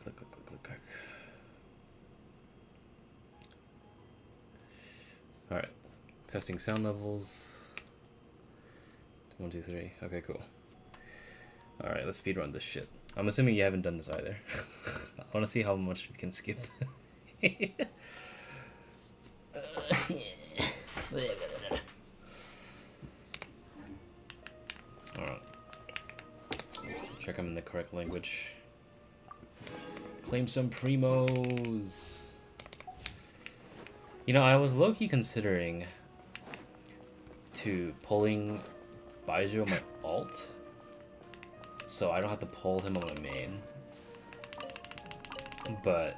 click, click, click, click, click. Alright. Testing sound levels. 1, 2, 3. Okay, cool. Alright, let's speedrun this shit. I'm assuming you haven't done this either. I want to see how much we can skip. Alright. Check I'm in the correct language. Claim some primos. You know, I was low-key considering to pulling Baiju on my alt, so I don't have to pull him on my main. But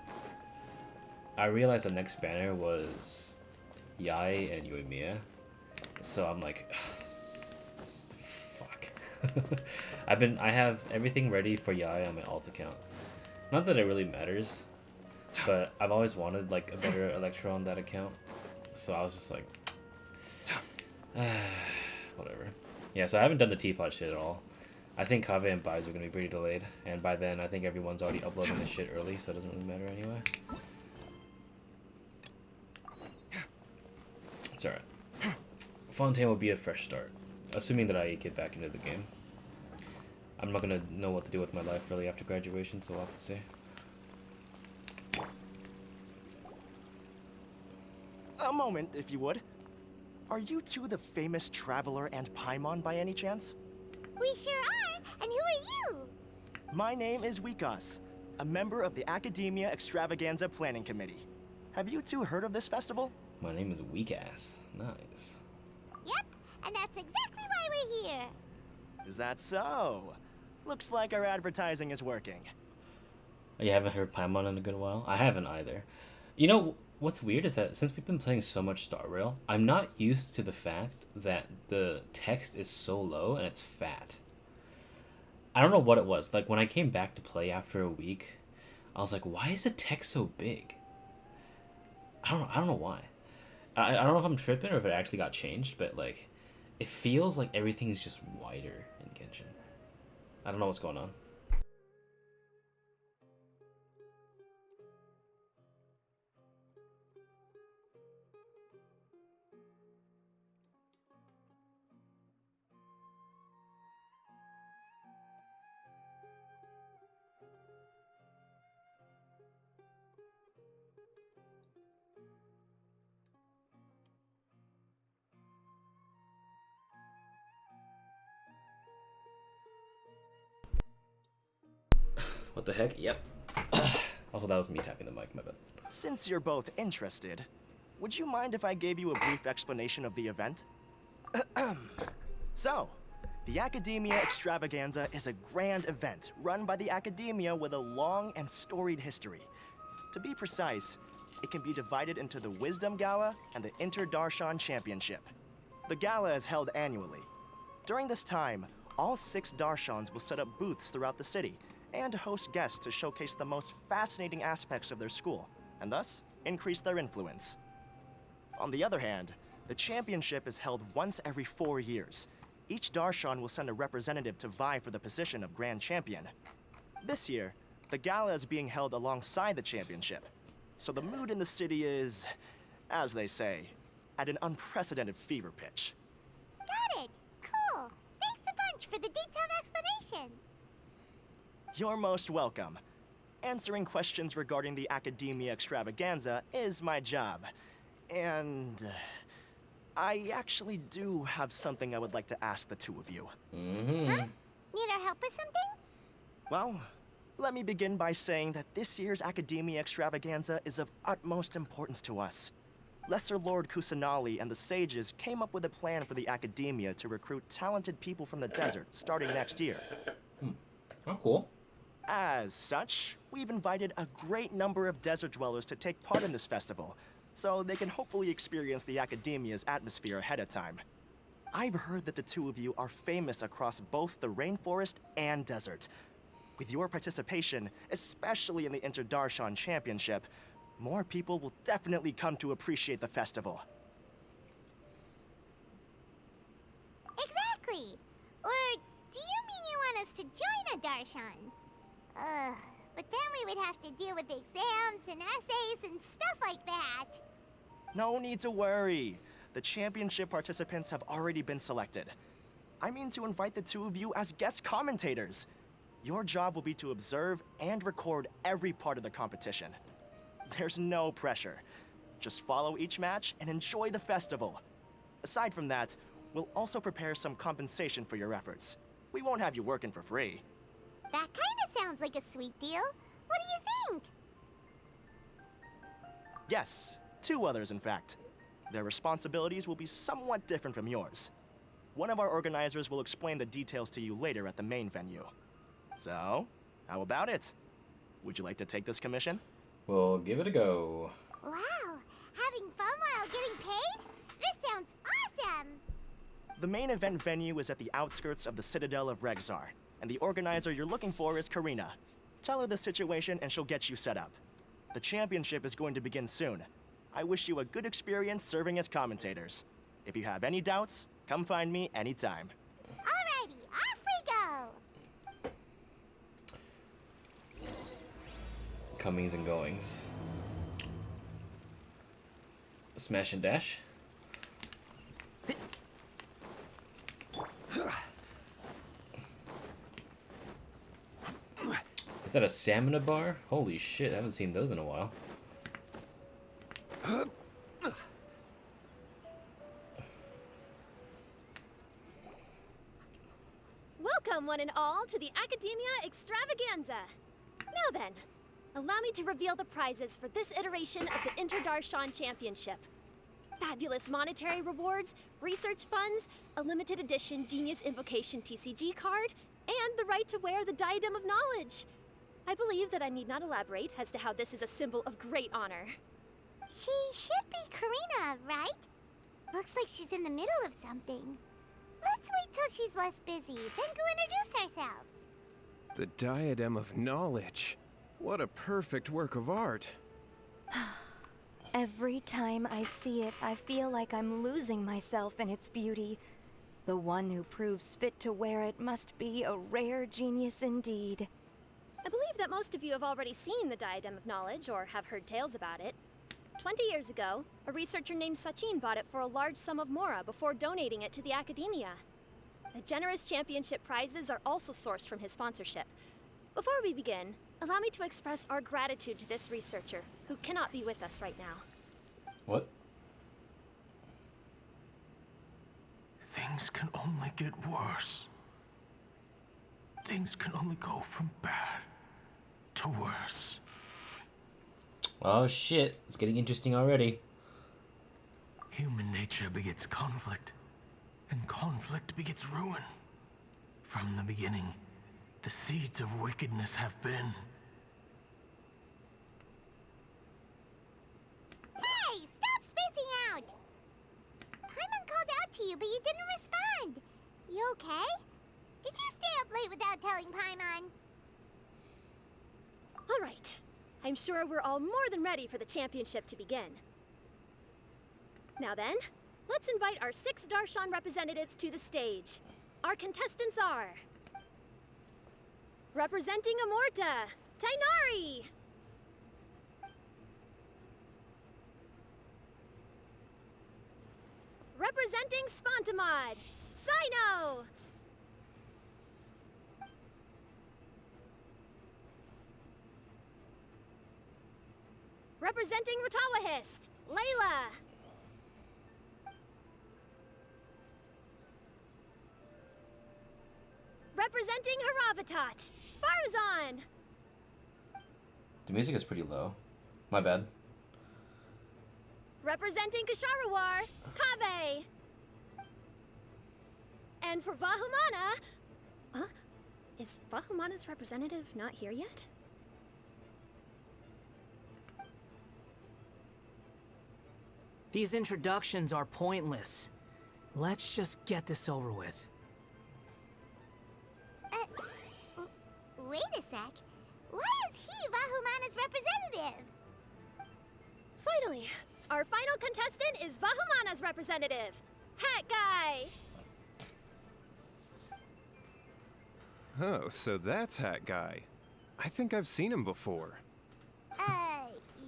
I realized the next banner was Yai and Yoimiya, so I'm like, fuck. I have everything ready for Yai on my alt account. Not that it really matters, but I've always wanted like a better Electro on that account, so I was just like, whatever. Yeah, so I haven't done the teapot shit at all. I think Kave and Buys are gonna be pretty delayed, and by then I think everyone's already uploading this shit early, so it doesn't really matter anyway. It's alright. Fontaine will be a fresh start, assuming that I get back into the game. I'm not gonna know what to do with my life really after graduation, so we'll have to see. A moment, if you would. Are you two the famous Traveler and Paimon by any chance? We sure are, and who are you? My name is Wikas, a member of the Academia Extravaganza Planning Committee. Have you two heard of this festival? My name is Weakass. Nice. Yep, and that's exactly why we're here. Is that so? Looks like our advertising is working. You haven't heard Paimon in a good while? I haven't either. You know, what's weird is that since we've been playing so much Star Rail, I'm not used to the fact that the text is so low and it's fat. I don't know what it was. Like, when I came back to play after a week, I was like, why is the text so big? I don't know why. I don't know if I'm tripping or if it actually got changed, but, like, it feels like everything is just wider in Genshin. I don't know what's going on. What the heck? Yep. Also, that was me tapping the mic, my bad. Since you're both interested, would you mind if I gave you a brief explanation of the event? So, the Academia Extravaganza is a grand event run by the Academia with a long and storied history. To be precise, it can be divided into the Wisdom Gala and the Inter-Darshan Championship. The gala is held annually. During this time, all 6 Darshans will set up booths throughout the city and host guests to showcase the most fascinating aspects of their school, and thus increase their influence. On the other hand, the championship is held once every 4 years. Each Darshan will send a representative to vie for the position of Grand Champion. This year, the gala is being held alongside the championship, so the mood in the city is, as they say, at an unprecedented fever pitch. Got it. Cool. Thanks a bunch for the detailed explanation. You're most welcome. Answering questions regarding the Academia Extravaganza is my job. And I actually do have something I would like to ask the two of you. Huh? Need our help with something? Well, let me begin by saying that this year's Academia Extravaganza is of utmost importance to us. Lesser Lord Kusanali and the sages came up with a plan for the Academia to recruit talented people from the desert starting next year. Oh, cool. As such, we've invited a great number of desert dwellers to take part in this festival, so they can hopefully experience the Academia's atmosphere ahead of time. I've heard that the two of you are famous across both the rainforest and desert. With your participation, especially in the Inter-Darshan Championship, more people will definitely come to appreciate the festival. Exactly. Or do you mean you want us to join a Darshan? But then we would have to deal with exams and essays and stuff like that. No need to worry. The championship participants have already been selected. I mean to invite the two of you as guest commentators. Your job will be to observe and record every part of the competition. There's no pressure. Just follow each match and enjoy the festival. Aside from that, we'll also prepare some compensation for your efforts. We won't have you working for free. That kind of sounds like a sweet deal. What do you think? Yes, two others in fact. Their responsibilities will be somewhat different from yours. One of our organizers will explain the details to you later at the main venue. So, how about it? Would you like to take this commission? We'll give it a go. Wow, having fun while getting paid? This sounds awesome! The main event venue is at the outskirts of the Citadel of Rexar, and the organizer you're looking for is Karina. Tell her the situation and she'll get you set up. The championship is going to begin soon. I wish you a good experience serving as commentators. If you have any doubts, come find me anytime. Alrighty, off we go! Comings and goings. Smash and dash. Is that a stamina bar? Holy shit, I haven't seen those in a while. Welcome, one and all, to the Academia Extravaganza. Now then, allow me to reveal the prizes for this iteration of the Interdarshan Championship. Fabulous monetary rewards, research funds, a limited edition Genius Invocation TCG card, and the right to wear the Diadem of Knowledge. I believe that I need not elaborate as to how this is a symbol of great honor. She should be Karina, right? Looks like she's in the middle of something. Let's wait till she's less busy, then go introduce ourselves. The Diadem of Knowledge. What a perfect work of art. Every time I see it, I feel like I'm losing myself in its beauty. The one who proves fit to wear it must be a rare genius indeed. I believe that most of you have already seen the Diadem of Knowledge or have heard tales about it. 20 years ago, a researcher named Sachin bought it for a large sum of mora before donating it to the Academia. The generous championship prizes are also sourced from his sponsorship. Before we begin, allow me to express our gratitude to this researcher, who cannot be with us right now. What? Things can only get worse. Things can only go from bad to worse. Oh shit, it's getting interesting already. Human nature begets conflict, and conflict begets ruin. From the beginning, the seeds of wickedness have been. Hey, stop spacing out! Paimon called out to you, but you didn't respond. You okay? Did you stay up late without telling Paimon? All right. I'm sure we're all more than ready for the championship to begin. Now then, let's invite our 6 Darshan representatives to the stage. Our contestants are... Representing Amorta, Tainari! Representing Spontamod, Sino! Representing Ratawahist, Layla! Representing Haravatat, Farazan! The music is pretty low. My bad. Representing Kasharawar, Kabe! And for Vahumana... Huh? Is Vahumana's representative not here yet? These introductions are pointless. Let's just get this over with. Wait a sec. Why is he Vahumana's representative? Finally, our final contestant is Vahumana's representative, Hat Guy! Oh, so that's Hat Guy. I think I've seen him before.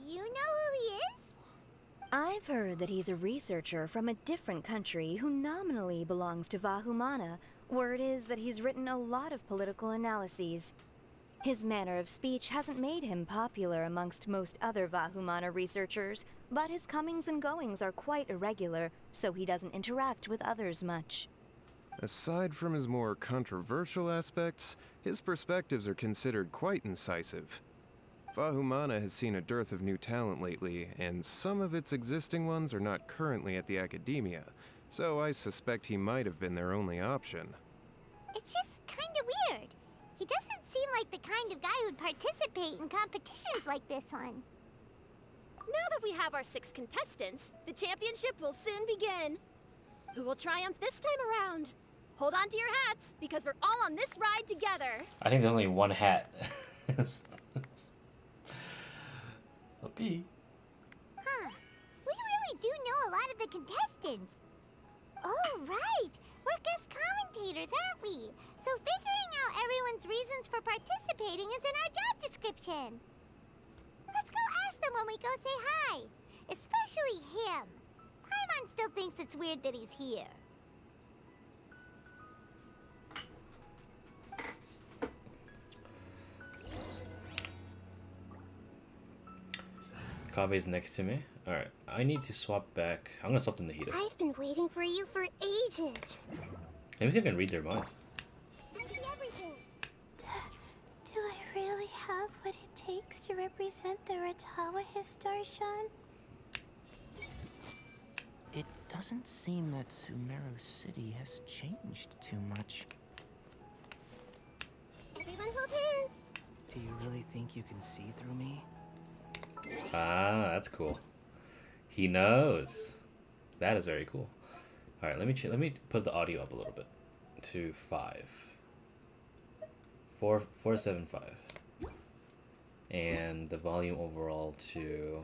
You know who he is? I've heard that he's a researcher from a different country who nominally belongs to Vahumana. Word is that he's written a lot of political analyses. His manner of speech hasn't made him popular amongst most other Vahumana researchers, but his comings and goings are quite irregular, so he doesn't interact with others much. Aside from his more controversial aspects, his perspectives are considered quite incisive. Vahumana has seen a dearth of new talent lately, and some of its existing ones are not currently at the academia, so I suspect he might have been their only option. It's just kinda weird. He doesn't seem like the kind of guy who'd participate in competitions like this one. Now that we have our 6 contestants, the championship will soon begin. Who will triumph this time around? Hold on to your hats, because we're all on this ride together. I think there's only one hat. Okay. Huh. We really do know a lot of the contestants. Oh, right. We're guest commentators, aren't we? So figuring out everyone's reasons for participating is in our job description. Let's go ask them when we go say hi. Especially him. Paimon still thinks it's weird that he's here. Kabe's next to me. Alright, I need to swap back. I'm gonna swap them to Hida. I've been waiting for you for ages. Let me see if I can read their minds. Everything. Do I really have what it takes to represent the Ratawa Histarshan? It doesn't seem that Sumeru City has changed too much. Everyone hold hands. Do you really think you can see through me? Ah, that's cool. He knows. That is very cool. All right, let me put the audio up a little bit to 5. 475, and the volume overall to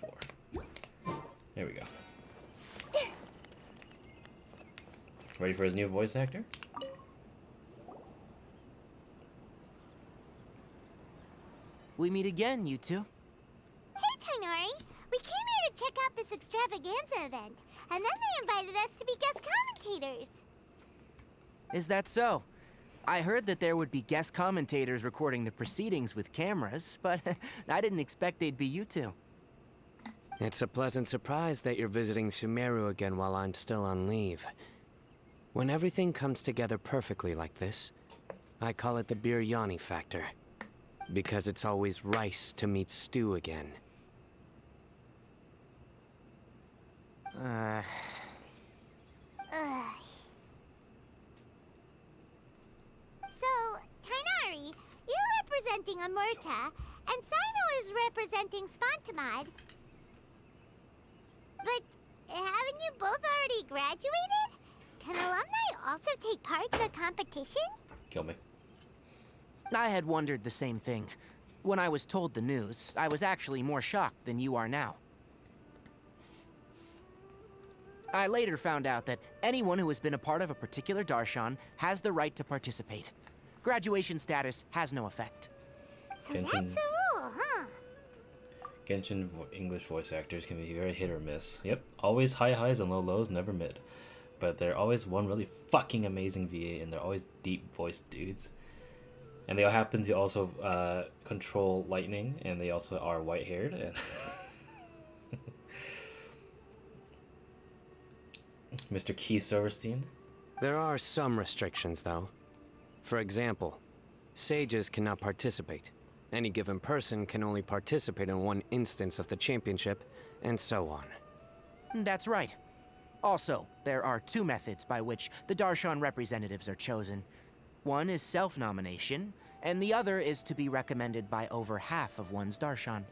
4. There we go. Ready for his new voice actor? We meet again, you two. Hey, Tainari. We came here to check out this extravaganza event, and then they invited us to be guest commentators. Is that so? I heard that there would be guest commentators recording the proceedings with cameras, but I didn't expect they'd be you two. It's a pleasant surprise that you're visiting Sumeru again while I'm still on leave. When everything comes together perfectly like this, I call it the biryani factor. Because it's always rice to meet stew again. Ugh. So, Tainari, you're representing Amurta, and Sino is representing Spontamod. But haven't you both already graduated? Can alumni also take part in the competition? Kill me. I had wondered the same thing. When I was told the news, I was actually more shocked than you are now. I later found out that anyone who has been a part of a particular darshan has the right to participate. Graduation status has no effect. So Genshin. that's the rule, huh? Genshin English voice actors can be very hit or miss. Yep, always high highs and low lows, never mid. But they're always one really fucking amazing VA, and they're always deep voiced dudes. And they all happen to also control lightning, and they also are white haired. And Mr. Keith Silverstein. There are some restrictions, though. For example, sages cannot participate. Any given person can only participate in one instance of the championship, and so on. That's right. Also, there are 2 methods by which the darshan representatives are chosen. One is self-nomination, and the other is to be recommended by over half of one's darshan.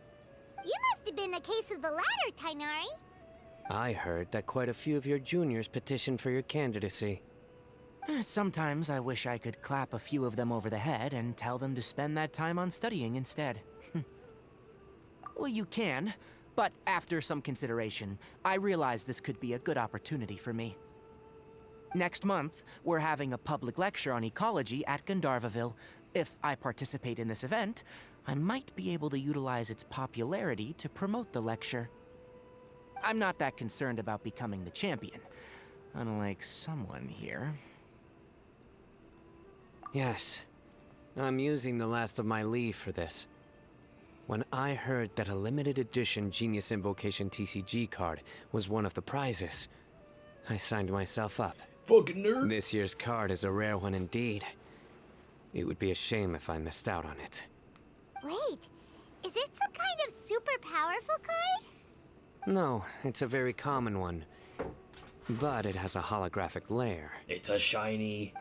You must have been a case of the latter, Tainari. I heard that quite a few of your juniors petitioned for your candidacy. Sometimes I wish I could clap a few of them over the head and tell them to spend that time on studying instead. Well, you can, but after some consideration, I realize this could be a good opportunity for me. Next month, we're having a public lecture on ecology at Gandharvaville. if I participate in this event, I might be able to utilize its popularity to promote the lecture. I'm not that concerned about becoming the champion, unlike someone here. Yes, I'm using the last of my leave for this. When I heard that a limited edition Genius Invocation TCG card was one of the prizes, I signed myself up. Fucking nerd. This year's card is a rare one indeed. It would be a shame if I missed out on it. Wait, is it some kind of super powerful card? No, it's a very common one. But it has a holographic layer. It's a shiny.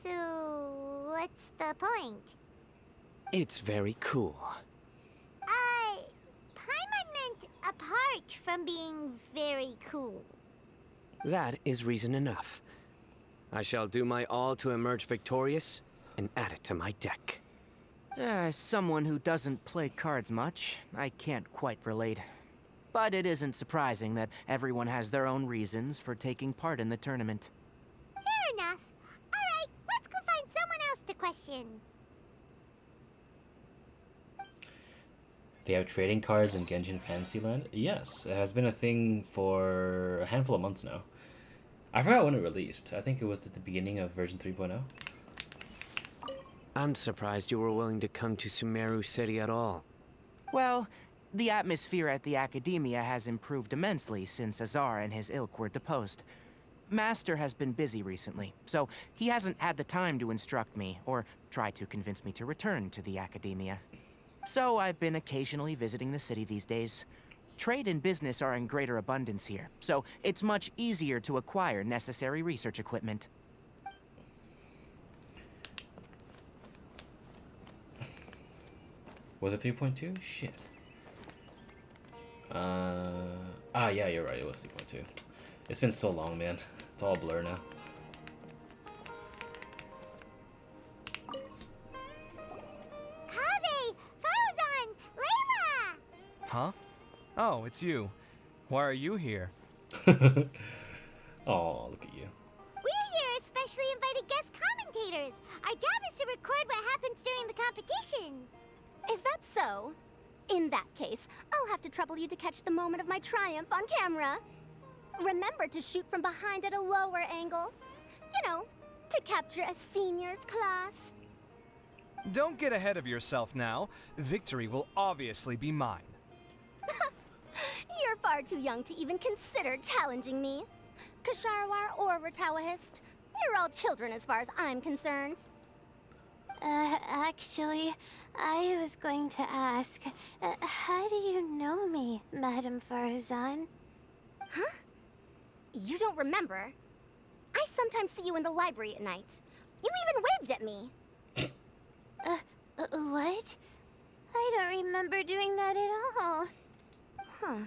So what's the point? It's very cool. Paimon meant apart from being very cool. That is reason enough. I shall do my all to emerge victorious and add it to my deck. As someone who doesn't play cards much, I can't quite relate. But it isn't surprising that everyone has their own reasons for taking part in the tournament. Fair enough. Alright, let's go find someone else to question. They have trading cards in Genshin Fantasyland? Yes, it has been a thing for a handful of months now. I forgot when it released. I think it was at the beginning of version 3.0. I'm surprised you were willing to come to Sumeru City at all. Well, the atmosphere at the Academia has improved immensely since Azar and his ilk were deposed. Master has been busy recently, so he hasn't had the time to instruct me or try to convince me to return to the Academia. So I've been occasionally visiting the city these days. Trade and business are in greater abundance here, so it's much easier to acquire necessary research equipment. Was it 3.2? Shit. Yeah, you're right. It was 3.2. It's been so long, man. It's all a blur now. Kaveh! Farzan! Layla! Huh? Oh, it's you. Why are you here? Oh, look at you. We're here as specially invited guest commentators. Our job is to record what happens during the competition. Is that so? In that case, I'll have to trouble you to catch the moment of my triumph on camera. Remember to shoot from behind at a lower angle. You know, to capture a seniors class. Don't get ahead of yourself now. Victory will obviously be mine. You're far too young to even consider challenging me. Kasharwar or Ratawahist, you're all children as far as I'm concerned. Actually, I was going to ask, how do you know me, Madame Farzan? Huh? You don't remember? I sometimes see you in the library at night. You even waved at me. What? I don't remember doing that at all. Huh.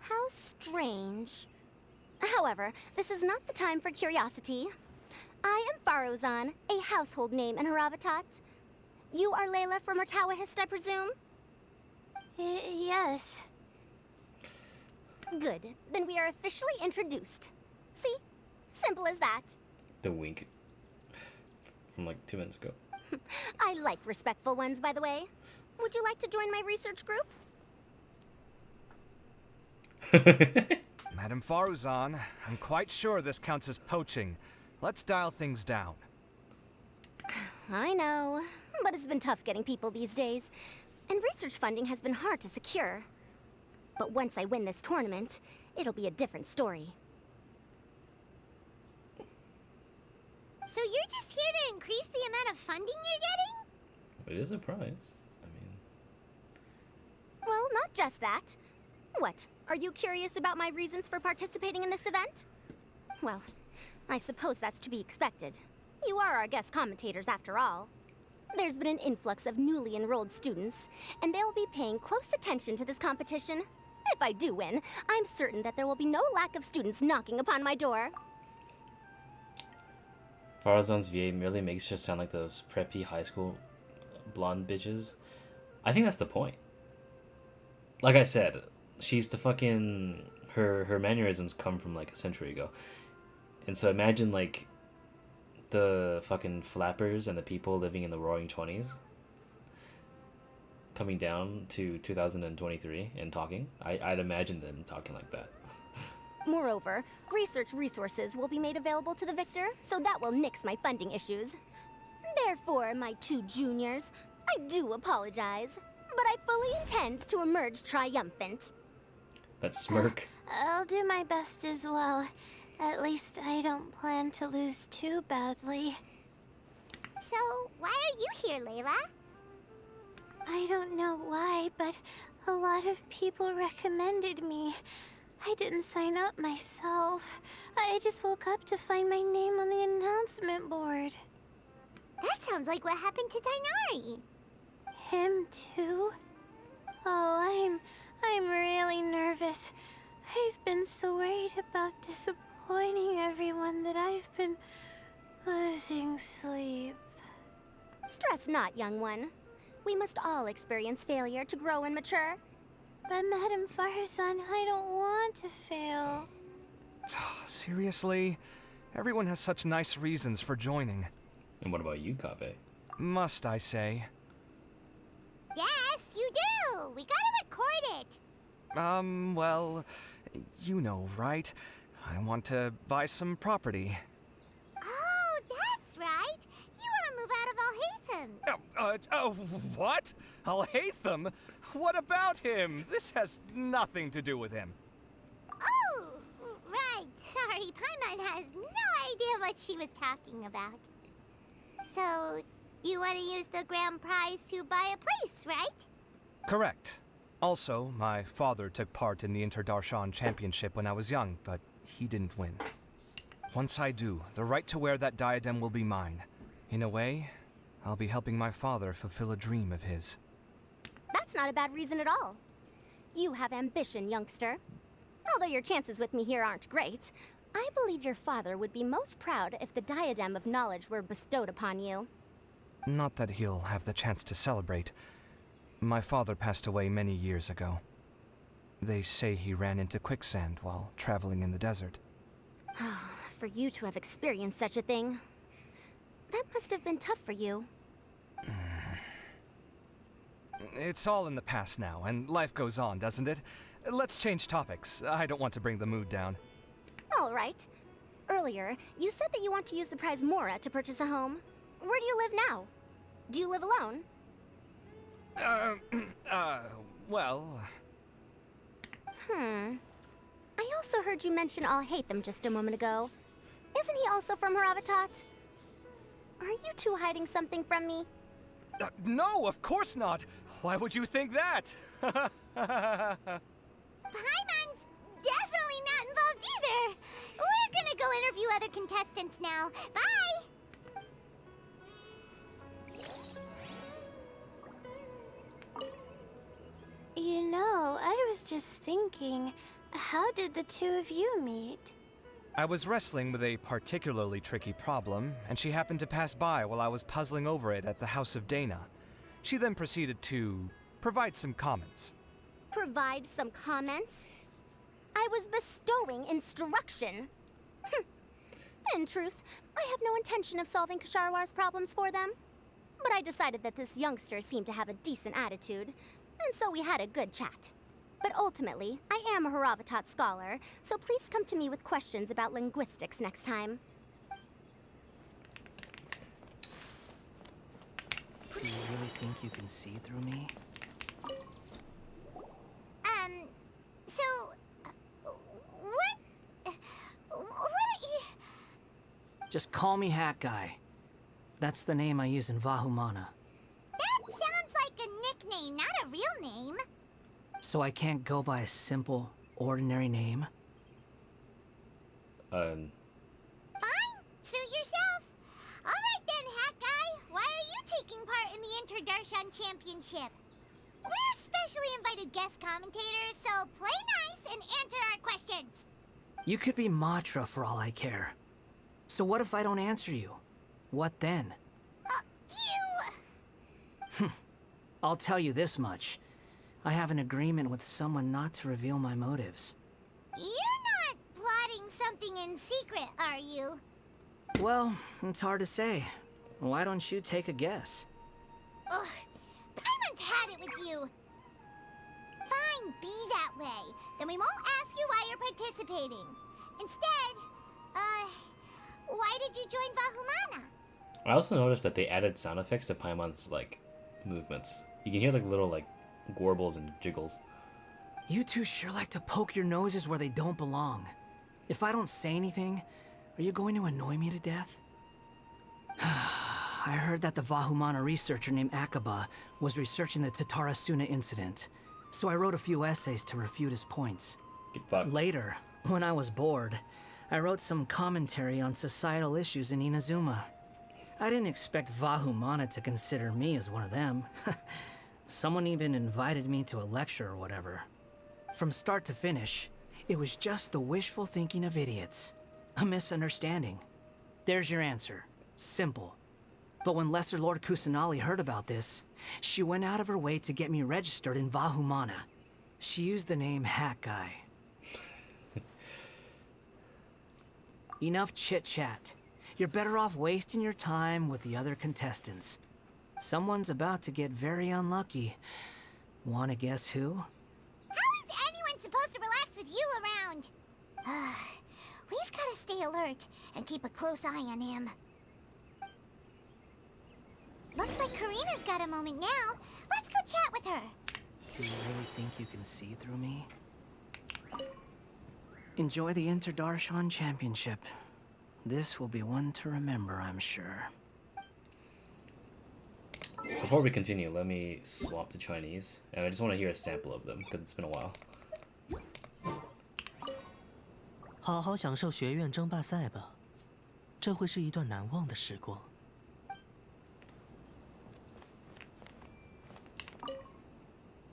How strange. However, this is not the time for curiosity. I am Farozan, a household name in Haravatat. You are Layla from Ratawahist, I presume? Yes. Good. Then we are officially introduced. See? Simple as that. The wink. From like 2 minutes ago. I like respectful ones, by the way. Would you like to join my research group? Madame Faruzan, I'm quite sure this counts as poaching. Let's dial things down. I know, but it's been tough getting people these days. And research funding has been hard to secure. But once I win this tournament, it'll be a different story. So you're just here to increase the amount of funding you're getting? It is a prize. I mean... Well, not just that. What, are you curious about my reasons for participating in this event? Well, I suppose that's to be expected. You are our guest commentators after all. There's been an influx of newly enrolled students, and they'll be paying close attention to this competition. If I do win, I'm certain that there will be no lack of students knocking upon my door. Farazan's VA merely makes her sound like those preppy high school blonde bitches. I think that's the point. Like I said, she's the fucking... Her mannerisms come from like a century ago. And so imagine like the fucking flappers and the people living in the Roaring Twenties coming down to 2023 and talking. I'd imagine them talking like that. Moreover, research resources will be made available to the victor, so that will nix my funding issues. Therefore, my two juniors, I do apologize, but I fully intend to emerge triumphant. That smirk. I'll do my best as well. At least I don't plan to lose too badly. So, why are you here, Layla? I don't know why, but a lot of people recommended me. I didn't sign up myself. I just woke up to find my name on the announcement board. That sounds like what happened to Tainari. Him too? Oh, I'm really nervous. I've been so worried about disappointing everyone that I've been losing sleep. Stress not, young one. We must all experience failure to grow and mature. But Madame Farzan, I don't want to fail. Seriously? Everyone has such nice reasons for joining. And what about you, Kaveh? Must I say? Yes, you do! We gotta record it! Well, you know, right? I want to buy some property. Oh, that's right! You wanna move out of Alhaitham! What? Alhaitham? What about him? This has nothing to do with him. Oh, right. Sorry, Paimon has no idea what she was talking about. So, you want to use the grand prize to buy a place, right? Correct. Also, my father took part in the Interdarshan Championship when I was young, but he didn't win. Once I do, the right to wear that diadem will be mine. In a way, I'll be helping my father fulfill a dream of his. That's not a bad reason at all. You have ambition, youngster. Although your chances with me here aren't great, I believe your father would be most proud if the diadem of knowledge were bestowed upon you. Not that he'll have the chance to celebrate. My father passed away many years ago. They say he ran into quicksand while traveling in the desert. For you to have experienced such a thing, that must have been tough for you. It's all in the past now, and life goes on, doesn't it? Let's change topics. I don't want to bring the mood down. All right. Earlier, you said that you want to use the prize Mora to purchase a home. Where do you live now? Do you live alone? Well... I also heard you mention Alhaitham just a moment ago. Isn't he also from Haravatat? Are you two hiding something from me? No, of course not! Why would you think that? Paimon's definitely not involved either! We're gonna go interview other contestants now. Bye! You know, I was just thinking, how did the two of you meet? I was wrestling with a particularly tricky problem, and she happened to pass by while I was puzzling over it at the House of Dana. She then proceeded to provide some comments. Provide some comments? I was bestowing instruction. In truth, I have no intention of solving Kasharwar's problems for them. But I decided that this youngster seemed to have a decent attitude, and so we had a good chat. But ultimately, I am a Haravatat scholar, so please come to me with questions about linguistics next time. Do you really think you can see through me? What are you... Just call me Hat Guy. That's the name I use in Vahumana. That sounds like a nickname, not a real name. So I can't go by a simple, ordinary name? Fine, suit yourself. Alright then, Hat Guy, why are you taking part in the Interdarshan Championship? We're specially invited guest commentators, so play nice and answer our questions. You could be Matra for all I care. So what if I don't answer you? What then? I'll tell you this much. I have an agreement with someone not to reveal my motives. You're not plotting something in secret, are you? Well, it's hard to say. Why don't you take a guess? Ugh, Paimon's had it with you. Fine, be that way. Then we won't ask you why you're participating. Instead, why did you join Vahumana? I also noticed that they added sound effects to Paimon's, like, movements. You can hear, like, little, like, gorbles and jiggles. You two sure like to poke your noses where they don't belong. If I don't say anything, are you going to annoy me to death? I heard that the Vahumana researcher named Akaba was researching the Tatarasuna incident, so I wrote a few essays to refute his points. Get fucked. Later, when I was bored, I wrote some commentary on societal issues in Inazuma. I didn't expect Vahumana to consider me as one of them. Someone even invited me to a lecture or whatever. From start to finish, it was just the wishful thinking of idiots. A misunderstanding. There's your answer. Simple. But when Lesser Lord Kusanali heard about this, she went out of her way to get me registered in Vahumana. She used the name Hat Guy. Enough chit-chat. You're better off wasting your time with the other contestants. Someone's about to get very unlucky. Wanna guess who? How is anyone supposed to relax with you around? We've gotta stay alert and keep a close eye on him. Looks like Karina's got a moment now. Let's go chat with her. Do you really think you can see through me? Enjoy the Interdarshan Championship. This will be one to remember, I'm sure. Before we continue, let me swap to Chinese, and I just want to hear a sample of them because it's been a while. 好好享受学院争霸赛吧，这会是一段难忘的时光。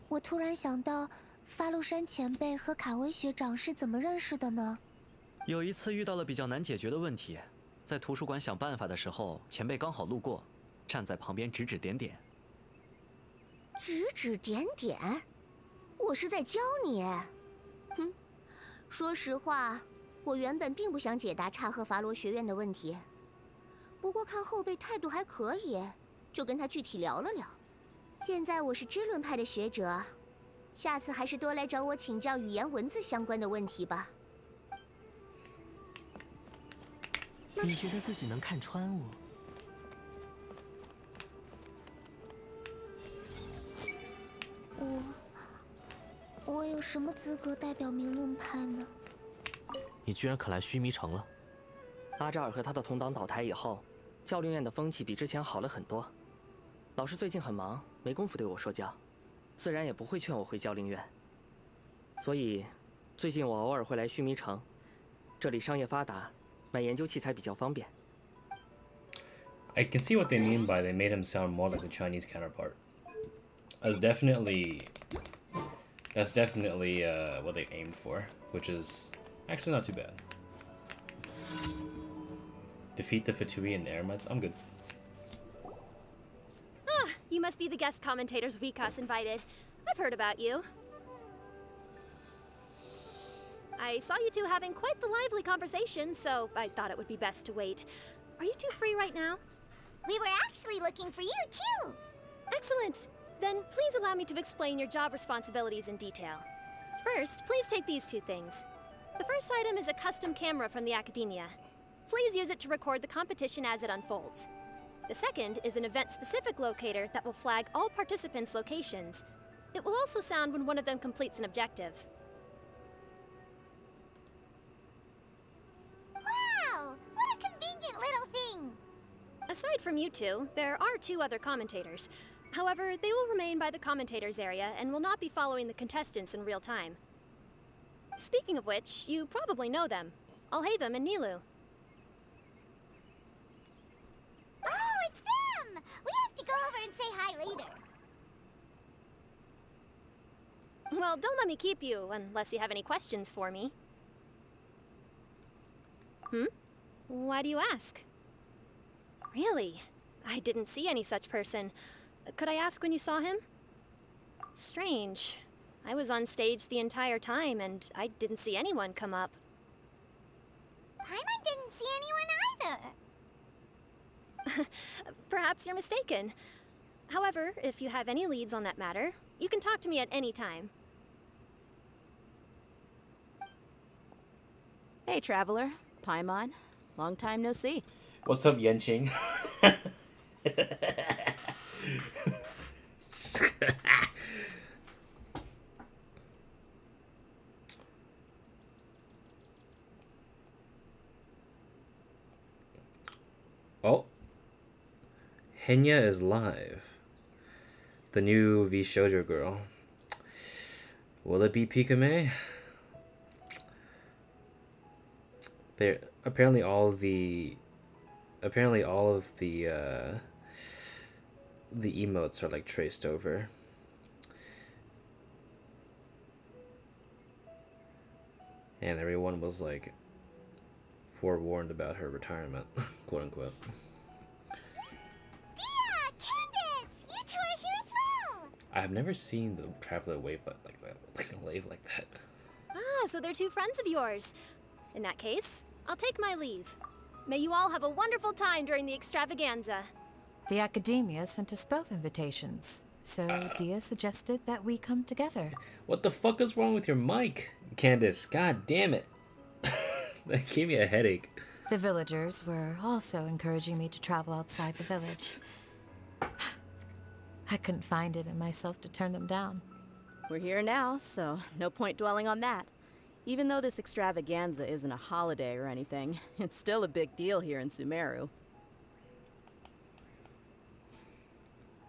我突然想到，发露山前辈和卡威学长是怎么认识的呢？有一次遇到了比较难解决的问题，在图书馆想办法的时候，前辈刚好路过，站在旁边指指点点。指指点点？我是在教你。哼，说实话，我原本并不想解答查赫法罗学院的问题，不过看后辈态度还可以，就跟他具体聊了聊。现在我是支论派的学者，下次还是多来找我请教语言文字相关的问题吧。你觉得自己能看穿我？我有什么资格代表明论派呢？你居然肯来须弥城了？阿扎尔和他的同党倒台以后，教令院的风气比之前好了很多。老师最近很忙，没工夫对我说教，自然也不会劝我回教令院。所以，最近我偶尔会来须弥城，这里商业发达，买研究器材比较方便。I can see what they mean by they made him sound more like the Chinese counterpart. That's definitely what they aimed for, which is actually not too bad. Defeat the Fatui and the Eremites. I'm good. Ah, you must be the guest commentators Wikas invited. I've heard about you. I saw you two having quite the lively conversation, so I thought it would be best to wait. Are you two free right now? We were actually looking for you, too. Excellent. Then please allow me to explain your job responsibilities in detail. First, please take these two things. The first item is a custom camera from the Academia. Please use it to record the competition as it unfolds. The second is an event-specific locator that will flag all participants' locations. It will also sound when one of them completes an objective. Wow! What a convenient little thing! Aside from you two, there are two other commentators. However, they will remain by the commentators area and will not be following the contestants in real time. Speaking of which, you probably know them. Alhaitham and Nilu. Oh, it's them! We have to go over and say hi later. Well, don't let me keep you, unless you have any questions for me. Why do you ask? Really? I didn't see any such person. Could I ask when you saw him? Strange. I was on stage the entire time, and I didn't see anyone come up. Paimon didn't see anyone either. Perhaps you're mistaken. However, if you have any leads on that matter, you can talk to me at any time. Hey, traveler. Paimon. Long time no see. What's up, Yenching? Oh, Henya is live. The new V Shoujo girl. Will it be Pikame? There apparently all of the emotes are like traced over. And everyone was like forewarned about her retirement, quote unquote. Dia! Candace! You two are here as well! I have never seen the traveler wave like that. Like a wave like that. Ah, so they're two friends of yours. In that case, I'll take my leave. May you all have a wonderful time during the extravaganza. The Academia sent us both invitations, so Dia suggested that we come together. What the fuck is wrong with your mic, Candace? God damn it. That gave me a headache. The villagers were also encouraging me to travel outside the village. I couldn't find it in myself to turn them down. We're here now, so no point dwelling on that. Even though this extravaganza isn't a holiday or anything, it's still a big deal here in Sumeru.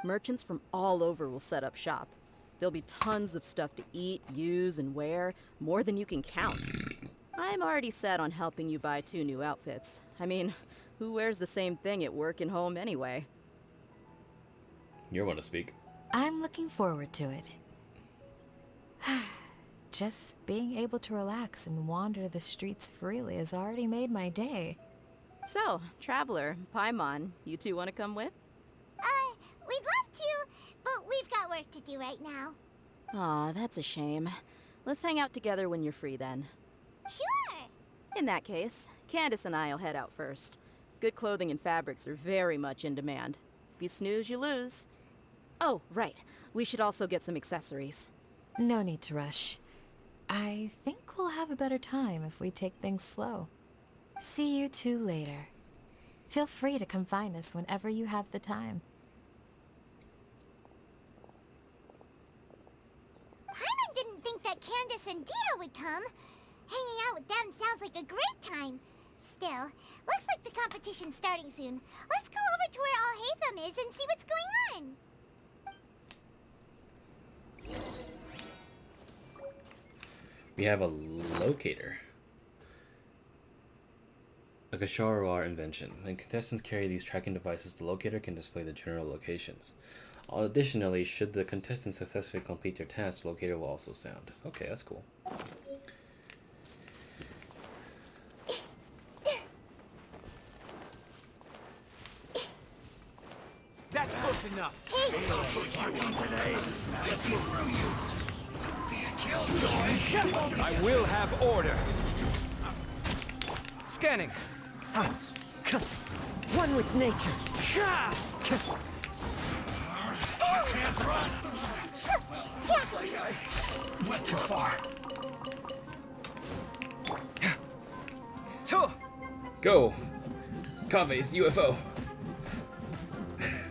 Merchants from all over will set up shop. There'll be tons of stuff to eat, use, and wear, more than you can count. I'm already set on helping you buy 2 new outfits. I mean, who wears the same thing at work and home anyway? You're one to speak. I'm looking forward to it. Just being able to relax and wander the streets freely has already made my day. So, traveler, Paimon, you two want to come with? We'd love to, but we've got work to do right now. Aw, that's a shame. Let's hang out together when you're free then. Sure! In that case, Candace and I'll head out first. Good clothing and fabrics are very much in demand. If you snooze, you lose. Oh, right. We should also get some accessories. No need to rush. I think we'll have a better time if we take things slow. See you two later. Feel free to come find us whenever you have the time. Paimon didn't think that Candace and Dia would come. Hanging out with them sounds like a great time. Still, looks like the competition's starting soon. Let's go over to where Alhaitham is and see what's going on. We have a locator. A Gasharawar invention. When contestants carry these tracking devices, the locator can display the general locations. Additionally, should the contestants successfully complete their task, the locator will also sound. Okay, that's cool. That's close enough. I will have order. Scanning. One with nature. Can't run. Looks like I went too far. Go! Kave's UFO!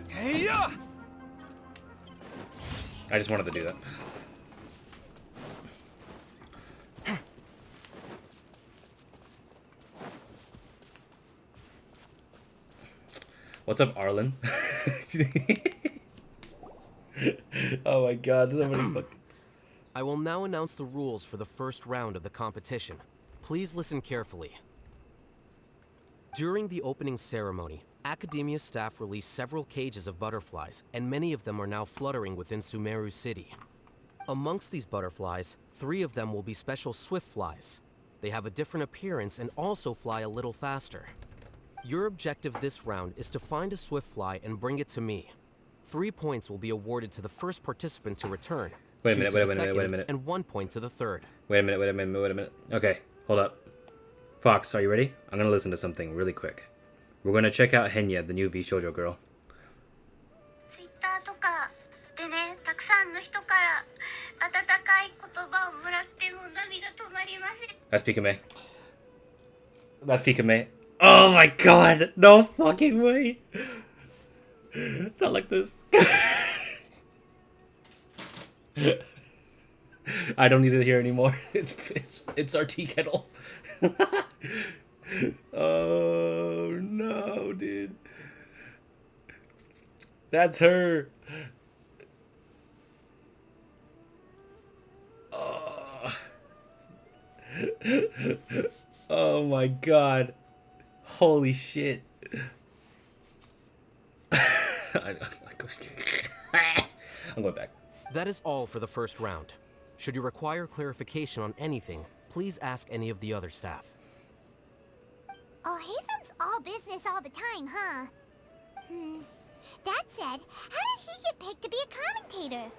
Hey-ya! I just wanted to do that. What's up, Arlen? Oh my god, somebody fuck. I will now announce the rules for the first round of the competition. Please listen carefully. During the opening ceremony, Academia staff released several cages of butterflies, and many of them are now fluttering within Sumeru City. Amongst these butterflies, 3 of them will be special swift flies. They have a different appearance and also fly a little faster. Your objective this round is to find a swift fly and bring it to me. 3 points will be awarded to the first participant to return. Wait a minute. And 1 point to the third. Wait a minute. Okay, hold up. Fox, are you ready? I'm gonna listen to something really quick. We're gonna check out Henya, the new V Shoujo girl. ツイッターとかでね、たくさんの人から温かい言葉をもらっても涙止まりません。 That's Pika That's Pika Oh my god! No fucking way! Not like this. I don't need to hear anymore. It's our tea kettle. Oh no, dude. That's her. Oh. Oh my god. Holy shit. I'm going back. That is all for the first round. Should you require clarification on anything, please ask any of the other staff. Oh, Hathem's all business all the time, huh? That said, how did he get picked to be a commentator?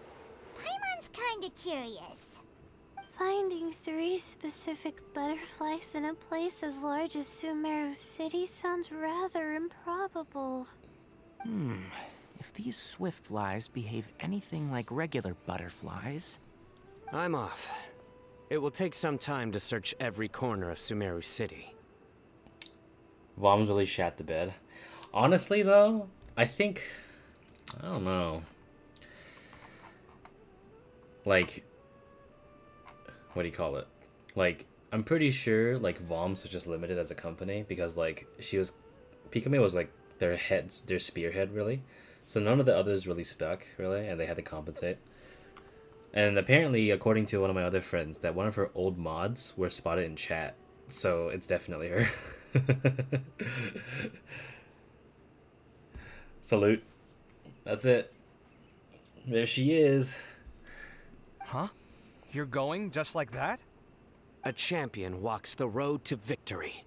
Paimon's kinda curious. Finding 3 specific butterflies in a place as large as Sumeru City sounds rather improbable. If these swift flies behave anything like regular butterflies... I'm off. It will take some time to search every corner of Sumeru City. Vom's really shat the bed. Honestly, though, I think... I don't know. Like... What do you call it? Like, I'm pretty sure, like, Voms was just limited as a company because, like, she was... Pikame was, like, their spearhead, really. So none of the others really stuck, really, and they had to compensate. And apparently, according to one of my other friends, that one of her old mods were spotted in chat. So it's definitely her. Salute. That's it. There she is. Huh? You're going just like that? A champion walks the road to victory.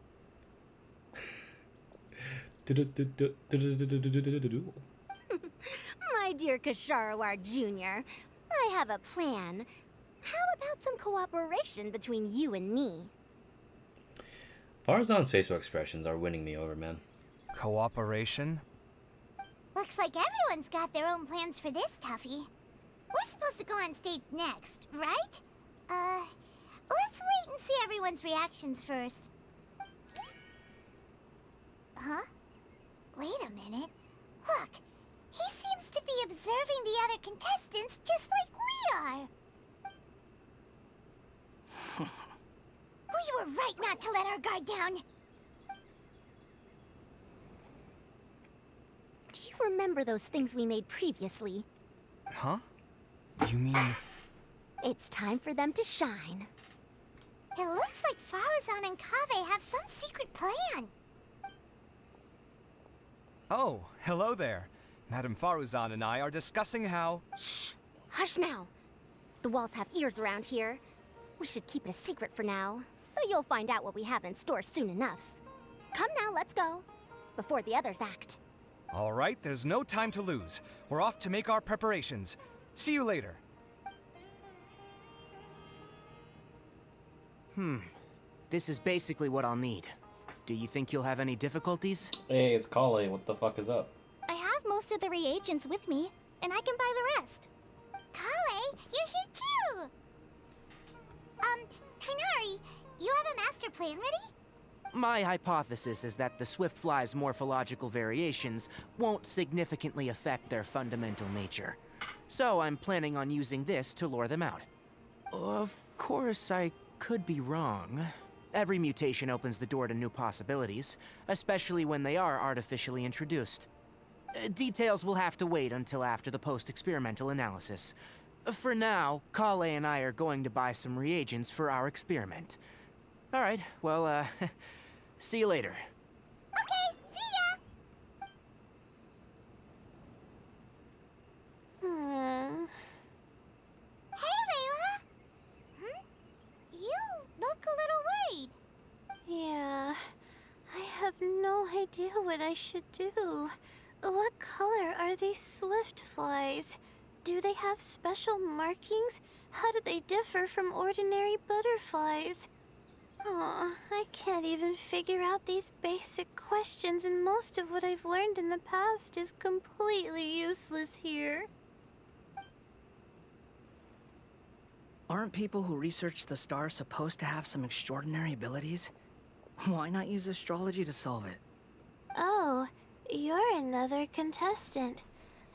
My dear Kasharawar Jr., I have a plan. How about some cooperation between you and me? Farzan's facial expressions are winning me over, man. Cooperation? Looks like everyone's got their own plans for this, Tuffy. We're supposed to go on stage next, right? Let's wait and see everyone's reactions first. Huh? Wait a minute. Look, he seems to be observing the other contestants just like we are. We were right not to let our guard down. Do you remember those things we made previously? Huh? You mean... It's time for them to shine. It looks like Faruzan and Kaveh have some secret plan. Oh, hello there. Madame Faruzan and I are discussing how... Shh! Hush now. The walls have ears around here. We should keep it a secret for now. But you'll find out what we have in store soon enough. Come now, let's go. Before the others act. All right, there's no time to lose. We're off to make our preparations. See you later. This is basically what I'll need. Do you think you'll have any difficulties? Hey, it's Kale. What the fuck is up? I have most of the reagents with me, and I can buy the rest. Kale, you're here too! Kainari, you have a master plan ready? My hypothesis is that the swift fly's morphological variations won't significantly affect their fundamental nature. So I'm planning on using this to lure them out. Of course, I could be wrong. Every mutation opens the door to new possibilities, especially when they are artificially introduced. Details will have to wait until after the post-experimental analysis. For now, Kale and I are going to buy some reagents for our experiment. Alright, well, see you later. Okay, see ya! Hey, Layla! You look a little worried. Yeah, I have no idea what I should do. What color are these swift flies? Do they have special markings? How do they differ from ordinary butterflies? Oh, I can't even figure out these basic questions, and most of what I've learned in the past is completely useless here. Aren't people who research the stars supposed to have some extraordinary abilities? Why not use astrology to solve it? Oh, you're another contestant.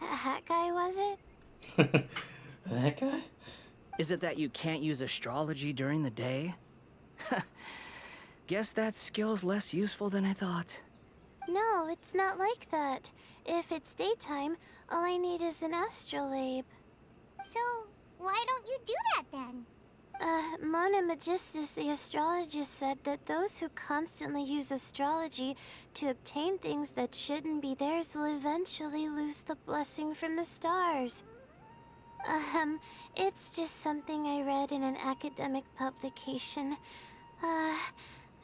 That guy, was it? That guy? Is it that you can't use astrology during the day? Guess that skill's less useful than I thought. No, it's not like that. If it's daytime, all I need is an astrolabe. So, why don't you do that then? Mona Magistus, the astrologist, said that those who constantly use astrology to obtain things that shouldn't be theirs will eventually lose the blessing from the stars. It's just something I read in an academic publication.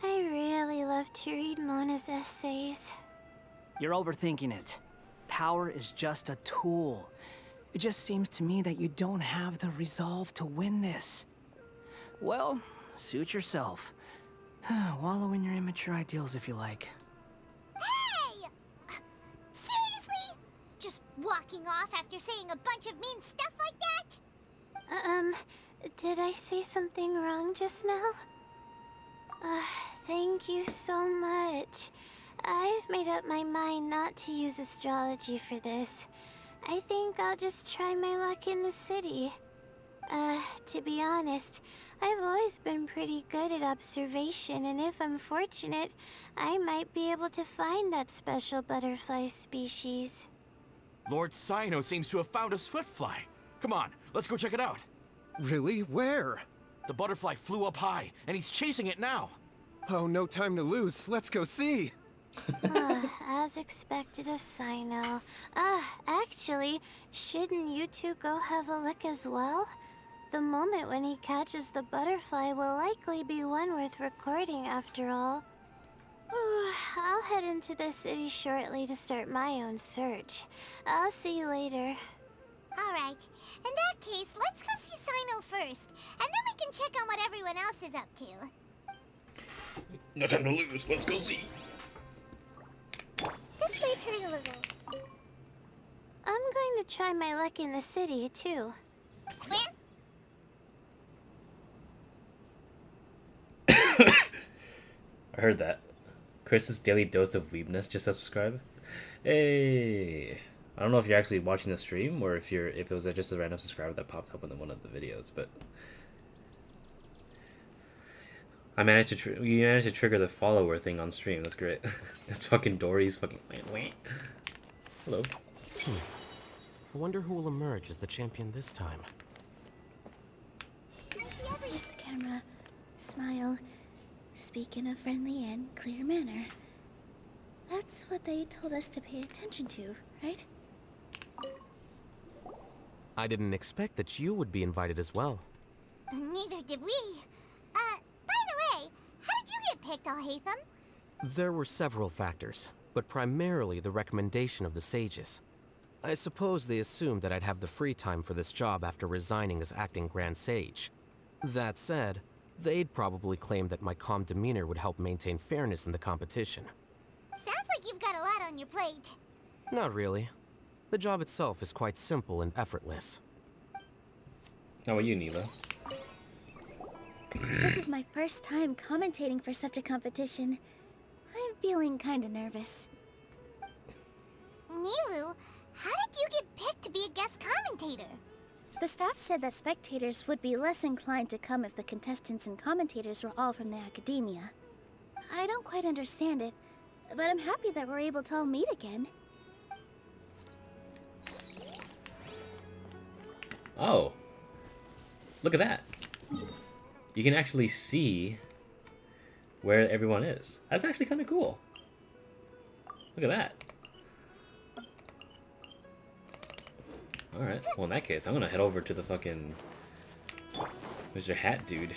I really love to read Mona's essays. You're overthinking it. Power is just a tool. It just seems to me that you don't have the resolve to win this. Well, suit yourself. Wallow in your immature ideals if you like. Hey! Seriously? Just walking off after saying a bunch of mean stuff like that? Did I say something wrong just now? Thank you so much. I've made up my mind not to use astrology for this. I think I'll just try my luck in the city. To be honest, I've always been pretty good at observation, and if I'm fortunate, I might be able to find that special butterfly species. Lord Sino seems to have found a swiftfly. Come on, let's go check it out. Really? Where? The butterfly flew up high, and he's chasing it now. Oh, no time to lose. Let's go see. As expected of Sino. Actually, shouldn't you two go have a look as well? The moment when he catches the butterfly will likely be one worth recording after all. I'll head into the city shortly to start my own search. I'll see you later. Alright, in that case, let's go see Sino first, and then we can check on what everyone else is up to. No time to lose, let's go see. This might hurt a little. I'm going to try my luck in the city, too. Where? I heard that. Chris's daily dose of weebness just subscribed. Hey, I don't know if you're actually watching the stream or if it was just a random subscriber that popped up in one of the videos, but you managed to trigger the follower thing on stream. That's great. It's fucking Dory's fucking wait. Hello. I wonder who will emerge as the champion this time. Use the camera. Smile. Speak in a friendly and clear manner. That's what they told us to pay attention to, right? I didn't expect that you would be invited as well. Neither did we. By the way, how did you get picked, Alhaitham? There were several factors, but primarily the recommendation of the sages. I suppose they assumed that I'd have the free time for this job after resigning as acting Grand Sage. That said, they'd probably claim that my calm demeanor would help maintain fairness in the competition. Sounds like you've got a lot on your plate. Not really. The job itself is quite simple and effortless. How about you, Neela? This is my first time commentating for such a competition. I'm feeling kinda nervous. Nilu, how did you get picked to be a guest commentator? The staff said that spectators would be less inclined to come if the contestants and commentators were all from the academia. I don't quite understand it, but I'm happy that we're able to all meet again. Oh. Look at that. You can actually see where everyone is. That's actually kind of cool. Look at that. Alright, well in that case, I'm gonna head over to the fucking Mr. Hat dude.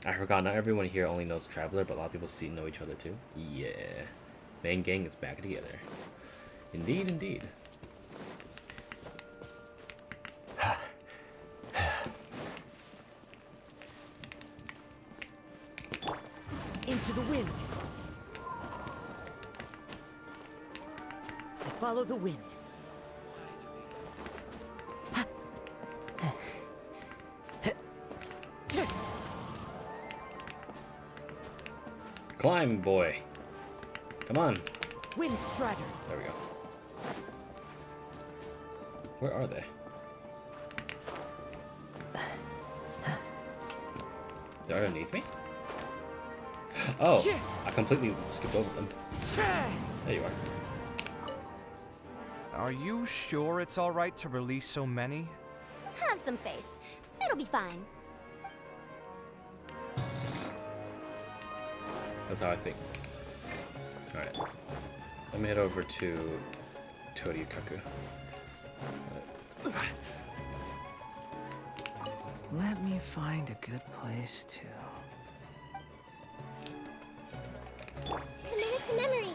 I forgot, not everyone here only knows Traveler, but a lot of people know each other too. Yeah. Main gang is back together. Indeed, indeed. to the wind. I follow the wind. Climb, boy. Come on. Wind Strider. There we go. Where are they? They're underneath me? Oh, I completely skipped over them. There you are. Are you sure it's alright to release so many? Have some faith. It'll be fine. That's how I think. Alright. Let me head over to Toriukaku. Let me find a good place to... Commit it to memory.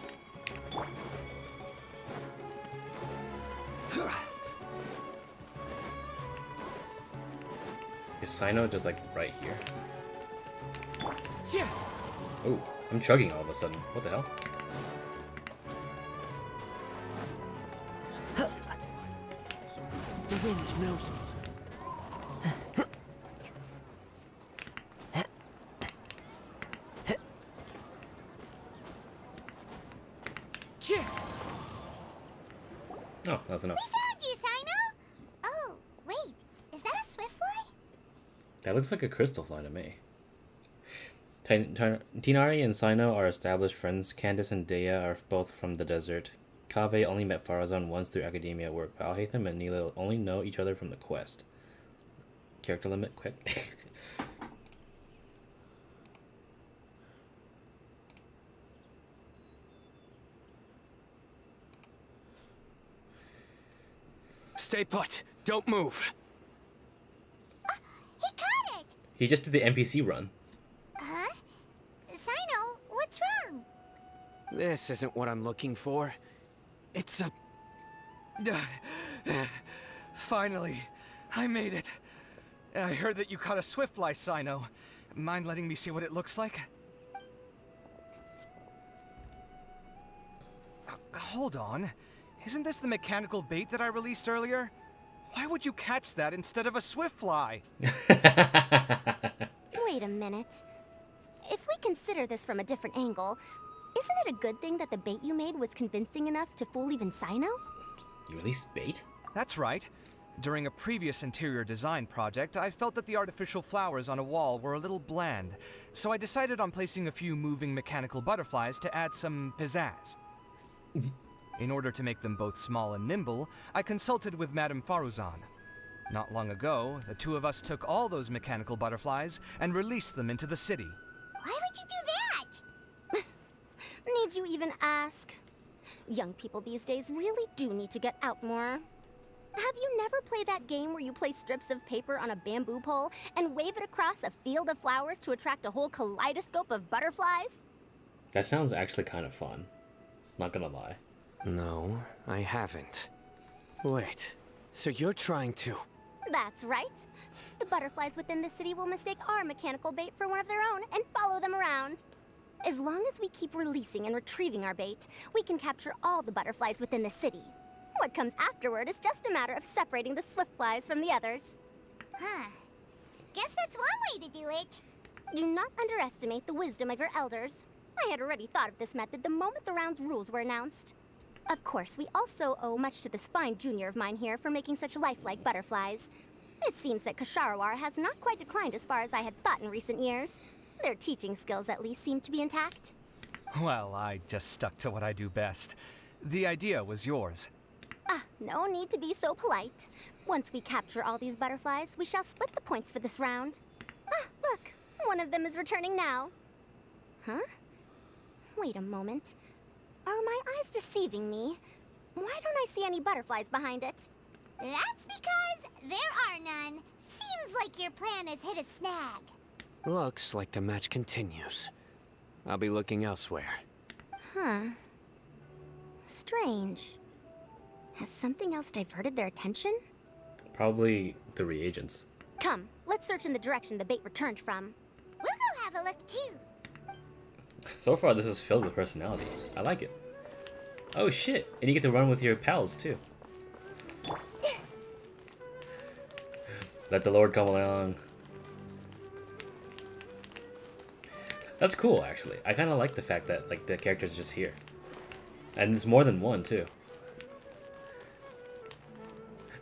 Is Sino just like right here? Oh, I'm chugging all of a sudden. What the hell? The wind knows me. Oh, that's enough. We found you, Sino! Oh, wait. Is that a swift fly? That looks like a crystal fly to me. Tinari and Sino are established friends. Candace and Dea are both from the desert. Kaveh only met Farazan once through academia work. Alhaitham and Nila only know each other from the quest. Character limit, quick. Stay put. Don't move. He caught it! He just did the NPC run. Huh? Sino, what's wrong? This isn't what I'm looking for. It's a... Finally, I made it. I heard that you caught a swiftfly, Sino. Mind letting me see what it looks like? Hold on. Isn't this the mechanical bait that I released earlier? Why would you catch that instead of a swiftfly? Wait a minute. If we consider this from a different angle, isn't it a good thing that the bait you made was convincing enough to fool even Sino? You released bait? That's right. During a previous interior design project, I felt that the artificial flowers on a wall were a little bland, so I decided on placing a few moving mechanical butterflies to add some pizzazz. In order to make them both small and nimble, I consulted with Madame Faruzan. Not long ago, the two of us took all those mechanical butterflies and released them into the city. Why would you do that? Need you even ask? Young people these days really do need to get out more. Have you never played that game where you place strips of paper on a bamboo pole and wave it across a field of flowers to attract a whole kaleidoscope of butterflies? That sounds actually kind of fun. Not gonna lie. No, I haven't. Wait, so you're trying to... That's right. The butterflies within the city will mistake our mechanical bait for one of their own and follow them around. As long as we keep releasing and retrieving our bait, we can capture all the butterflies within the city. What comes afterward is just a matter of separating the swift flies from the others. Huh. Guess that's one way to do it. Do not underestimate the wisdom of your elders. I had already thought of this method the moment the round's rules were announced. Of course, we also owe much to this fine junior of mine here for making such lifelike butterflies. It seems that Kasharawar has not quite declined as far as I had thought in recent years. Their teaching skills at least seem to be intact. Well, I just stuck to what I do best. The idea was yours. Ah, no need to be so polite. Once we capture all these butterflies, we shall split the points for this round. Ah, look, one of them is returning now. Huh? Wait a moment. Are my eyes deceiving me? Why don't I see any butterflies behind it? That's because there are none. Seems like your plan has hit a snag. Looks like the match continues. I'll be looking elsewhere. Huh. Strange. Has something else diverted their attention? Probably the reagents. Come, let's search in the direction the bait returned from. We'll go have a look too. So far, this is filled with personality. I like it. Oh shit! And you get to run with your pals too. Let the Lord come along. That's cool, actually. I kind of like the fact that like the character's just here, and it's more than one too.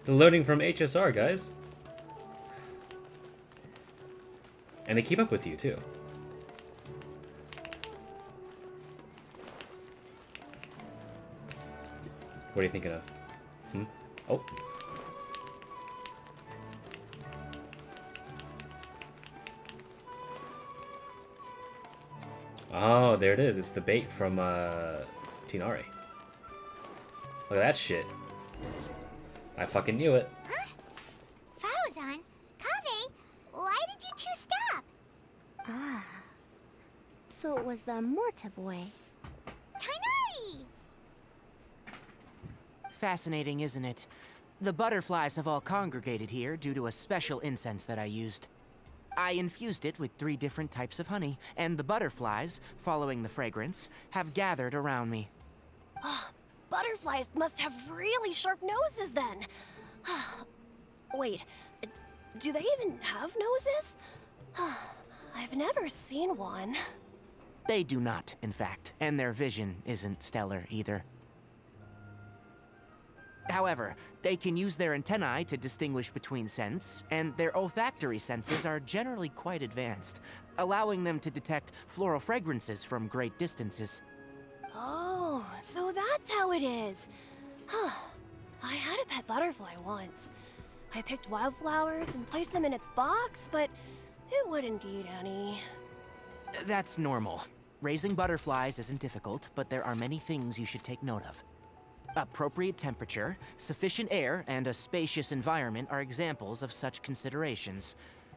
They're learning from HSR, guys, and they keep up with you too. What are you thinking of? Hmm? Oh. Oh, there it is. It's the bait from Tinari. Look at that shit. I fucking knew it. Huh? Frozen? Kaveh? Why did you two stop? Ah. So it was the Morta boy. Tinari! Fascinating, isn't it? The butterflies have all congregated here due to a special incense that I used. I infused it with 3 different types of honey, and the butterflies, following the fragrance, have gathered around me. Oh, butterflies must have really sharp noses then. Wait, do they even have noses? I've never seen one. They do not, in fact, and their vision isn't stellar either. However, they can use their antennae to distinguish between scents, and their olfactory senses are generally quite advanced, allowing them to detect floral fragrances from great distances. Oh, so that's how it is. I had a pet butterfly once. I picked wildflowers and placed them in its box, but it wouldn't eat any. That's normal. Raising butterflies isn't difficult, but there are many things you should take note of. Appropriate temperature, sufficient air, and a spacious environment are examples of such considerations.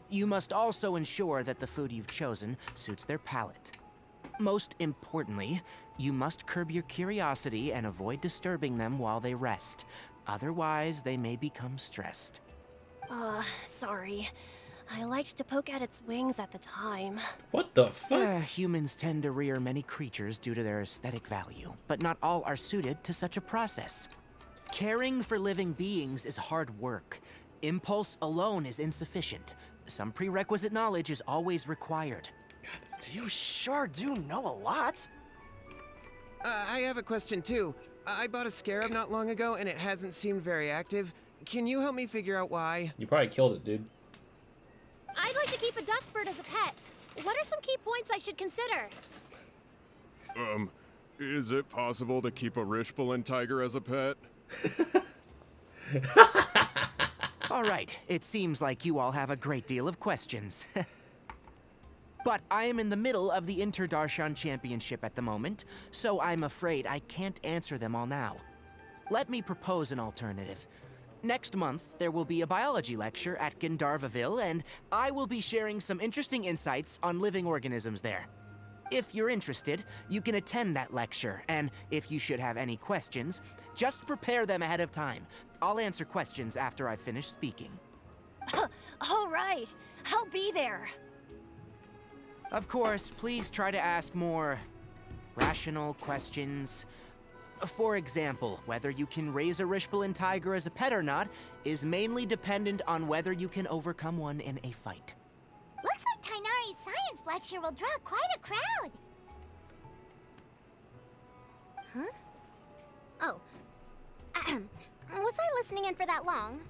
You must also ensure that the food you've chosen suits their palate. Most importantly, you must curb your curiosity and avoid disturbing them while they rest. Otherwise, they may become stressed. Sorry. I liked to poke at its wings at the time. What the fuck? Humans tend to rear many creatures due to their aesthetic value, but not all are suited to such a process. Caring for living beings is hard work. Impulse alone is insufficient. Some prerequisite knowledge is always required. You sure do know a lot. I have a question too. I bought a scarab not long ago and it hasn't seemed very active. Can you help me figure out why? You probably killed it, dude. I'd like to keep a dustbird as a pet. What are some key points I should consider? Is it possible to keep a Rishbalin tiger as a pet? All right, it seems like you all have a great deal of questions. But I am in the middle of the Interdarshan Championship at the moment, so I'm afraid I can't answer them all now. Let me propose an alternative. Next month, there will be a biology lecture at Gandharvaville, and I will be sharing some interesting insights on living organisms there. If you're interested, you can attend that lecture, and if you should have any questions, just prepare them ahead of time. I'll answer questions after I've finished speaking. All right, I'll be there. Of course, please try to ask more rational questions. For example, whether you can raise a Rishbalin tiger as a pet or not is mainly dependent on whether you can overcome one in a fight. Looks like Tinari's science lecture will draw quite a crowd. Huh? Oh. Was I listening in for that long?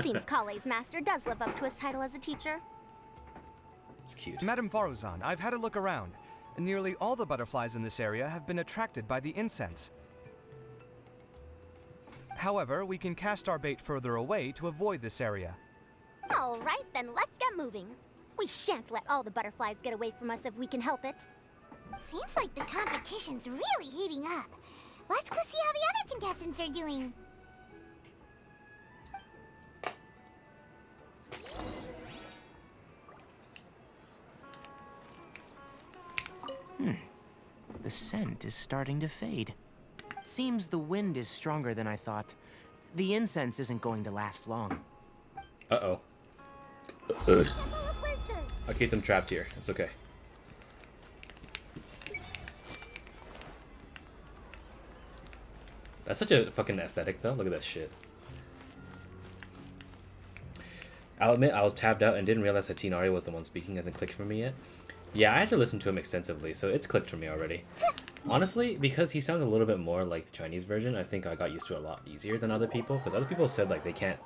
Seems Kale's master does live up to his title as a teacher. It's cute. Madame Faruzan, I've had a look around. Nearly all the butterflies in this area have been attracted by the incense. However, we can cast our bait further away to avoid this area. All right, then let's get moving. We shan't let all the butterflies get away from us if we can help it. Seems like the competition's really heating up. Let's go see how the other contestants are doing. The scent is starting to fade. Seems the wind is stronger than I thought. The incense isn't going to last long. Uh-oh. I'll keep them trapped here. It's okay. That's such a fucking aesthetic though. Look at that shit. I'll admit I was tabbed out and didn't realize that Tinari was the one speaking. Hasn't clicked for me yet. Yeah, I had to listen to him extensively, so it's clicked for me already. Honestly, because he sounds a little bit more like the Chinese version, I think I got used to it a lot easier than other people. Because other people said like they can't,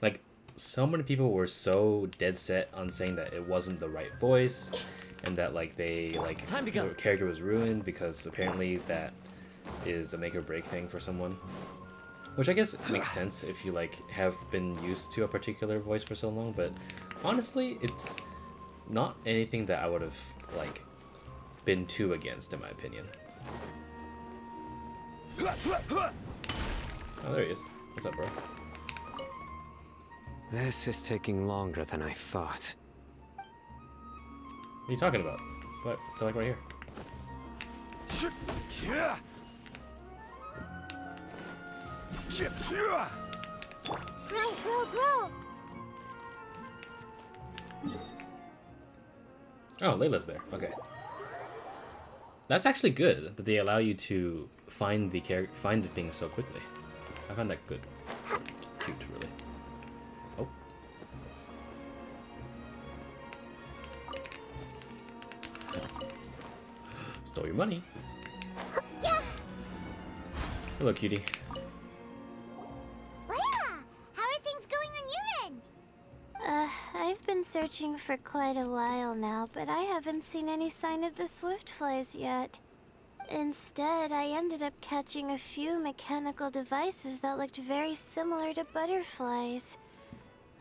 like so many people were so dead set on saying that it wasn't the right voice, and that like they like the character was ruined because apparently that is a make or break thing for someone. Which I guess makes sense if you like have been used to a particular voice for so long, but honestly, it's not anything that I would have like been too against in my opinion. Oh, there he is. What's up, bro? This is taking longer than I thought. What are you talking about? What? They're like right here. Grow. Oh, Layla's there. Okay. That's actually good that they allow you to find the things so quickly. I find that good. Cute, really. Oh. Stole your money. Yeah. Hello, cutie. Layla, how are things going on your end? I've been searching for quite a while now, but I haven't seen any sign of the swiftflies yet. Instead, I ended up catching a few mechanical devices that looked very similar to butterflies.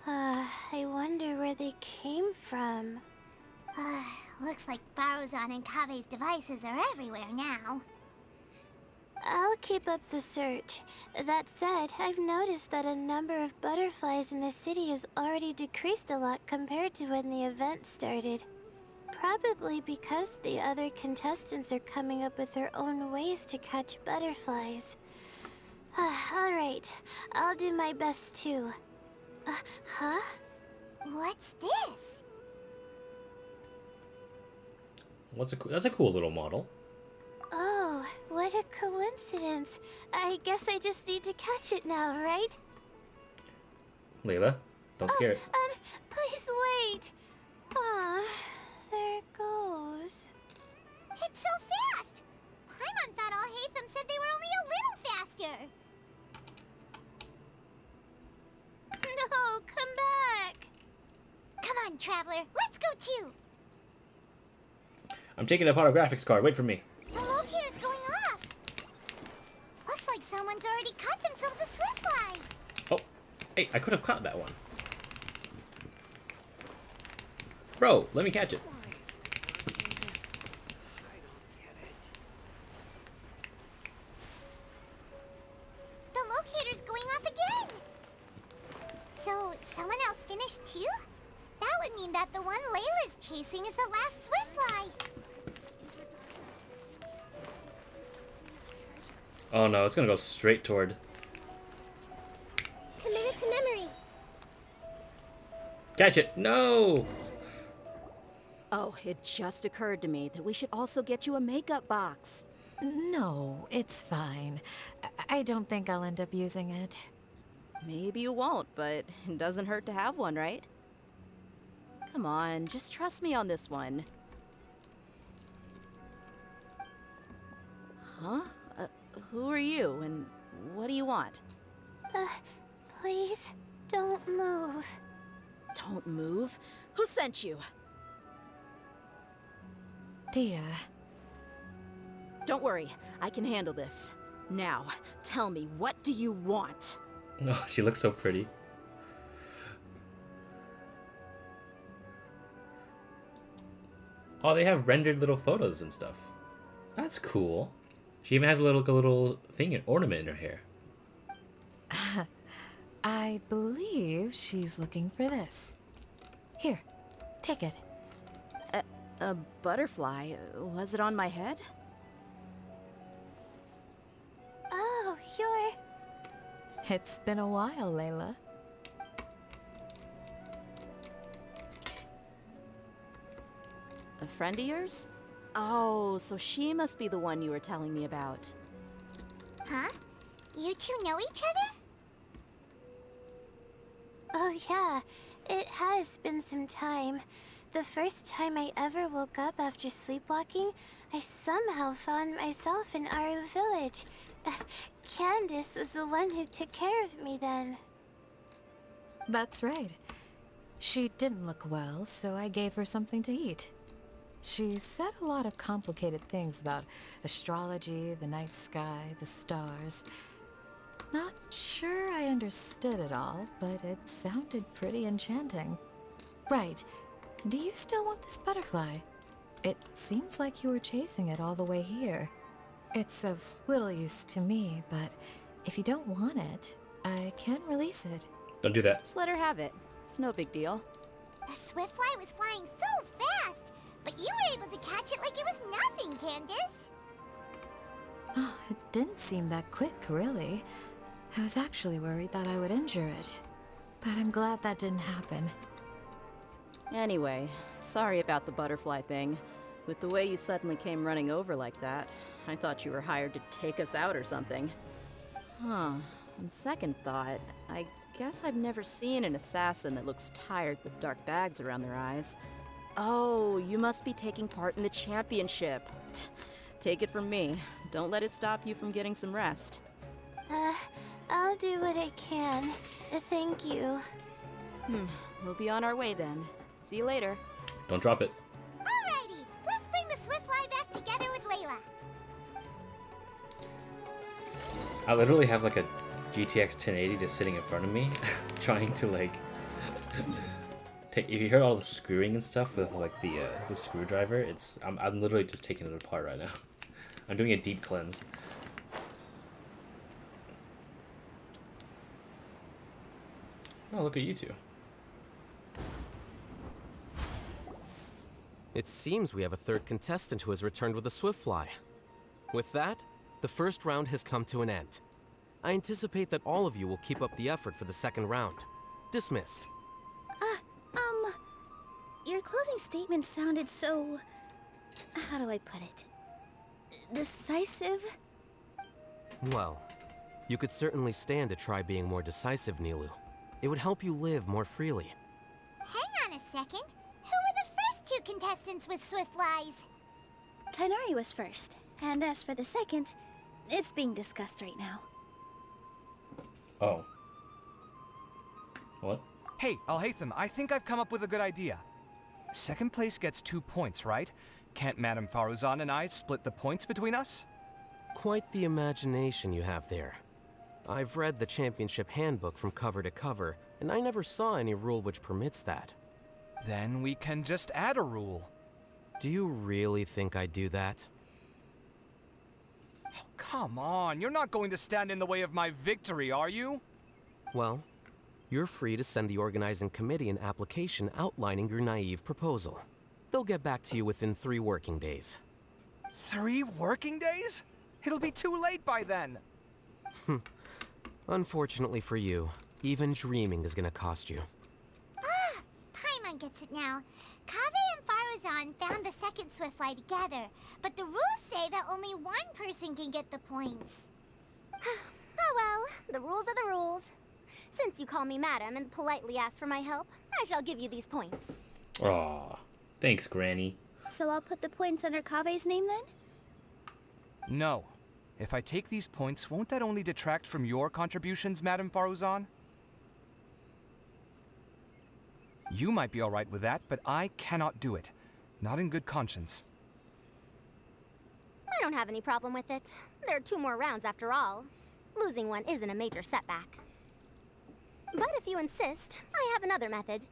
I wonder where they came from. Looks like Barozan and Kave's devices are everywhere now. I'll keep up the search. That said, I've noticed that a number of butterflies in the city has already decreased a lot compared to when the event started. Probably because the other contestants are coming up with their own ways to catch butterflies. Alright, I'll do my best too. Huh? What's this? That's a cool little model. Oh, what a coincidence. I guess I just need to catch it now, right? Layla, don't scare it. Please wait. There it goes. It's so fast! Paimon thought all Hatham said they were only a little faster. No, come back. Come on, Traveler, let's go too. I'm taking a photographics card. Wait for me. The locator's going off. Looks like someone's already caught themselves a swiftfly. Oh, hey, I could have caught that one. Bro, let me catch it. The locator's going off again. So, someone else finished too? That would mean that the one Layla's chasing is the last swiftfly. Oh no, it's gonna go straight toward. Commit it to memory. Catch it! No! Oh, it just occurred to me that we should also get you a makeup box. No, it's fine. I don't think I'll end up using it. Maybe you won't, but it doesn't hurt to have one, right? Come on, just trust me on this one. Huh? Who are you, and what do you want? Please, don't move. Don't move? Who sent you? Dia. Don't worry, I can handle this. Now, tell me, what do you want? Oh, she looks so pretty. Oh, they have rendered little photos and stuff. That's cool. She even has a little thing, an ornament in her hair. I believe she's looking for this. Here, take it. A butterfly? Was it on my head? Oh, It's been a while, Layla. A friend of yours? Oh, so she must be the one you were telling me about. Huh? You two know each other? Oh yeah, it has been some time. The first time I ever woke up after sleepwalking, I somehow found myself in Aru village. Candace was the one who took care of me then. That's right. She didn't look well, so I gave her something to eat. She said a lot of complicated things about astrology, the night sky, the stars. Not sure I understood it all, but it sounded pretty enchanting. Right. Do you still want this butterfly? It seems like you were chasing it all the way here. It's of little use to me, but if you don't want it, I can release it. Don't do that. Just let her have it. It's no big deal. The Swiftfly was flying so fast, but you were able to catch it like it was nothing, Candace. Oh, it didn't seem that quick, really. I was actually worried that I would injure it, but I'm glad that didn't happen. Anyway, sorry about the butterfly thing. With the way you suddenly came running over like that, I thought you were hired to take us out or something. Huh. On second thought, I guess I've never seen an assassin that looks tired with dark bags around their eyes. Oh, you must be taking part in the championship. Take it from me. Don't let it stop you from getting some rest. I'll do what I can. Thank you. We'll be on our way then. See you later. Don't drop it. Alrighty, let's bring the Swiftfly back together with Layla. I literally have like a GTX 1080 just sitting in front of me, trying to like take. If you heard all the screwing and stuff with like the screwdriver, I'm literally just taking it apart right now. I'm doing a deep cleanse. Oh, look at you two. It seems we have a third contestant who has returned with a Swiftfly. With that, the first round has come to an end. I anticipate that all of you will keep up the effort for the second round. Dismissed. Your closing statement sounded so... how do I put it? Decisive? Well, you could certainly stand to try being more decisive, Nilu. It would help you live more freely. Hang on a second. Who were the first two contestants with Swiftflies? Tainari was first, and as for the second, it's being discussed right now. Oh. What? Hey, Alhaitham, I think I've come up with a good idea. Second place gets 2 points, right? Can't Madame Faruzan and I split the points between us? Quite the imagination you have there. I've read the championship handbook from cover to cover, and I never saw any rule which permits that. Then we can just add a rule. Do you really think I'd do that? Oh, come on, you're not going to stand in the way of my victory, are you? Well, you're free to send the organizing committee an application outlining your naive proposal. They'll get back to you within 3 working days. 3 working days? It'll be too late by then. Unfortunately for you, even dreaming is gonna cost you. Ah, Paimon gets it now. Kaveh and Faruzan found the second Swiftfly together, but the rules say that only one person can get the points. Oh well, the rules are the rules. Since you call me madam and politely ask for my help, I shall give you these points. Aw, thanks, Granny. So I'll put the points under Kave's name then? No. If I take these points, won't that only detract from your contributions, Madame Faruzan? You might be alright with that, but I cannot do it. Not in good conscience. I don't have any problem with it. There are 2 more rounds after all. Losing one isn't a major setback. But if you insist, I have another method.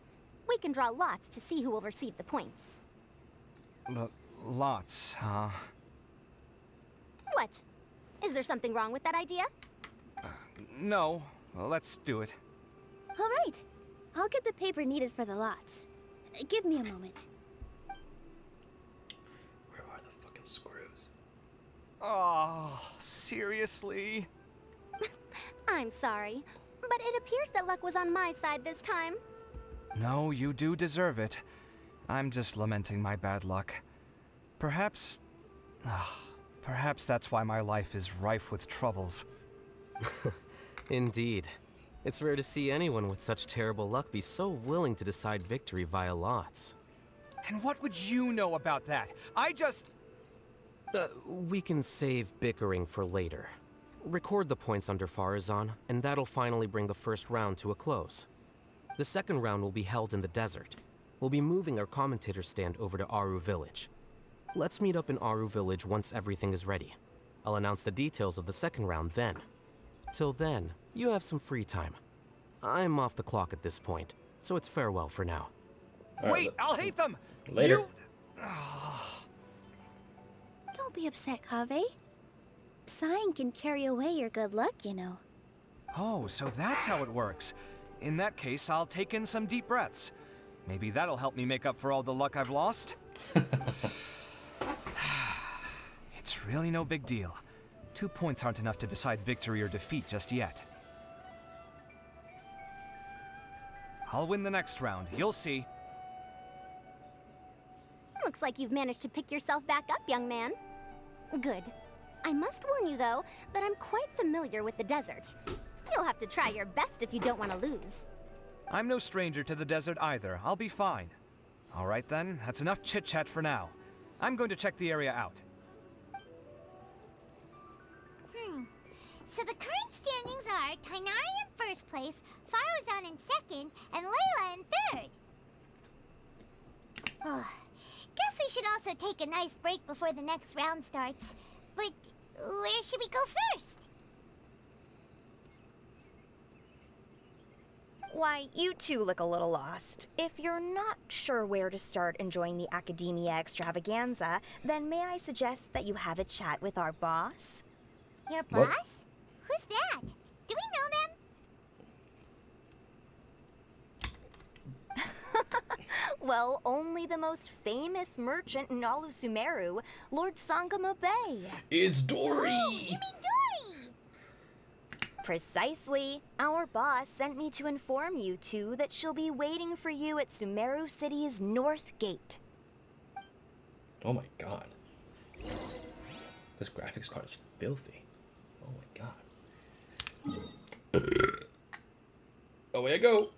We can draw lots to see who will receive the points. Lots, huh? What? Is there something wrong with that idea? No. Well, let's do it. All right. I'll get the paper needed for the lots. Give me a moment. Where are the fucking screws? Oh, seriously? I'm sorry, but it appears that luck was on my side this time. No, you do deserve it. I'm just lamenting my bad luck. Perhaps... perhaps that's why my life is rife with troubles. Indeed. It's rare to see anyone with such terrible luck be so willing to decide victory via lots. And what would you know about that? I just... We can save bickering for later. Record the points under Farazan, and that'll finally bring the first round to a close. The second round will be held in the desert. We'll be moving our commentator stand over to Aru Village. Let's meet up in Aru Village once everything is ready. I'll announce the details of the second round then. Till then, you have some free time. I'm off the clock at this point, so it's farewell for now. Wait, I'll hate them! Later. Don't be upset, Kaveh. Sighing can carry away your good luck, you know. Oh, so that's how it works. In that case, I'll take in some deep breaths. Maybe that'll help me make up for all the luck I've lost. It's really no big deal. 2 points aren't enough to decide victory or defeat just yet. I'll win the next round, you'll see. Looks like you've managed to pick yourself back up, young man. Good. I must warn you, though, that I'm quite familiar with the desert. You'll have to try your best if you don't want to lose. I'm no stranger to the desert either. I'll be fine. All right then, that's enough chit-chat for now. I'm going to check the area out. So the current standings are Tainari in first place, Faruzan in second, and Layla in third. Oh, guess we should also take a nice break before the next round starts. But where should we go first? Why, you two look a little lost. If you're not sure where to start enjoying the Academia extravaganza, then may I suggest that you have a chat with our boss? Your boss? Who's that? Do we know them? Well, only the most famous merchant in all of Sumeru, Lord Sangamo Bay. It's Dory! Oh, you mean Dory! Precisely. Our boss sent me to inform you two that she'll be waiting for you at Sumeru City's North Gate. Oh my god. This graphics card is filthy. Oh my god. Away I go!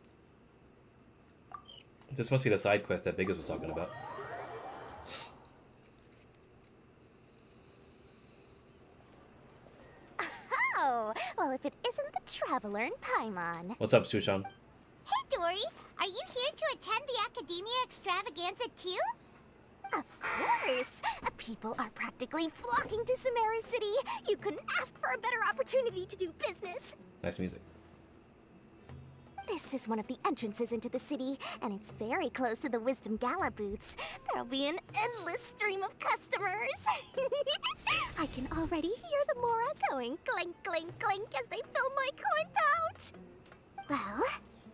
This must be the side quest that Biggles was talking about. Oh, well, if it isn't the Traveler in Paimon. What's up, Sushan? Hey, Dory! Are you here to attend the Academia extravaganza too? Of course! People are practically flocking to Sumeru City. You couldn't ask for a better opportunity to do business. Nice music. This is one of the entrances into the city, and it's very close to the Wisdom Gala booths. There'll be an endless stream of customers. I can already hear the Mora going clink, clink, clink as they fill my coin pouch. Well,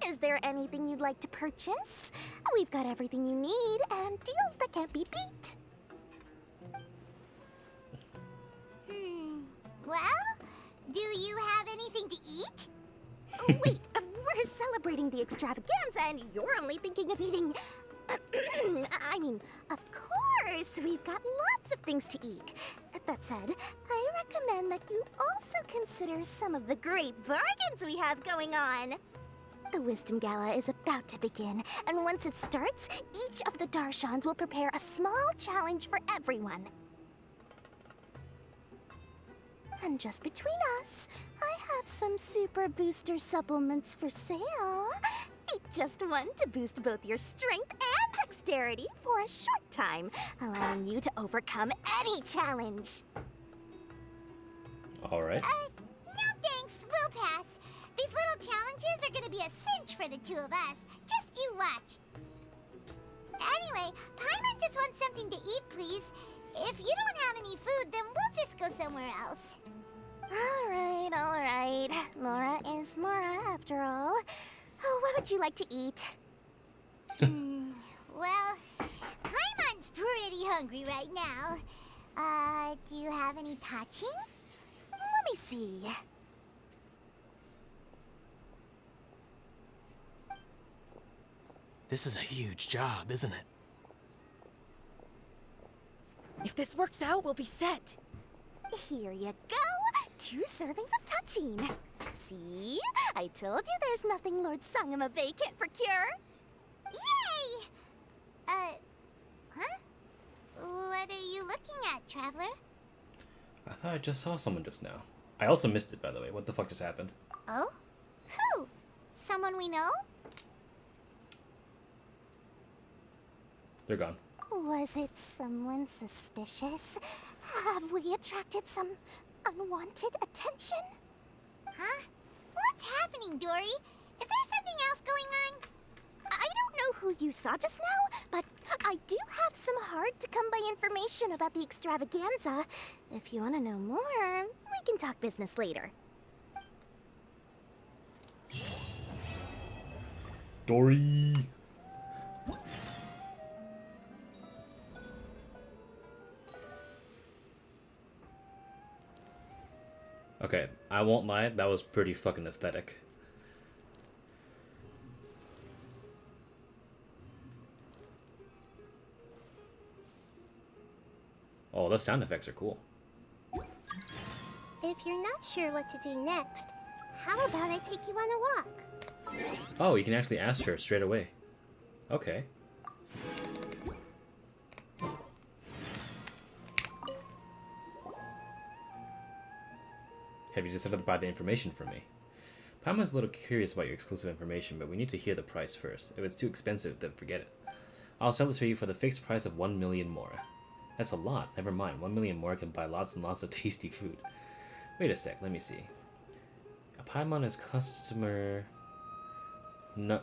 is there anything you'd like to purchase? We've got everything you need and deals that can't be beat. Well, do you have anything to eat? Oh, wait, we're celebrating the extravaganza and you're only thinking of eating... I mean, of course, we've got lots of things to eat. That said, I recommend that you also consider some of the great bargains we have going on. The Wisdom Gala is about to begin, and once it starts, each of the Darshans will prepare a small challenge for everyone. And just between us, I have some super booster supplements for sale. Eat just one to boost both your strength and dexterity for a short time, allowing you to overcome any challenge. Alright. No thanks, we'll pass. These little challenges are gonna be a cinch for the two of us. Just you watch. Anyway, Paimon just wants something to eat, please. If you don't have any food, then we'll just go somewhere else. All right. Mora is Mora, after all. Oh, what would you like to eat? Well, Paimon's pretty hungry right now. Do you have any touching? Let me see. This is a huge job, isn't it? If this works out, we'll be set. Here you go. 2 2 servings of touching. See? I told you there's nothing Lord Sangamabe can't procure. Yay! Huh? What are you looking at, Traveler? I thought I just saw someone just now. I also missed it, by the way. What the fuck just happened? Oh? Who? Someone we know? They're gone. Was it someone suspicious? Have we attracted some unwanted attention? Huh? What's happening, Dory? Is there something else going on? I don't know who you saw just now, but I do have some hard-to-come-by information about the extravaganza. If you want to know more, we can talk business later. Dory! Okay, I won't lie, that was pretty fucking aesthetic. Oh, the sound effects are cool. If you're not sure what to do next, how about I take you on a walk? Oh, you can actually ask her straight away. Okay. Have you decided to buy the information from me? Paimon's a little curious about your exclusive information, but we need to hear the price first. If it's too expensive, then forget it. I'll sell it to you for the fixed price of 1 million mora. That's a lot. Never mind. 1 million mora can buy lots and lots of tasty food. Wait a sec. Let me see. Paimon is customer... No...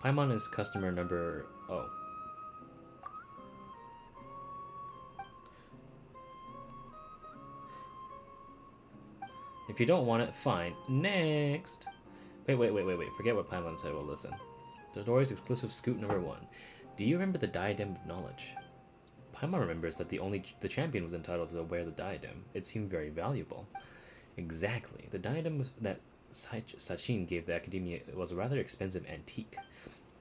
Paimon is customer number... Oh. If you don't want it, fine. Next! Wait. Forget what Paimon said. Well, listen. Dodore's exclusive scoop number 1. Do you remember the Diadem of Knowledge? Paimon remembers that the champion was entitled to wear the diadem. It seemed very valuable. Exactly. The diadem that Sachin gave the Academia was a rather expensive antique.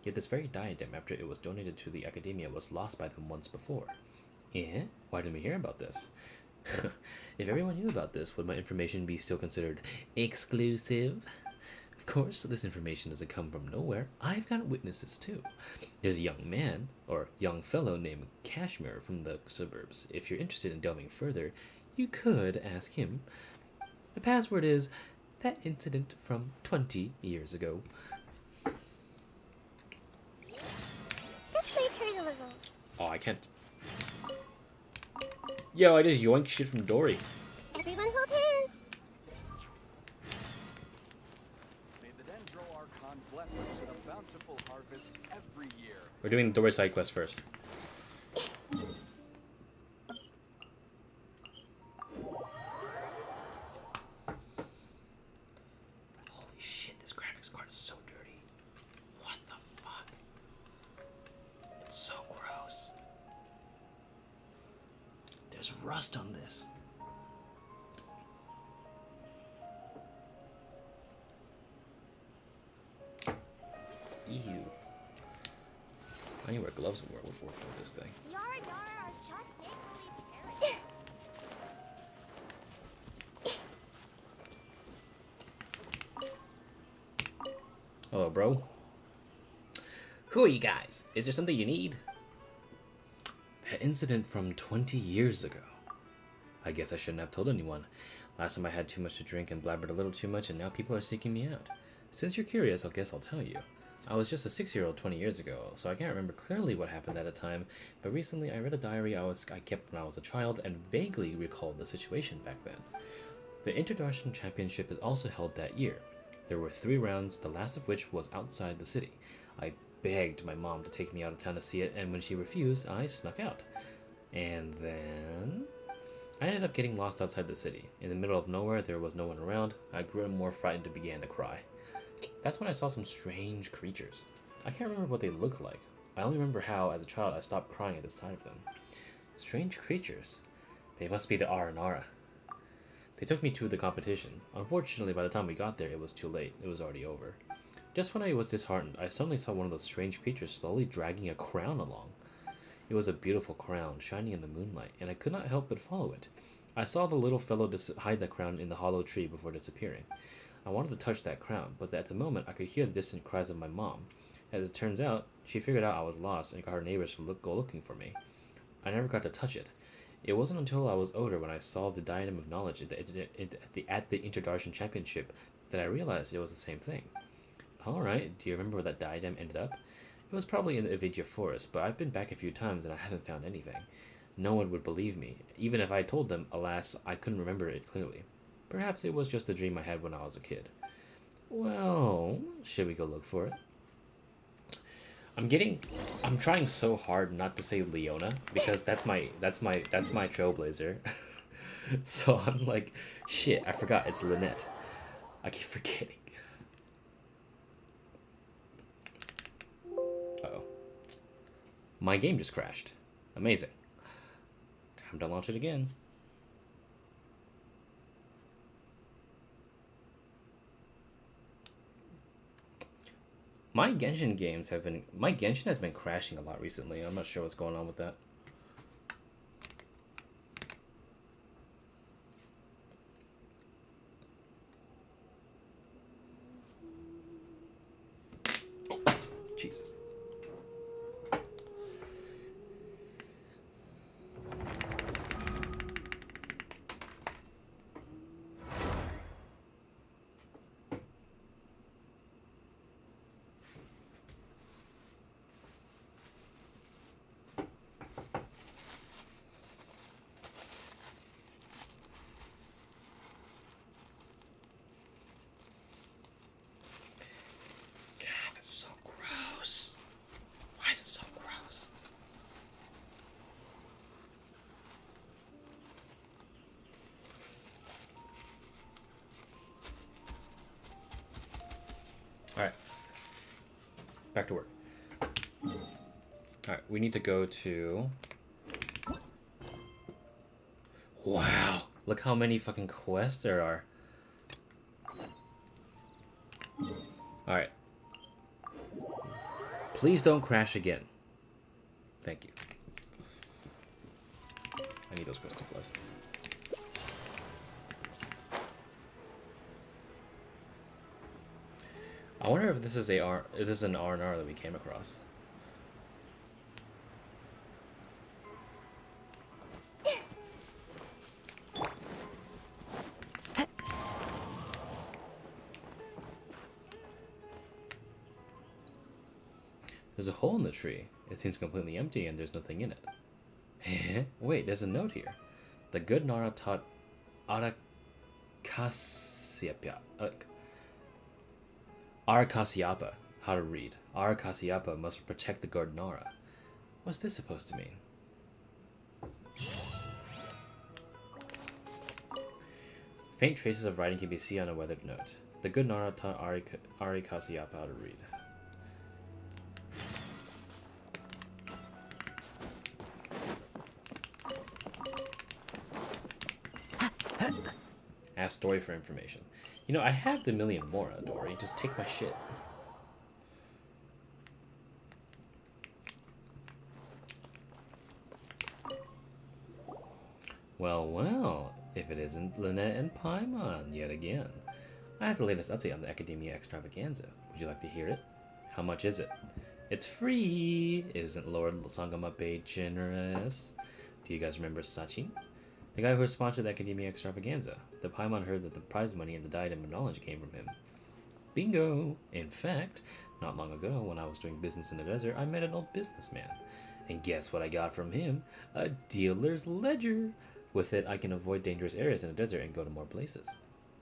Yet this very diadem, after it was donated to the Academia, was lost by them once before. Eh? Why didn't we hear about this? If everyone knew about this, would my information be still considered exclusive? Of course, this information doesn't come from nowhere. I've got witnesses too. There's a young man, or young fellow named Kashmir from the suburbs. If you're interested in delving further, you could ask him. The password is that incident from 20 years ago. This might hurt a little. Oh, I can't. Yo, I just yoink shit from Dory. Everyone hold hands. May the Dendro Archon bless us with a bountiful harvest every year. We're doing the Dory side quest first. Holy shit, this graphics card is so dirty. What the fuck? It's so gross. There's rust on this. Ew. I need to wear gloves when we're working with this thing. Yara are just make-believe characters. Hello, bro. Who are you guys? Is there something you need? That incident from 20 years ago. I guess I shouldn't have told anyone. Last time I had too much to drink and blabbered a little too much, and now people are seeking me out. Since you're curious, I guess I'll tell you. I was just a 6-year-old 20 years ago, so I can't remember clearly what happened at a time, but recently I read a diary I kept when I was a child and vaguely recalled the situation back then. The Interdarshan Championship is also held that year. There were 3 rounds, the last of which was outside the city. I begged my mom to take me out of town to see it, and when she refused, I snuck out. And then I ended up getting lost outside the city. In the middle of nowhere, there was no one around. I grew more frightened and began to cry. That's when I saw some strange creatures. I can't remember what they looked like. I only remember how, as a child, I stopped crying at the sight of them. Strange creatures. They must be the Aranara. They took me to the competition. Unfortunately, by the time we got there, it was too late. It was already over. Just when I was disheartened, I suddenly saw one of those strange creatures slowly dragging a crown along. It was a beautiful crown, shining in the moonlight, and I could not help but follow it. I saw the little fellow hide the crown in the hollow tree before disappearing. I wanted to touch that crown, but at the moment I could hear the distant cries of my mom. As it turns out, she figured out I was lost and got her neighbors to go looking for me. I never got to touch it. It wasn't until I was older when I saw the Diadem of Knowledge at the Interdarshan Championship that I realized it was the same thing. Alright, do you remember where that diadem ended up? It was probably in the Avidya forest, but I've been back a few times and I haven't found anything. No one would believe me. Even if I told them, alas, I couldn't remember it clearly. Perhaps it was just a dream I had when I was a kid. Well, should we go look for it? I'm trying so hard not to say Leona because that's my trailblazer. So I'm like, shit, I forgot it's Lynette. I keep forgetting. Uh-oh. My game just crashed. Amazing. Time to launch it again. My Genshin has been crashing a lot recently. I'm not sure what's going on with that. Jesus. Back to work. Alright, we need to go to... Wow! Look how many fucking quests there are. Alright. Please don't crash again. Thank you. I need those crystal flies. I wonder if this is an R&R that we came across. There's a hole in the tree. It seems completely empty and there's nothing in it. Wait, there's a note here. The good Nara taught Arakasyapa how to read. Arakasyapa must protect the god Nara. What's this supposed to mean? Faint traces of writing can be seen on a weathered note. The good Nara taught Arakasyapa how to read. Ask Dory for information. You know, I have the million more, Dory. Just take my shit. Well, well, if it isn't Lynette and Paimon yet again. I have the latest update on the Academia Extravaganza. Would you like to hear it? How much is it? It's free! Isn't Lord Sangama Bay generous? Do you guys remember Sachin? The guy who sponsored the Academia Extravaganza. The Paimon heard that the prize money and the Diadem of Knowledge came from him. Bingo! In fact, not long ago, when I was doing business in the desert, I met an old businessman. And guess what I got from him? A dealer's ledger! With it, I can avoid dangerous areas in the desert and go to more places.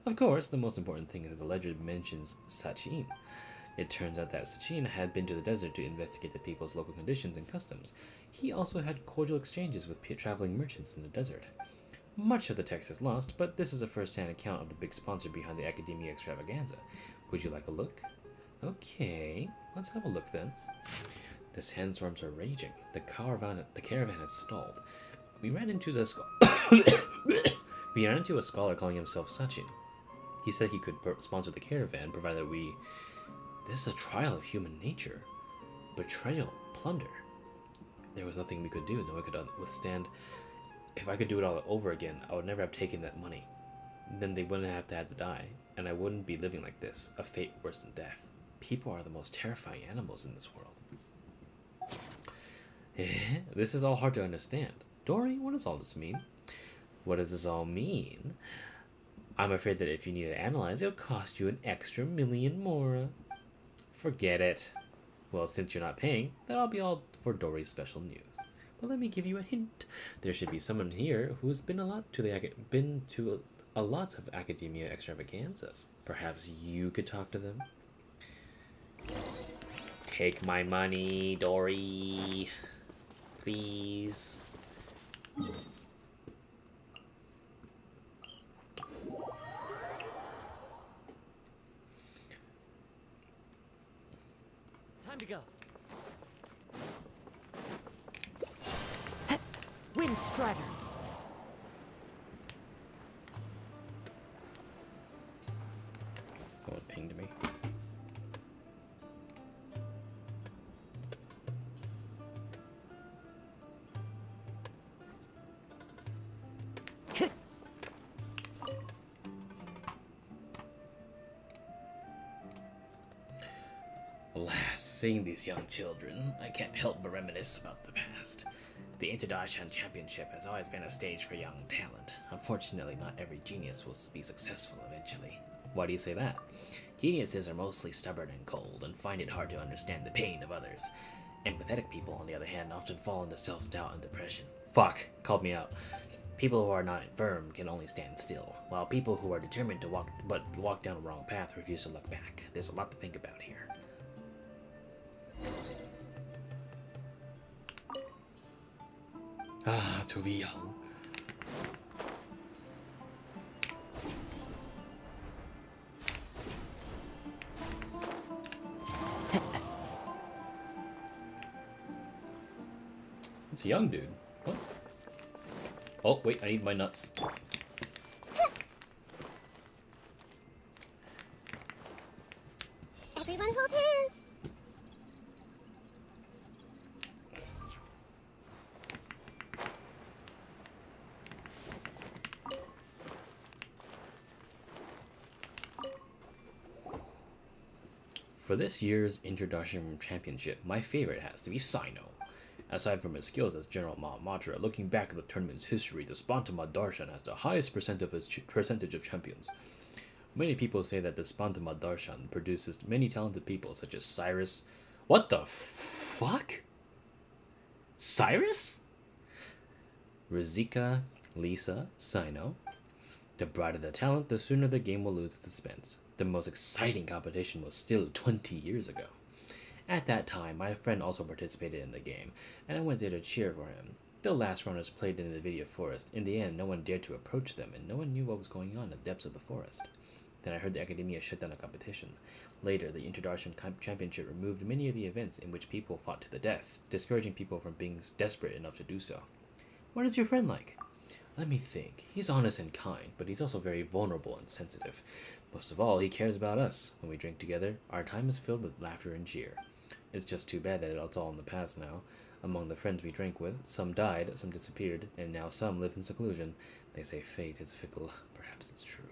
Of course, the most important thing is that the ledger mentions Sachin. It turns out that Sachin had been to the desert to investigate the people's local conditions and customs. He also had cordial exchanges with traveling merchants in the desert. Much of the text is lost, but this is a first-hand account of the big sponsor behind the Academia Extravaganza. Would you like a look? Okay, let's have a look then. The sandstorms are raging. The caravan has stalled. We ran into a scholar calling himself Sachin. He said he could sponsor the caravan, provided we... This is a trial of human nature. Betrayal, plunder. There was nothing we could do, no one could withstand If I could do it all over again, I would never have taken that money. Then they wouldn't have had to die, and I wouldn't be living like this, a fate worse than death. People are the most terrifying animals in this world. This is all hard to understand. Dory, what does all this mean? What does this all mean? I'm afraid that if you need to analyze, it'll cost you an extra million more. Forget it. Well, since you're not paying, that'll be all for Dory's special news. But let me give you a hint. There should be someone here who's been to a lot of academia extravaganzas. Perhaps you could talk to them? Take my money, Dory. Please. Time to go. Wind Strider. Someone pinged me. Alas, seeing these young children, I can't help but reminisce about the past. The Interdarshan Championship has always been a stage for young talent. Unfortunately, not every genius will be successful eventually. Why do you say that? Geniuses are mostly stubborn and cold, and find it hard to understand the pain of others. Empathetic people, on the other hand, often fall into self-doubt and depression. Fuck! Called me out. People who are not firm can only stand still, while people who are determined to walk down the wrong path refuse to look back. There's a lot to think about here. Ah, to be young. It's a young dude. What? Oh, wait, I need my nuts. Everyone hold hands. For this year's Introduction Championship, my favorite has to be Sino. Aside from his skills as General Mahamatra, looking back at the tournament's history, the Spantama Darshan has the highest percentage of champions. Many people say that the Spantama Darshan produces many talented people such as Cyrus. What the fuck? Cyrus? Rizika, Lisa, Sino. The brighter the talent, the sooner the game will lose its suspense. The most exciting competition was still 20 years ago. At that time, my friend also participated in the game, and I went there to cheer for him. The last runners played in the video forest. In the end, no one dared to approach them, and no one knew what was going on in the depths of the forest. Then I heard the Academia shut down the competition. Later, the Interdarshan Championship removed many of the events in which people fought to the death, discouraging people from being desperate enough to do so. What is your friend like? Let me think. He's honest and kind, but he's also very vulnerable and sensitive. Most of all, he cares about us. When we drink together, our time is filled with laughter and cheer. It's just too bad that it's all in the past now. Among the friends we drank with, some died, some disappeared, and now some live in seclusion. They say fate is fickle. Perhaps it's true.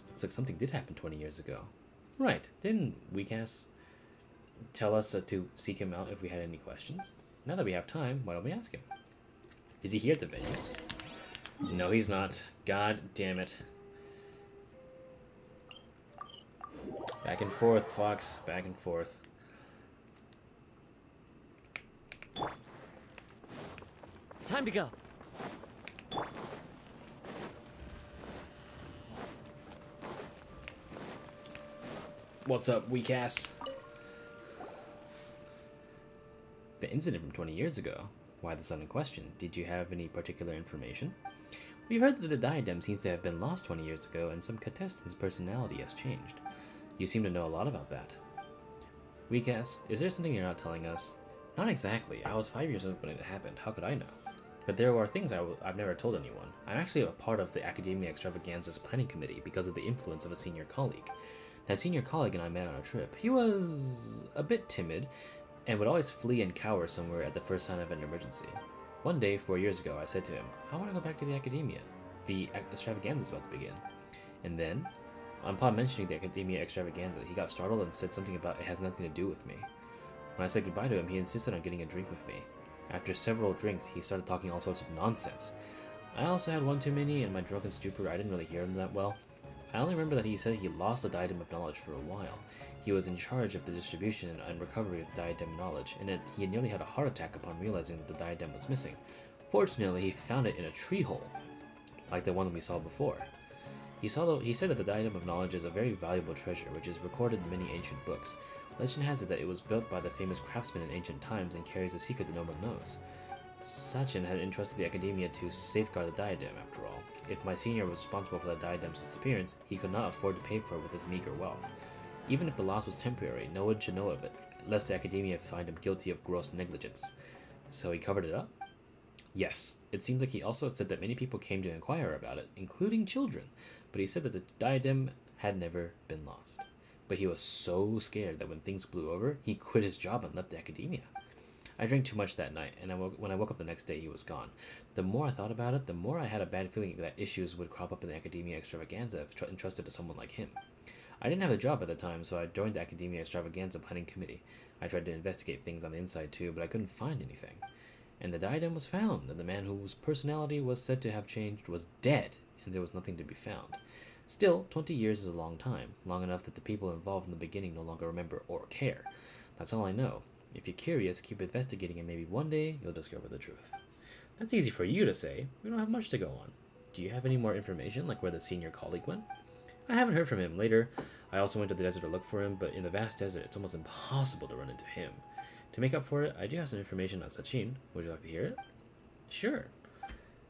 Looks like something did happen 20 years ago. Right, didn't Weekass tell us to seek him out if we had any questions? Now that we have time, why don't we ask him? Is he here at the venue? No, he's not. God damn it. Back and forth, Fox. Back and forth. Time to go. What's up, Weekass? The incident from 20 years ago. Why the sudden question? Did you have any particular information? We've heard that the diadem seems to have been lost 20 years ago, and some contestant's personality has changed. You seem to know a lot about that. Weekass, is there something you're not telling us? Not exactly. I was 5 years old when it happened. How could I know? But there are things I've never told anyone. I'm actually a part of the Academia Extravaganza's planning committee because of the influence of a senior colleague. That senior colleague and I met on a trip. He was a bit timid and would always flee and cower somewhere at the first sign of an emergency. One day, 4 years ago, I said to him, I want to go back to the academia. The extravaganza is about to begin. And then, upon mentioning the academia extravaganza, he got startled and said something about it has nothing to do with me. When I said goodbye to him, he insisted on getting a drink with me. After several drinks, he started talking all sorts of nonsense. I also had one too many, and in my drunken stupor, I didn't really hear him that well. I only remember that he said he lost the diadem of knowledge for a while. He was in charge of the distribution and recovery of diadem knowledge, and he nearly had a heart attack upon realizing that the diadem was missing. Fortunately, he found it in a tree hole, like the one we saw before. He said that the diadem of knowledge is a very valuable treasure, which is recorded in many ancient books. Legend has it that it was built by the famous craftsman in ancient times and carries a secret that no one knows. Sachin had entrusted the academia to safeguard the diadem, after all. If my senior was responsible for the diadem's disappearance, he could not afford to pay for it with his meager wealth. Even if the loss was temporary, no one should know of it, lest the academia find him guilty of gross negligence. So he covered it up? Yes, it seems like he also said that many people came to inquire about it, including children, but he said that the diadem had never been lost. But he was so scared that when things blew over, he quit his job and left the academia. I drank too much that night, and when I woke up the next day, he was gone. The more I thought about it, the more I had a bad feeling that issues would crop up in the academia extravaganza if entrusted to someone like him. I didn't have a job at the time, so I joined the academia extravaganza planning committee. I tried to investigate things on the inside too, but I couldn't find anything. And the diadem was found, and the man whose personality was said to have changed was dead, and there was nothing to be found. Still, 20 years is a long time, long enough that the people involved in the beginning no longer remember or care. That's all I know. If you're curious, keep investigating and maybe one day you'll discover the truth. That's easy for you to say. We don't have much to go on. Do you have any more information, like where the senior colleague went? I haven't heard from him later. I also went to the desert to look for him, but in the vast desert, it's almost impossible to run into him. To make up for it, I do have some information on Sachin. Would you like to hear it? Sure.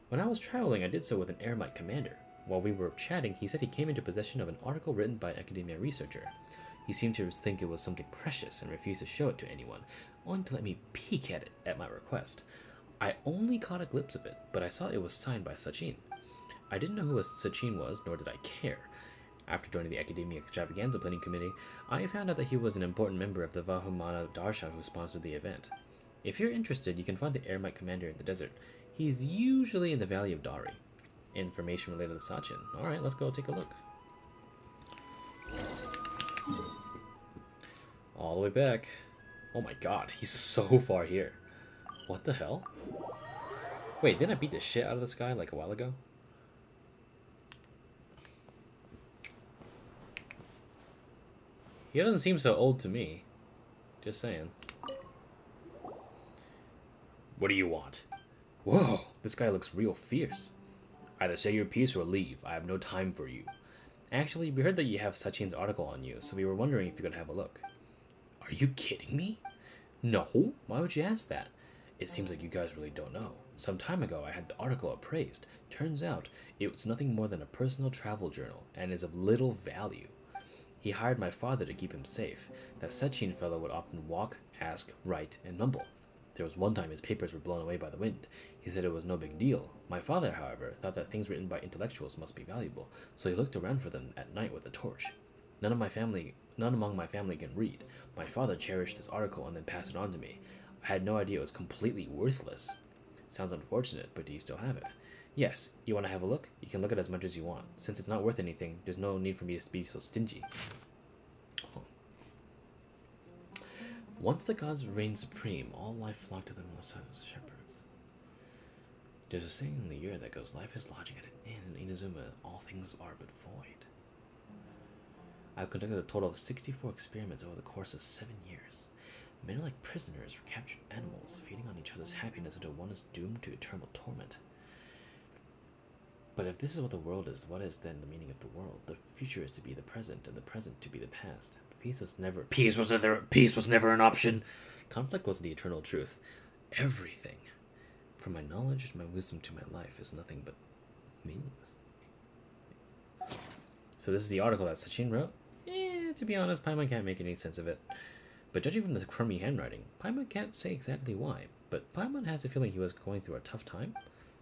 When I was traveling, I did so with an Eremite commander. While we were chatting, he said he came into possession of an article written by an academia researcher. He seemed to think it was something precious and refused to show it to anyone, only to let me peek at it at my request. I only caught a glimpse of it, but I saw it was signed by Sachin. I didn't know who Sachin was, nor did I care. After joining the Academia Extravaganza Planning Committee, I found out that he was an important member of the Vahumana Darshan who sponsored the event. If you're interested, you can find the Eremite commander in the desert. He's usually in the Valley of Dari. Information related to Sachin. Alright, let's go take a look. All the way back. Oh my god, he's so far here. What the hell? Wait, didn't I beat the shit out of this guy like a while ago? He doesn't seem so old to me. Just saying. What do you want? Whoa, this guy looks real fierce. Either say your piece or leave. I have no time for you. Actually, we heard that you have Sachin's article on you, so we were wondering if you could have a look. Are you kidding me? No, why would you ask that? It seems like you guys really don't know. Some time ago, I had the article appraised. Turns out, it was nothing more than a personal travel journal, and is of little value. He hired my father to keep him safe. That Sachin fellow would often walk, ask, write, and mumble. There was one time his papers were blown away by the wind. He said it was no big deal. My father, however, thought that things written by intellectuals must be valuable, so he looked around for them at night with a torch. None among my family can read. My father cherished this article and then passed it on to me. I had no idea it was completely worthless. Sounds unfortunate, but do you still have it? Yes, you want to have a look? You can look at as much as you want. Since it's not worth anything, there's no need for me to be so stingy. Oh. Once the gods reign supreme, all life flock to them as shepherds. There's a saying in the year that goes, life is lodging at an inn in Inazuma, all things are but void. I've conducted a total of 64 experiments over the course of 7 years. Men are like prisoners or captured animals, feeding on each other's happiness until one is doomed to eternal torment. But if this is what the world is, what is then the meaning of the world? The future is to be the present, and the present to be the past. Peace was never an option. Conflict was the eternal truth. Everything, from my knowledge to my wisdom to my life, is nothing but meaningless. So this is the article that Sachin wrote? To be honest, Paimon can't make any sense of it. But judging from the crummy handwriting, Paimon can't say exactly why. But Paimon has a feeling he was going through a tough time.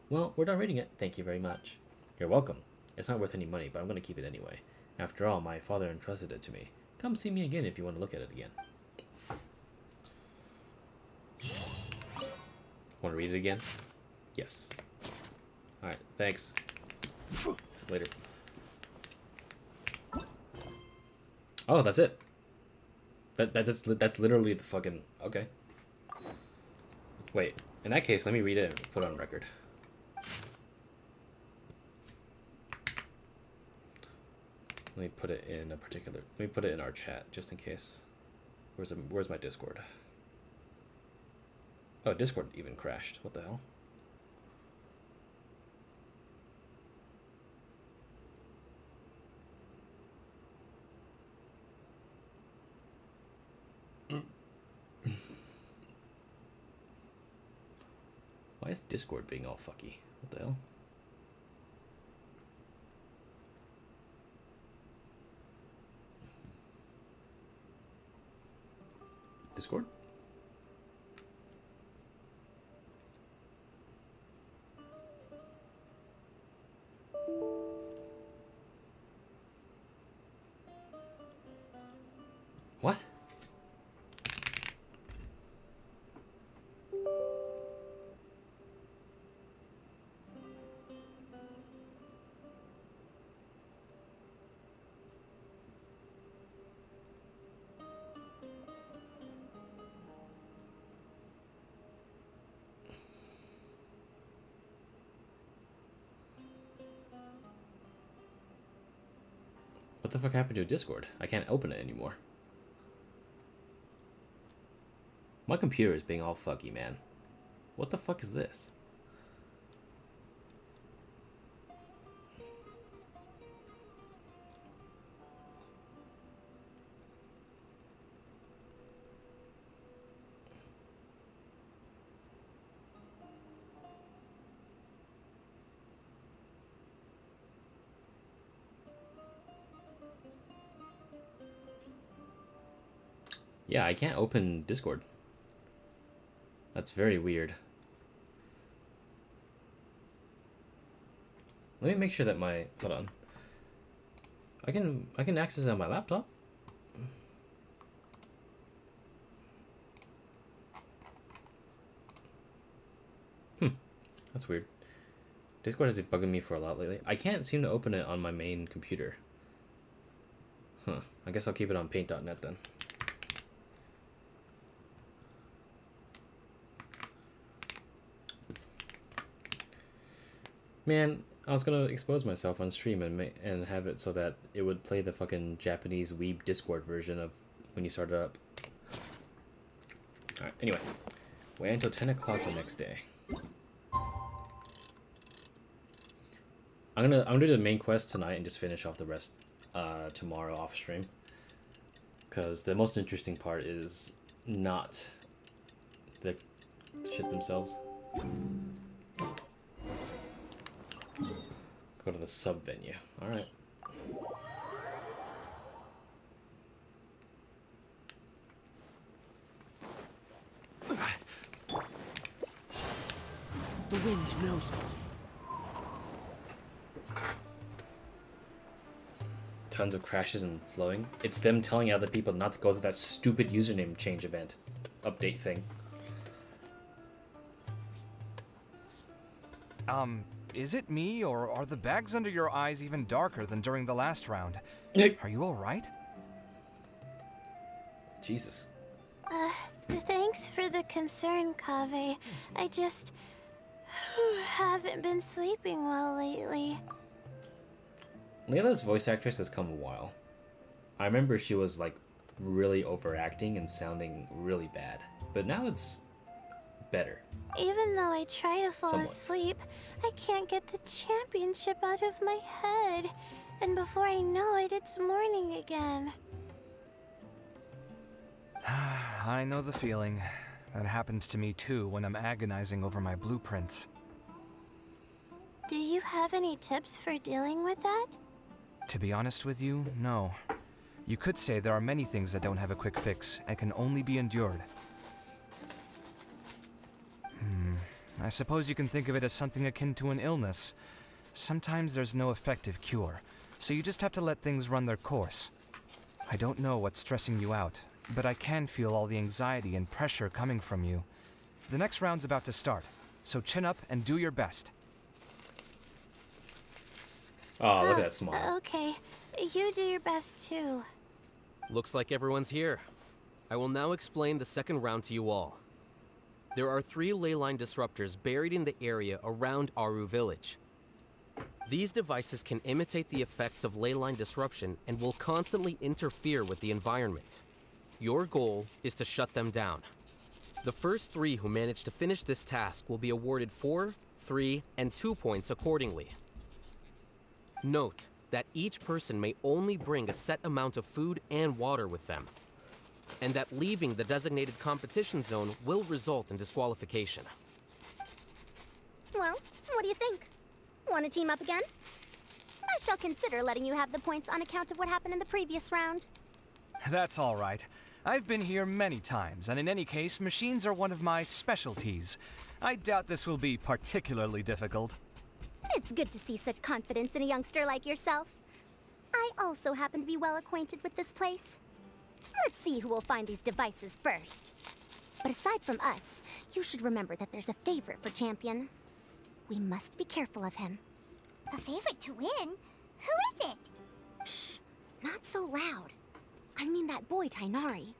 Well, we're done reading it. Thank you very much. You're welcome. It's not worth any money, but I'm going to keep it anyway. After all, my father entrusted it to me. Come see me again if you want to look at it again. Want to read it again? Yes. Alright, thanks. Later. Oh, that's it. That's literally the fucking... Okay. Wait, in that case, let me read it and put it on record. Let me put it in a particular... Let me put it in our chat, just in case. Where's my Discord? Oh, Discord even crashed. What the hell? Why is Discord being all fucky? What the hell? Discord? What? What the fuck happened to Discord? I can't open it anymore. My computer is being all fucky, man. What the fuck is this? Yeah, I can't open Discord. That's very weird. Let me make sure that my... Hold on. I can access it on my laptop. That's weird. Discord has been bugging me for a lot lately. I can't seem to open it on my main computer. Huh. I guess I'll keep it on paint.net then. Man, I was gonna expose myself on stream and have it so that it would play the fucking Japanese weeb Discord version of when you start it up. Alright, anyway. Wait until 10 o'clock the next day. I'm gonna do the main quest tonight and just finish off the rest tomorrow off stream. Because the most interesting part is not the shit themselves. Go to the sub venue. Alright. The wind knows me. Tons of crashes and flowing. It's them telling other people not to go through that stupid username change event. Update thing. Is it me, or are the bags under your eyes even darker than during the last round? Are you alright? Jesus. Thanks for the concern, Kaveh. I just haven't been sleeping well lately. Layla's voice actress has come a while. I remember she was like really overacting and sounding really bad, but now it's better. Even though I try to fall Somewhat. asleep, I can't get the championship out of my head. And before I know it, it's morning again. I know the feeling. That happens to me too when I'm agonizing over my blueprints. Do you have any tips for dealing with that? To be honest with you, no. You could say there are many things that don't have a quick fix and can only be endured. I suppose you can think of it as something akin to an illness. Sometimes there's no effective cure, so you just have to let things run their course. I don't know what's stressing you out, but I can feel all the anxiety and pressure coming from you. The next round's about to start. So chin up and do your best. Oh, look at that smile. Okay, you do your best too. Looks like everyone's here. I will now explain the second round to you all. There are 3 leyline disruptors buried in the area around Aru Village. These devices can imitate the effects of leyline disruption and will constantly interfere with the environment. Your goal is to shut them down. The first 3 who manage to finish this task will be awarded 4, 3, and 2 points accordingly. Note that each person may only bring a set amount of food and water with them, and that leaving the designated competition zone will result in disqualification. Well, what do you think? Want to team up again? I shall consider letting you have the points on account of what happened in the previous round. That's all right. I've been here many times, and in any case, machines are one of my specialties. I doubt this will be particularly difficult. It's good to see such confidence in a youngster like yourself. I also happen to be well acquainted with this place. Let's see who will find these devices first. But aside from us, you should remember that there's a favorite for Champion. We must be careful of him. A favorite to win? Who is it? Shh, not so loud. I mean that boy, Tainari.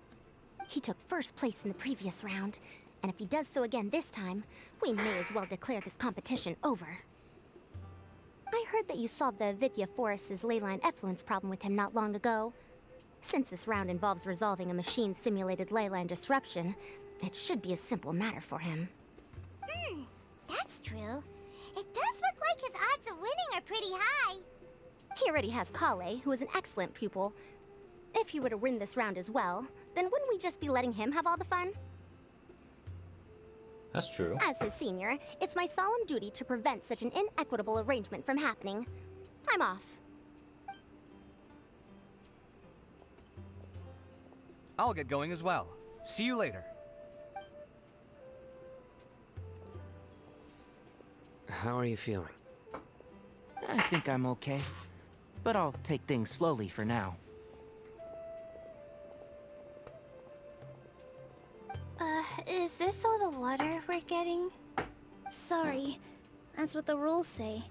He took first place in the previous round, and if he does so again this time, we may as well declare this competition over. I heard that you solved the Avidya Forest's leyline effluence problem with him not long ago. Since this round involves resolving a machine-simulated leyline disruption, it should be a simple matter for him. That's true. It does look like his odds of winning are pretty high. He already has Kale, who is an excellent pupil. If he were to win this round as well, then wouldn't we just be letting him have all the fun? That's true. As his senior, it's my solemn duty to prevent such an inequitable arrangement from happening. I'm off. I'll get going as well. See you later. How are you feeling? I think I'm okay, but I'll take things slowly for now. Is this all the water we're getting? Sorry, that's what the rules say.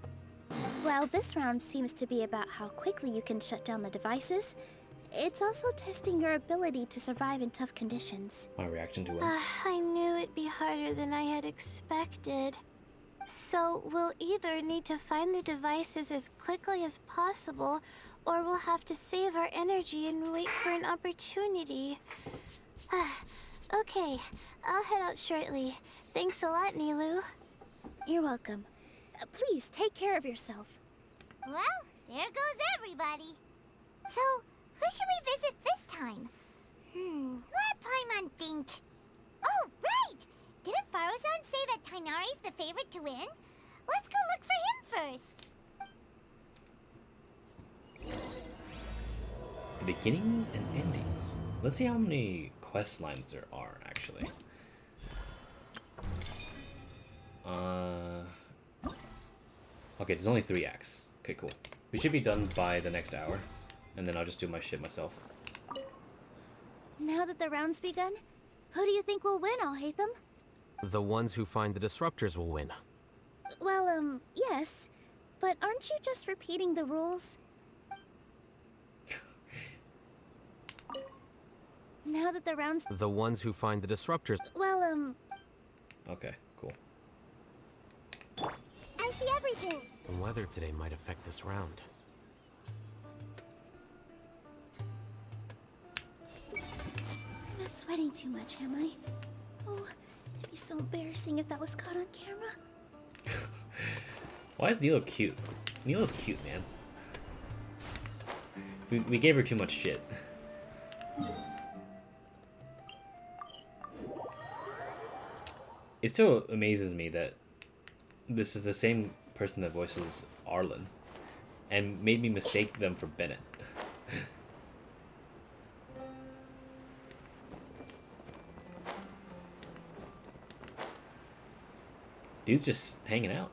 While this round seems to be about how quickly you can shut down the devices, it's also testing your ability to survive in tough conditions. My reaction to it. I knew it'd be harder than I had expected. So we'll either need to find the devices as quickly as possible, or we'll have to save our energy and wait for an opportunity. Okay, I'll head out shortly. Thanks a lot, Nilu. You're welcome. Please, take care of yourself. Well, there goes everybody. So, who should we visit this time? Let Paimon think. Oh, right! Didn't Farozan say that Tainari's the favorite to win? Let's go look for him first. Beginnings and endings. Let's see how many quest lines there are, actually. Okay, there's only 3 acts. Okay, cool. We should be done by the next hour, and then I'll just do my shit myself. Now that the round's begun, who do you think will win, Alhaitham? The ones who find the disruptors will win. Well, yes. But aren't you just repeating the rules? Now that the round's... The ones who find the disruptors... Well, Okay, cool. I see everything. The weather today might affect this round. I'm not sweating too much, am I? Oh, it'd be so embarrassing if that was caught on camera. Why is Nilo cute? Nilo's cute, man. We gave her too much shit. It still amazes me that this is the same person that voices Arlen and made me mistake them for Bennett. Dude's just hanging out.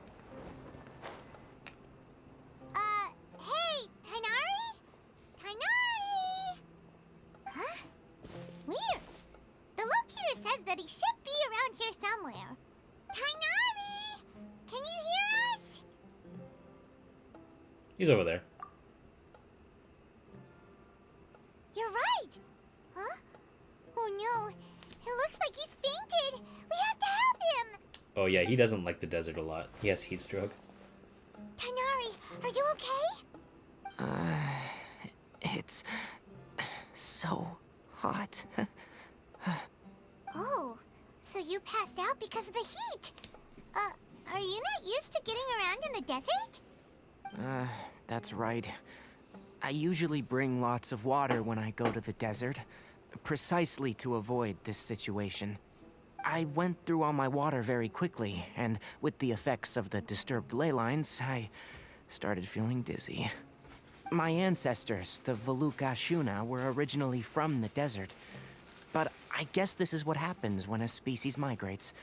Hey, Tainari? Tainari! Huh? Weird. The locator says that he should be around here somewhere. Tainari! He's over there. You're right! Huh? Oh no, it looks like he's fainted! We have to help him! Oh yeah, he doesn't like the desert a lot. He has heat stroke. Tainari, are you okay? It's so hot. Oh, so you passed out because of the heat? Are you not used to getting around in the desert? That's right. I usually bring lots of water when I go to the desert, precisely to avoid this situation. I went through all my water very quickly, and with the effects of the disturbed ley lines, I started feeling dizzy. My ancestors, the Valuka Shuna, were originally from the desert. But I guess this is what happens when a species migrates.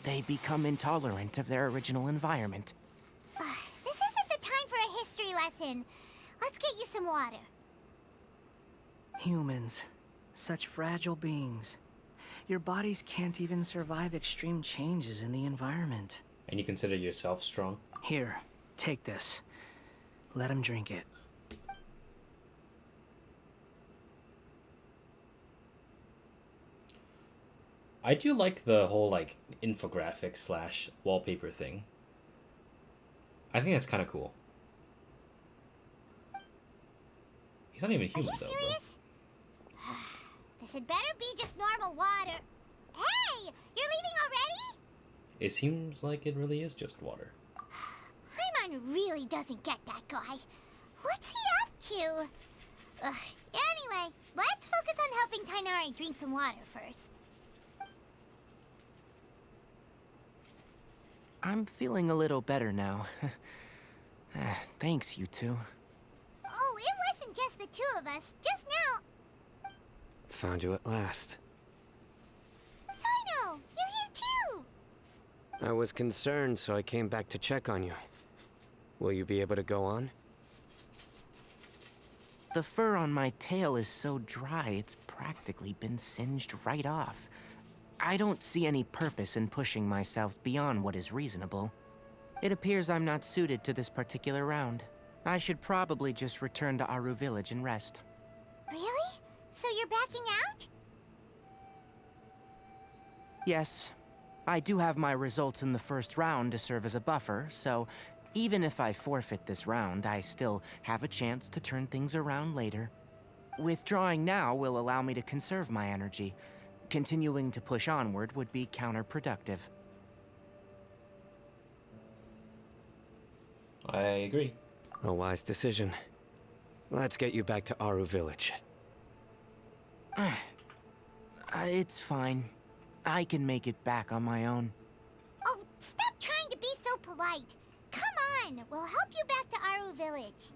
They become intolerant of their original environment. This isn't the time for a history lesson. Let's get you some water. Humans. Such fragile beings. Your bodies can't even survive extreme changes in the environment. And you consider yourself strong? Here, take this. Let him drink it. I do like the whole, like, infographic slash wallpaper thing. I think that's kind of cool. He's not even human, though. Are you serious? This had better be just normal water. Hey! You're leaving already? It seems like it really is just water. Paimon really doesn't get that guy. What's he up to? Anyway, let's focus on helping Tainari drink some water first. I'm feeling a little better now. Thanks, you two. Oh, it wasn't just the two of us. Just now. Found you at last. Sino, you're here too. I was concerned, so I came back to check on you. Will you be able to go on? The fur on my tail is so dry, it's practically been singed right off. I don't see any purpose in pushing myself beyond what is reasonable. It appears I'm not suited to this particular round. I should probably just return to Aru Village and rest. Really? So you're backing out? Yes. I do have my results in the first round to serve as a buffer, so even if I forfeit this round, I still have a chance to turn things around later. Withdrawing now will allow me to conserve my energy. Continuing to push onward would be counterproductive. I agree. A wise decision. Let's get you back to Aru Village. It's fine. I can make it back on my own. Oh, stop trying to be so polite. Come on, we'll help you back to Aru Village.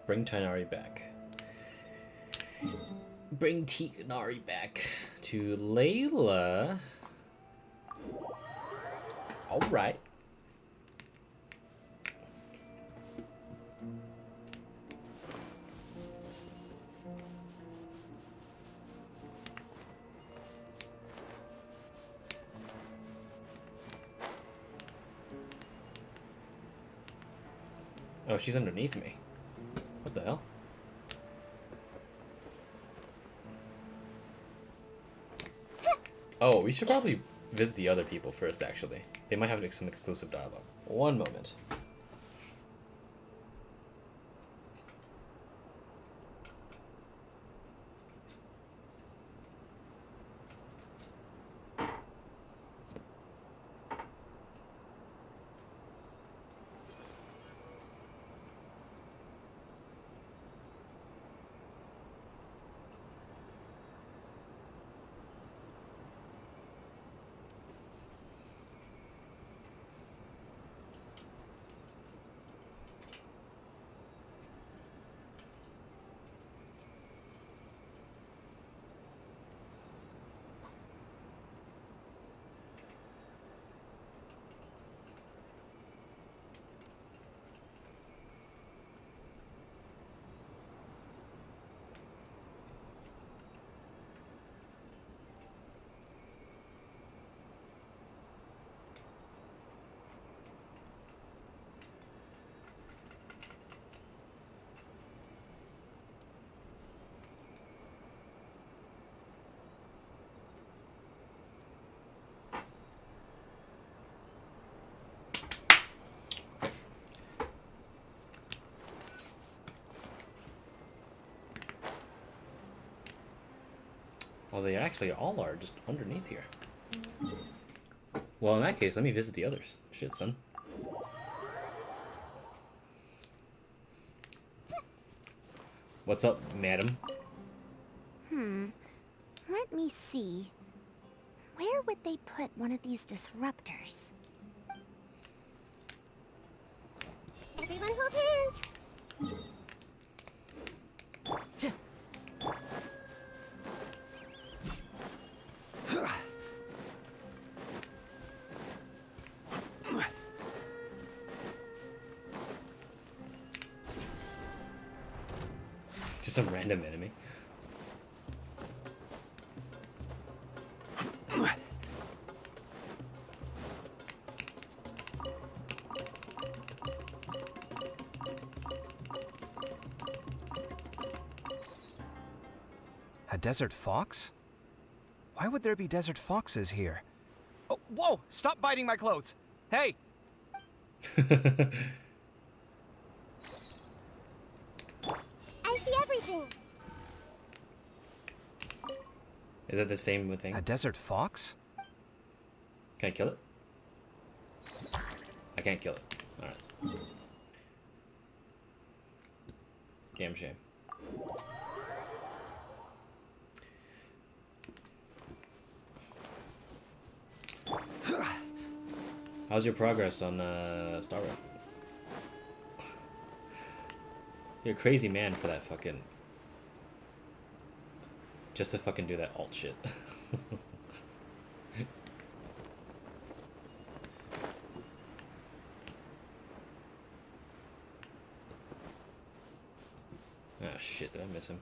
Bring Tainari back. Bring Tainari back to Layla. Alright. Oh, she's underneath me. What the hell? Oh, we should probably visit the other people first, actually. They might have some exclusive dialogue. One moment. Well, they actually all are just underneath here. Well, in that case, let me visit the others. Shit, son. What's up, madam? Let me see. Where would they put one of these disruptors? Everyone hold hands. Just some random enemy. A desert fox? Why would there be desert foxes here? Oh, whoa! Stop biting my clothes! Hey! I see everything. Is that the same thing? A desert fox? Can I kill it? I can't kill it. Alright. Damn shame. How's your progress on Star Rail? You're a crazy man for that fucking... Just to fucking do that alt shit. Ah shit, did I miss him?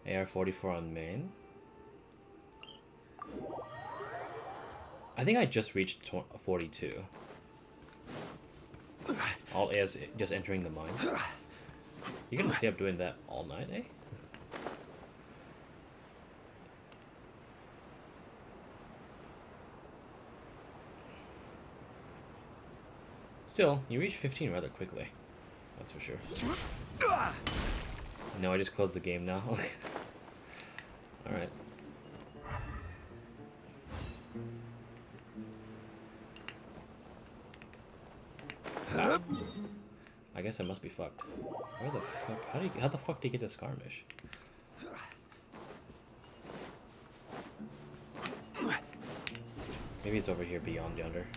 AR-44 on main. I think I just reached 42. All as just entering the mine. You're gonna stay up doing that all night, eh? Still, you reach 15 rather quickly. That's for sure. No, I just closed the game now. Alright. I guess I must be fucked. Where the fuck? How the fuck do you get the skirmish? Maybe it's over here beyond yonder.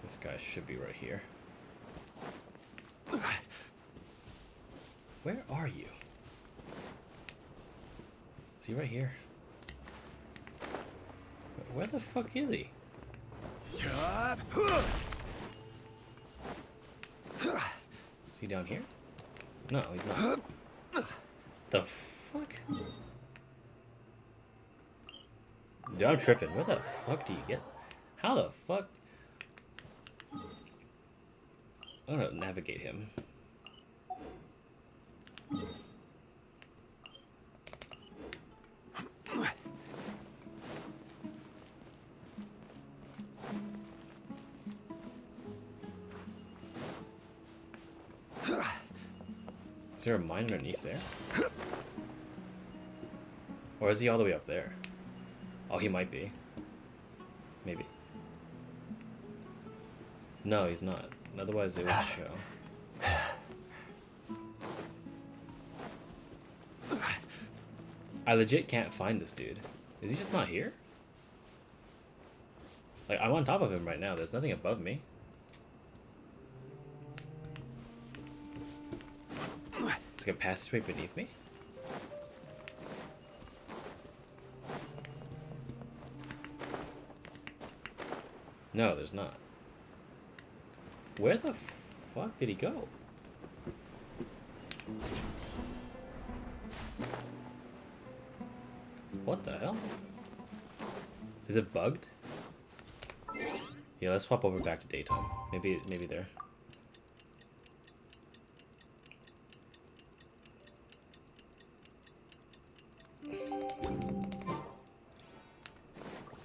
This guy should be right here. Where are you? Is he right here? Where the fuck is he? Is he down here? No, he's not. The fuck? Dude, I'm tripping. Where the fuck do you get? How the fuck? I'm gonna navigate him. Is there a mine underneath there? Or is he all the way up there? Oh, he might be. Maybe. No, he's not. Otherwise it would show. I legit can't find this dude. Is he just not here? Like, I'm on top of him right now. There's nothing above me. It's like a passageway beneath me? No, there's not. Where the fuck did he go? What the hell? Is it bugged? Yeah, let's swap over back to daytime. Maybe there.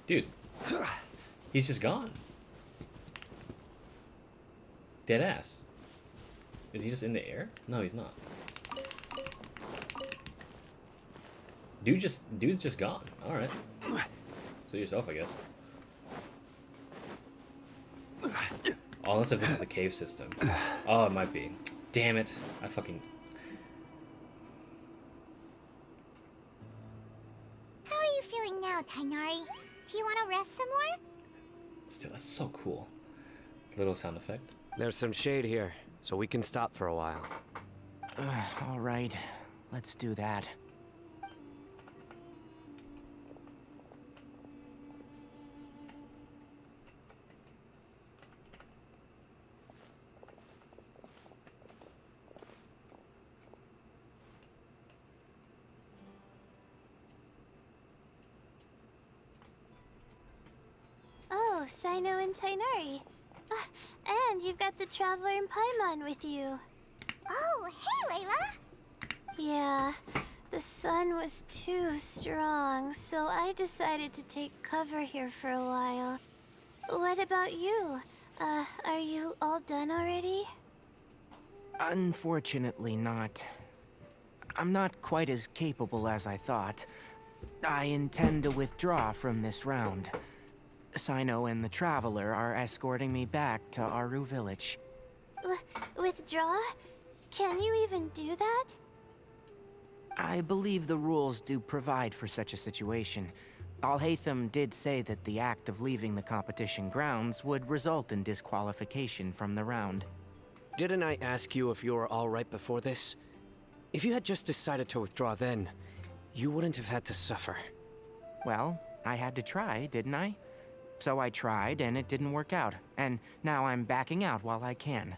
Dude, he's just gone. Dead ass. Is he just in the air? No, he's not. Dude's just gone. All right. Suit yourself, I guess. Oh, unless if this is the cave system. Oh, it might be. Damn it! I fucking. How are you feeling now, Tainari? Do you want to rest some more? Still, that's so cool. Little sound effect. There's some shade here, so we can stop for a while. All right, let's do that. Oh, Sino and Tainari. And you've got the Traveler and Paimon with you. Oh, hey, Layla! Yeah, the sun was too strong, so I decided to take cover here for a while. What about you? Are you all done already? Unfortunately not. I'm not quite as capable as I thought. I intend to withdraw from this round. Sino and the Traveler are escorting me back to Aru Village. Withdraw? Can you even do that? I believe the rules do provide for such a situation. Alhaitham did say that the act of leaving the competition grounds would result in disqualification from the round. Didn't I ask you if you were all right before this? If you had just decided to withdraw then, you wouldn't have had to suffer. Well, I had to try, didn't I? So I tried, and it didn't work out. And now I'm backing out while I can.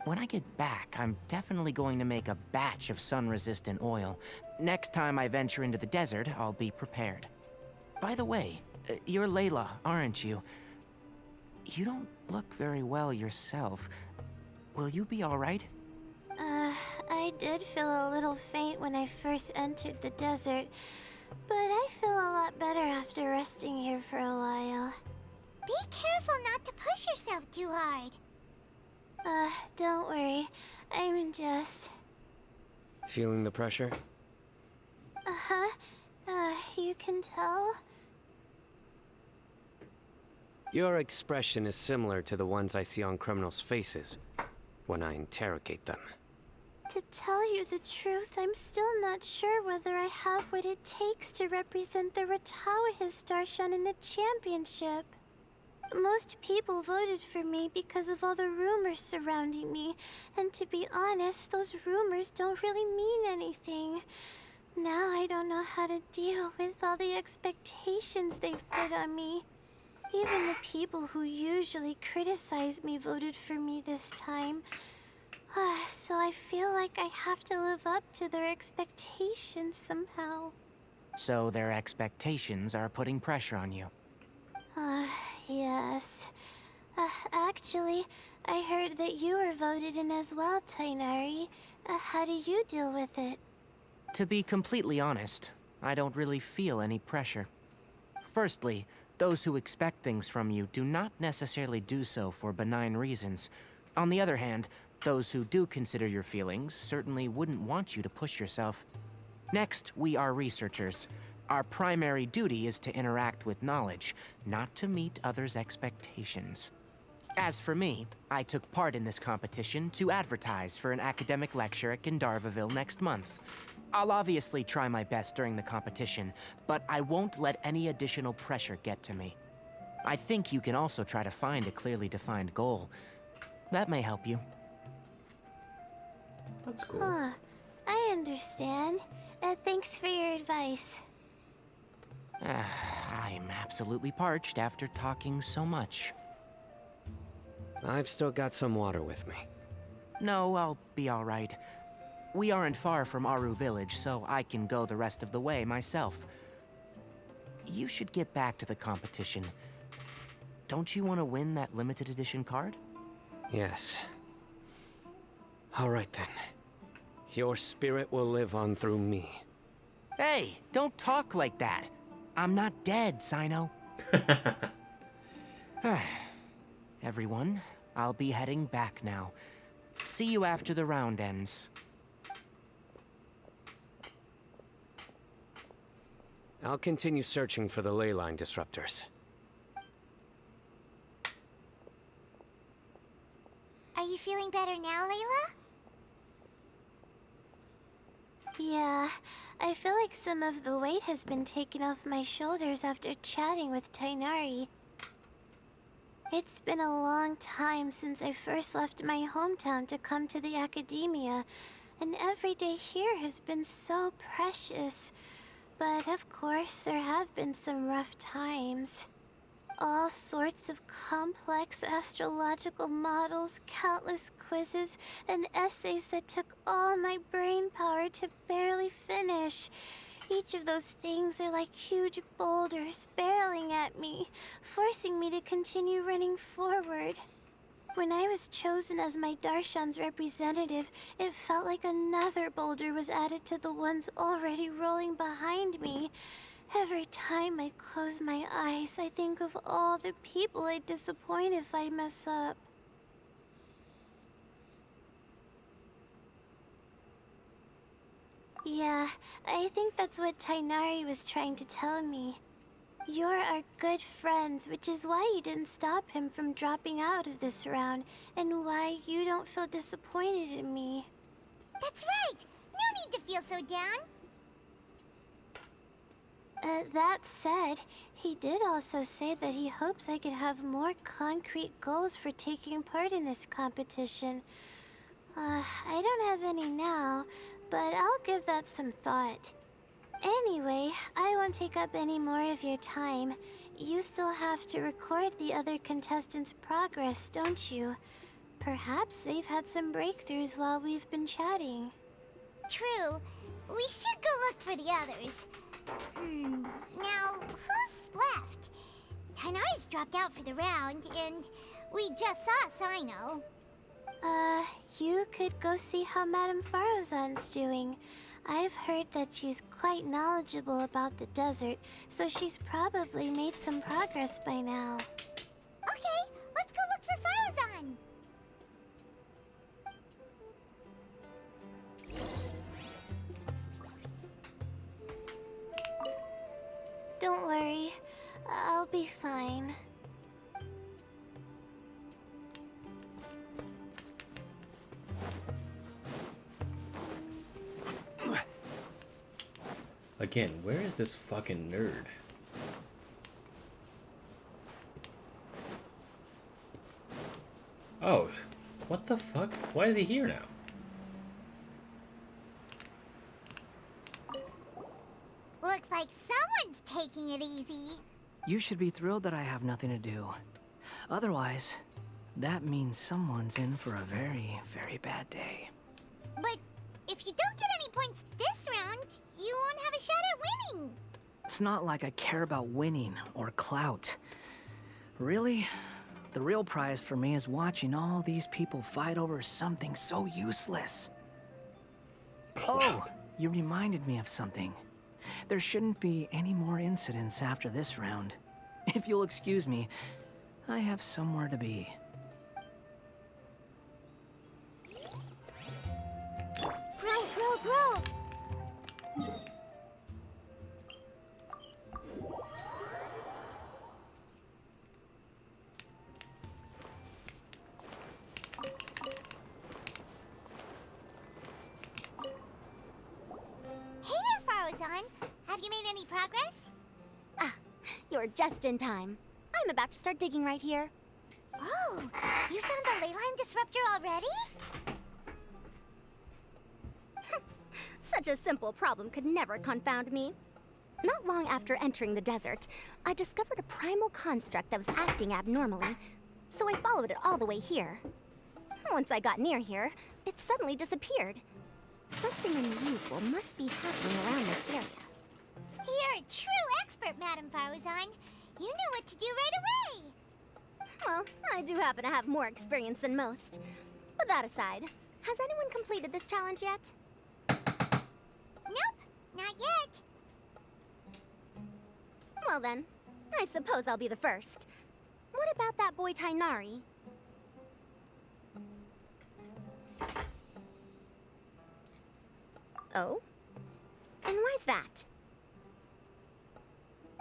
When I get back, I'm definitely going to make a batch of sun-resistant oil. Next time I venture into the desert, I'll be prepared. By the way, you're Layla, aren't you? You don't look very well yourself. Will you be all right? I did feel a little faint when I first entered the desert, but I feel a lot better after resting here for a while. Be careful not to push yourself too hard. Don't worry. I'm just... Feeling the pressure? Uh-huh. You can tell? Your expression is similar to the ones I see on criminals' faces when I interrogate them. To tell you the truth, I'm still not sure whether I have what it takes to represent the Ratawa Darshan in the championship. Most people voted for me because of all the rumors surrounding me, and to be honest, those rumors don't really mean anything. Now I don't know how to deal with all the expectations they've put on me. Even the people who usually criticize me voted for me this time. So I feel like I have to live up to their expectations somehow. So their expectations are putting pressure on you. Yes. Actually, I heard that you were voted in as well, Tainari. How do you deal with it? To be completely honest, I don't really feel any pressure. Firstly, those who expect things from you do not necessarily do so for benign reasons. On the other hand, those who do consider your feelings certainly wouldn't want you to push yourself. Next, we are researchers. Our primary duty is to interact with knowledge, not to meet others' expectations. As for me, I took part in this competition to advertise for an academic lecture at Gandharvaville next month. I'll obviously try my best during the competition, but I won't let any additional pressure get to me. I think you can also try to find a clearly defined goal. That may help you. That's cool. I understand. Thanks for your advice. I'm absolutely parched after talking so much. I've still got some water with me. No, I'll be all right. We aren't far from Aru Village, so I can go the rest of the way myself. You should get back to the competition. Don't you want to win that limited edition card? Yes. All right then. Your spirit will live on through me. Hey, don't talk like that. I'm not dead, Sino. Everyone, I'll be heading back now. See you after the round ends. I'll continue searching for the ley line disruptors. Are you feeling better now, Layla? Yeah, I feel like some of the weight has been taken off my shoulders after chatting with Tainari. It's been a long time since I first left my hometown to come to the academia, and every day here has been so precious. But of course, there have been some rough times. All sorts of complex astrological models, countless quizzes, and essays that took all my brain power to barely finish. Each of those things are like huge boulders barreling at me, forcing me to continue running forward. When I was chosen as my Darshan's representative, it felt like another boulder was added to the ones already rolling behind me. Every time I close my eyes, I think of all the people I'd disappoint if I mess up. Yeah, I think that's what Tainari was trying to tell me. You're our good friends, which is why you didn't stop him from dropping out of this round, and why you don't feel disappointed in me. That's right! No need to feel so down! That said, he did also say that he hopes I could have more concrete goals for taking part in this competition. I don't have any now, but I'll give that some thought. Anyway, I won't take up any more of your time. You still have to record the other contestants' progress, don't you? Perhaps they've had some breakthroughs while we've been chatting. True. We should go look for the others. Now, who's left? Tainari's dropped out for the round, and we just saw Sino. You could go see how Madame Farozan's doing. I've heard that she's quite knowledgeable about the desert, so she's probably made some progress by now. Okay, let's go look for Farozan. Don't worry, I'll be fine. Again, where is this fucking nerd? Oh, what the fuck? Why is he here now? Looks like someone's taking it easy. You should be thrilled that I have nothing to do. Otherwise, that means someone's in for a very, very bad day. But if you don't get any points this round, you won't have a shot at winning. It's not like I care about winning or clout. Really, the real prize for me is watching all these people fight over something so useless. Oh, you reminded me of something. There shouldn't be any more incidents after this round. If you'll excuse me, I have somewhere to be. Grow! Hey there, Farozan. Have you made any progress? Ah, you're just in time. I'm about to start digging right here. Oh, you found the ley line disruptor already? Such a simple problem could never confound me. Not long after entering the desert, I discovered a primal construct that was acting abnormally, so I followed it all the way here. Once I got near here, it suddenly disappeared. Something unusual must be happening around this area. You're a true expert, Madame Farozan. You knew what to do right away. Well, I do happen to have more experience than most. But that aside, has anyone completed this challenge yet? Nope, not yet. Well then, I suppose I'll be the first. What about that boy Tainari? Oh? And why's that?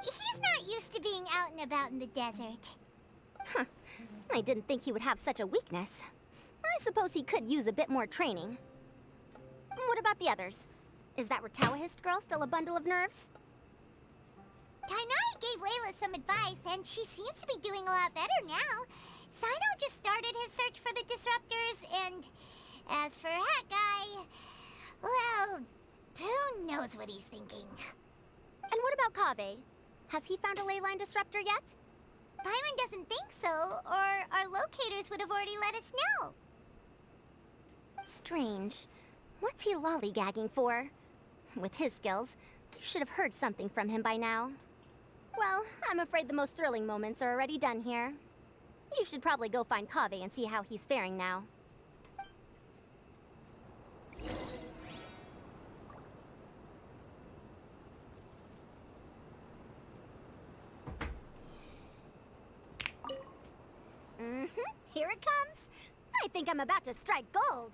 He's not used to being out and about in the desert. Huh. I didn't think he would have such a weakness. I suppose he could use a bit more training. What about the others? Is that Ratawahist girl still a bundle of nerves? Tainari gave Layla some advice, and she seems to be doing a lot better now. Sino just started his search for the disruptors, and as for Hat Guy, well, who knows what he's thinking. And what about Kaveh? Has he found a ley line disruptor yet? Paimon doesn't think so, or our locators would have already let us know. Strange. What's he lollygagging for? With his skills, you should have heard something from him by now. Well, I'm afraid the most thrilling moments are already done here. You should probably go find Kaveh and see how he's faring now. Here it comes. I think I'm about to strike gold.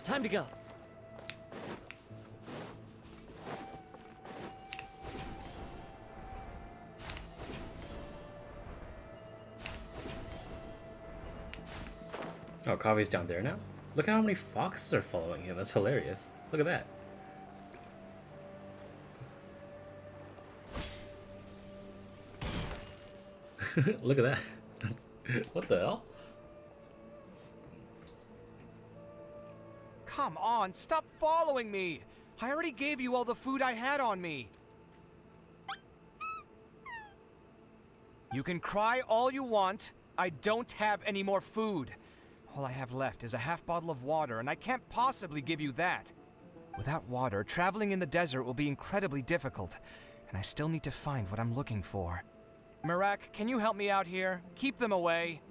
Time to go. Oh, Kaveh's down there now? Look at how many foxes are following him. That's hilarious. Look at that. Look at that. What the hell? Come on, stop following me! I already gave you all the food I had on me. You can cry all you want. I don't have any more food. All I have left is a half bottle of water, and I can't possibly give you that. Without water, traveling in the desert will be incredibly difficult, and I still need to find what I'm looking for. Mirak, can you help me out here? Keep them away.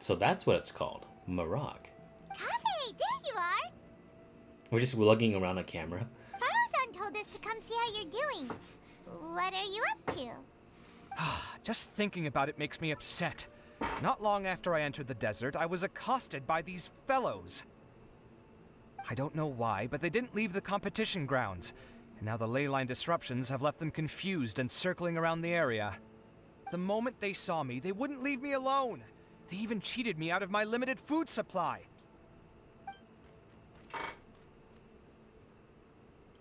So that's what it's called. Mirak. Kaveh, there you are! We're just lugging around a camera. Farozan told us to come see how you're doing. What are you up to? Just thinking about it makes me upset. Not long after I entered the desert, I was accosted by these fellows. I don't know why, but they didn't leave the competition grounds, and now the ley line disruptions have left them confused and circling around the area. The moment they saw me, they wouldn't leave me alone. They even cheated me out of my limited food supply.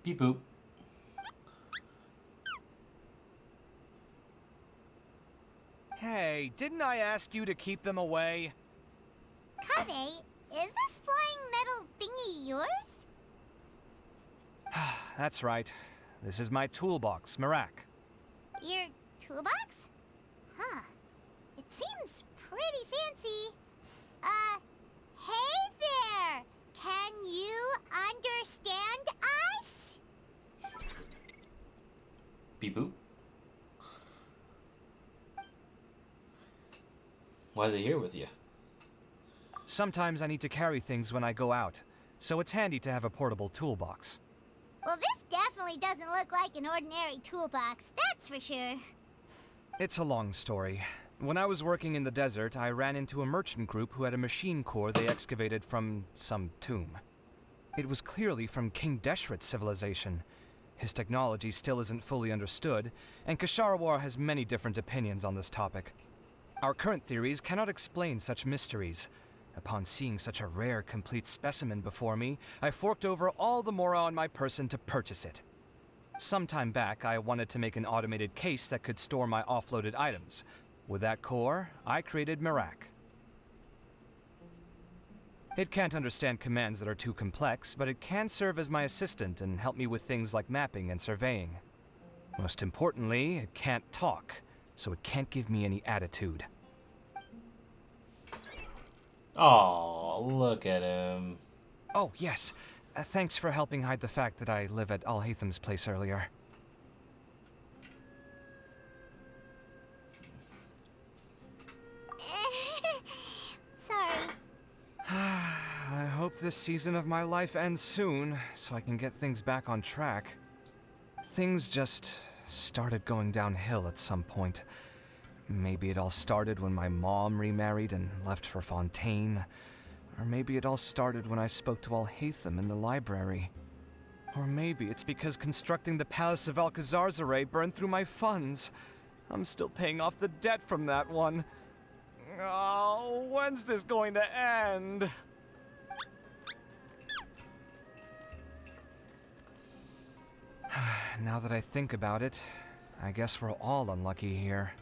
Beep boop. Hey, didn't I ask you to keep them away? Kaveh, is this flying metal thingy yours? That's right. This is my toolbox, Mirak. Your toolbox? Huh. It seems pretty fancy. Hey there! Can you understand us? Beep boop. Why is it here with you? Sometimes I need to carry things when I go out, so it's handy to have a portable toolbox. Well, this definitely doesn't look like an ordinary toolbox, that's for sure. It's a long story. When I was working in the desert, I ran into a merchant group who had a machine core they excavated from some tomb. It was clearly from King Deshret's civilization. His technology still isn't fully understood, and Kasharawar has many different opinions on this topic. Our current theories cannot explain such mysteries. Upon seeing such a rare, complete specimen before me, I forked over all the mora on my person to purchase it. Some time back, I wanted to make an automated case that could store my offloaded items. With that core, I created Mirak. It can't understand commands that are too complex, but it can serve as my assistant and help me with things like mapping and surveying. Most importantly, it can't talk, so it can't give me any attitude. Oh, look at him. Oh, yes. Thanks for helping hide the fact that I live at Alhatham's place earlier. Sorry. I hope this season of my life ends soon, so I can get things back on track. Things just started going downhill at some point. Maybe it all started when my mom remarried and left for Fontaine. Or maybe it all started when I spoke to Alhatham in the library. Or maybe it's because constructing the Palace of Alcazar's burned through my funds. I'm still paying off the debt from that one. Oh, when's this going to end? Now that I think about it, I guess we're all unlucky here.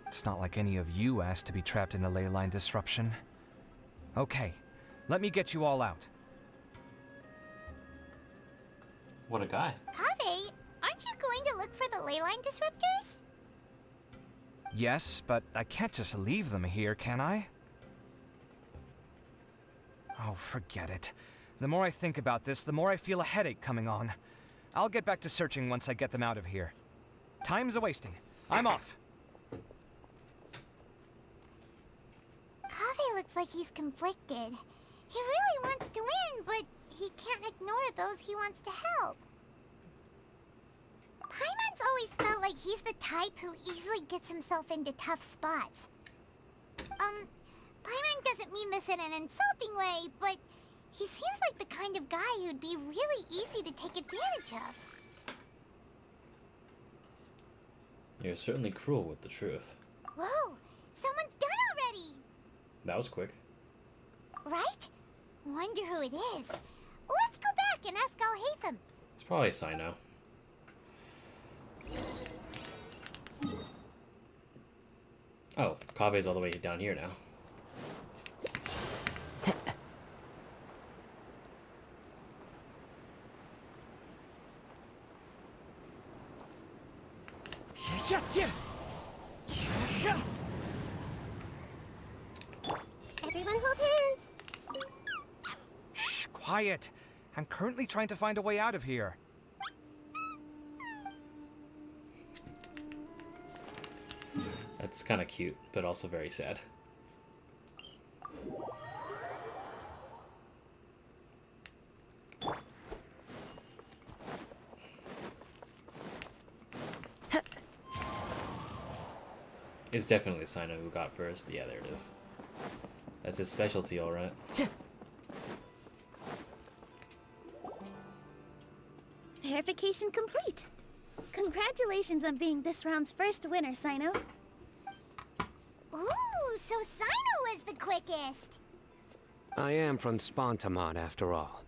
It's not like any of you asked to be trapped in a ley line disruption. Okay, let me get you all out. What a guy. Kaveh, aren't you going to look for the ley line disruptors? Yes, but I can't just leave them here, can I? Oh, forget it. The more I think about this, the more I feel a headache coming on. I'll get back to searching once I get them out of here. Time's a-wasting. I'm off. Kaveh looks like he's conflicted. He really wants to win, but he can't ignore those he wants to help. Paimon's always felt like he's the type who easily gets himself into tough spots. Paimon doesn't mean this in an insulting way, but he seems like the kind of guy who'd be really easy to take advantage of. You're certainly cruel with the truth. Whoa, someone's done already! That was quick. Right? Wonder who it is. Let's go back and ask Alhatham. It's probably Sino. Oh, Kaveh's all the way down here now. Everyone hold hands. Shh, quiet. I'm currently trying to find a way out of here. That's kind of cute, but also very sad. It's definitely Sino who got first. Yeah, there it is. That's his specialty, alright. Verification complete. Congratulations on being this round's first winner, Sino. Ooh, so Sino was the quickest. I am from Spontamod, after all.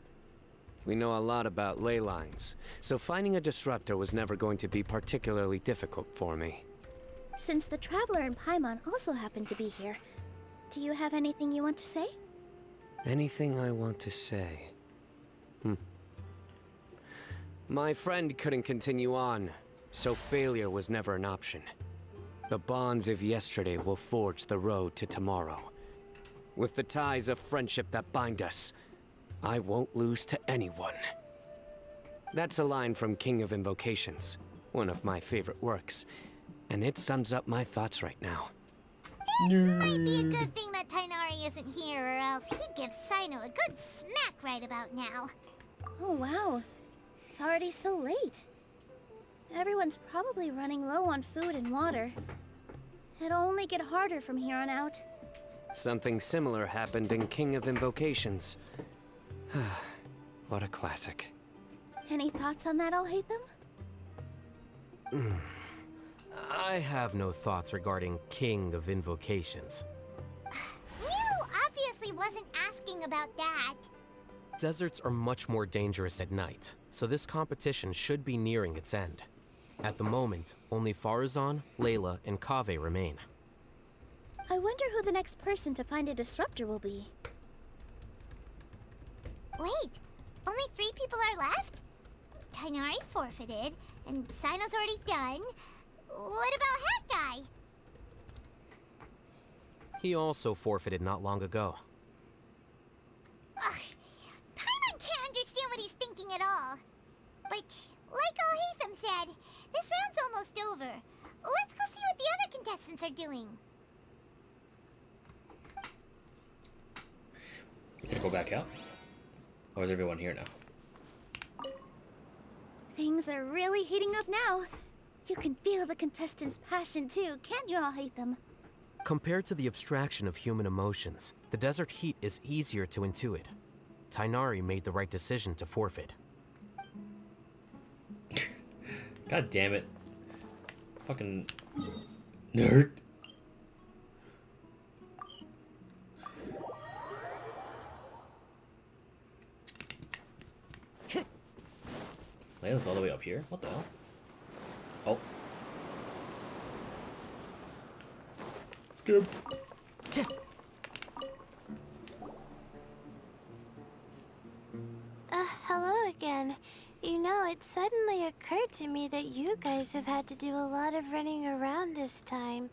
We know a lot about ley lines, so finding a disruptor was never going to be particularly difficult for me. Since the Traveler and Paimon also happen to be here, do you have anything you want to say? Anything I want to say? My friend couldn't continue on, so failure was never an option. The bonds of yesterday will forge the road to tomorrow. With the ties of friendship that bind us, I won't lose to anyone. That's a line from King of Invocations, one of my favorite works, and it sums up my thoughts right now. It might be a good thing that Tainari isn't here, or else he'd give Sino a good smack right about now. Oh wow, it's already so late. Everyone's probably running low on food and water. It'll only get harder from here on out. Something similar happened in King of Invocations. What a classic. Any thoughts on that, Alhatham? I have no thoughts regarding King of Invocations. Milu obviously wasn't asking about that. Deserts are much more dangerous at night, so this competition should be nearing its end. At the moment, only Farazan, Layla, and Kaveh remain. I wonder who the next person to find a disruptor will be. Wait, only 3 people are left? Tainari forfeited, and Sino's already done. What about Hat Guy? He also forfeited not long ago. Ugh, Paimon can't understand what he's thinking at all. But, like Al-Haytham said, this round's almost over. Let's go see what the other contestants are doing. Gonna go back out? Or is everyone here now? Things are really heating up now. You can feel the contestants' passion too, can't you, Al-Haytham? Compared to the abstraction of human emotions, the desert heat is easier to intuit. Tainari made the right decision to forfeit. God damn it. Fucking nerd. Layla's all the way up here? What the hell? Oh. Skip. Hello again. You know, it suddenly occurred to me that you guys have had to do a lot of running around this time.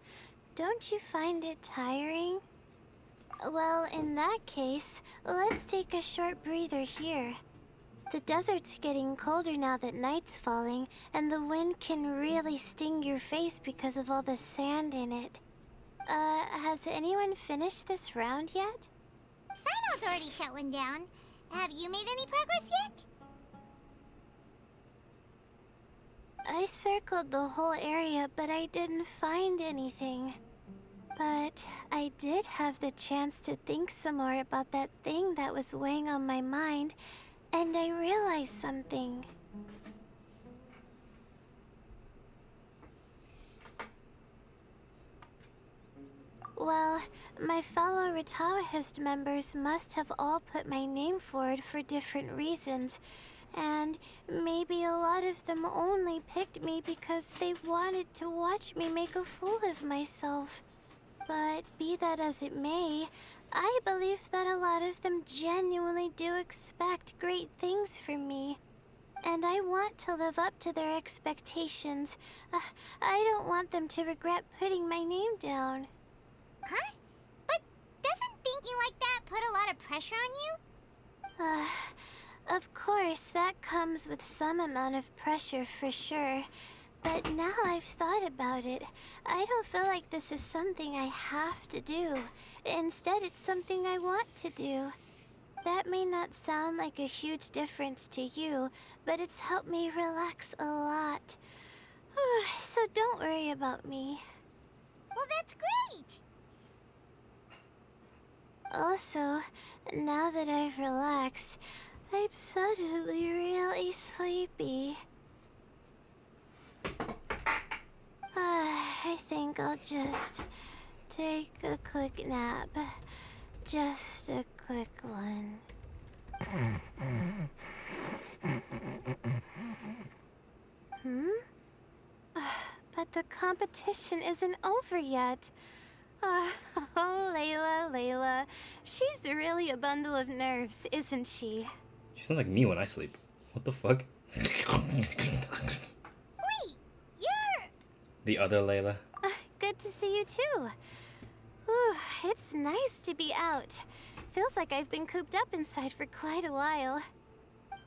Don't you find it tiring? Well, in that case, let's take a short breather here. The desert's getting colder now that night's falling, and the wind can really sting your face because of all the sand in it. Has anyone finished this round yet? Sino's already shut one down. Have you made any progress yet? I circled the whole area, but I didn't find anything. But I did have the chance to think some more about that thing that was weighing on my mind, and I realized something. Well, my fellow Ritawahist members must have all put my name forward for different reasons, and maybe a lot of them only picked me because they wanted to watch me make a fool of myself. But be that as it may, I believe that a lot of them genuinely do expect great things from me. And I want to live up to their expectations. I don't want them to regret putting my name down. Huh? But doesn't thinking like that put a lot of pressure on you? Of course, that comes with some amount of pressure for sure. But now I've thought about it, I don't feel like this is something I have to do. Instead, it's something I want to do. That may not sound like a huge difference to you, but it's helped me relax a lot. So don't worry about me. Well, that's great! Also, now that I've relaxed, I'm suddenly really sleepy. I think I'll just take a quick nap. Just a quick one. But the competition isn't over yet. Oh, Layla. She's really a bundle of nerves, isn't she? She sounds like me when I sleep. What the fuck? Wait, you're... The other Layla. Good to see you too. Ooh, it's nice to be out. Feels like I've been cooped up inside for quite a while.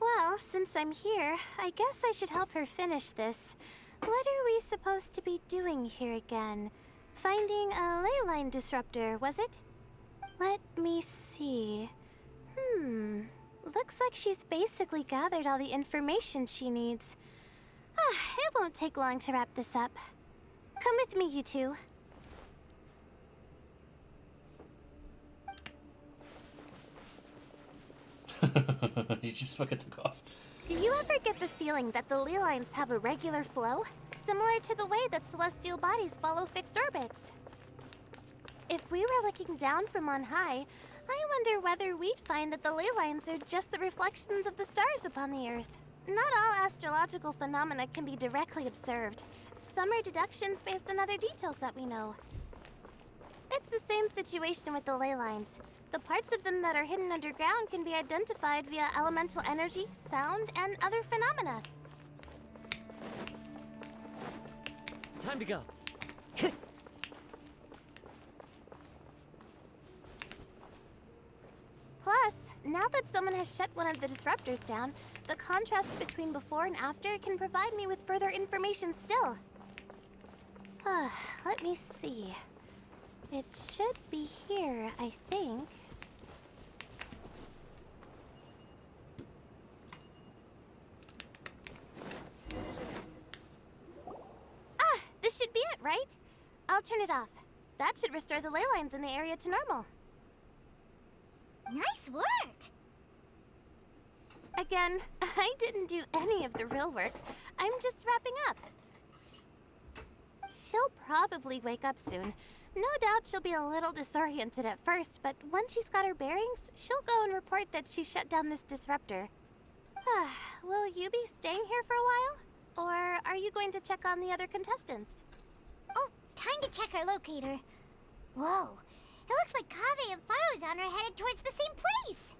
Well, since I'm here, I guess I should help her finish this. What are we supposed to be doing here again? Finding a ley line disruptor, was it? Let me see. Looks like she's basically gathered all the information she needs. It won't take long to wrap this up. Come with me, you two. You just fucking took off. Do you ever get the feeling that the ley lines have a regular flow? Similar to the way that celestial bodies follow fixed orbits. If we were looking down from on high, I wonder whether we'd find that the ley lines are just the reflections of the stars upon the Earth. Not all astrological phenomena can be directly observed. Some are deductions based on other details that we know. It's the same situation with the ley lines. The parts of them that are hidden underground can be identified via elemental energy, sound, and other phenomena. Time to go. Plus, now that someone has shut one of the disruptors down, the contrast between before and after can provide me with further information still. Let me see. It should be here, I think. This should be it, right? I'll turn it off. That should restore the ley lines in the area to normal. Nice work! Again, I didn't do any of the real work. I'm just wrapping up. She'll probably wake up soon. No doubt she'll be a little disoriented at first, but once she's got her bearings, she'll go and report that she shut down this disruptor. Will you be staying here for a while? Or are you going to check on the other contestants? Oh, time to check our locator. Whoa, it looks like Kaveh and Farozan are headed towards the same place.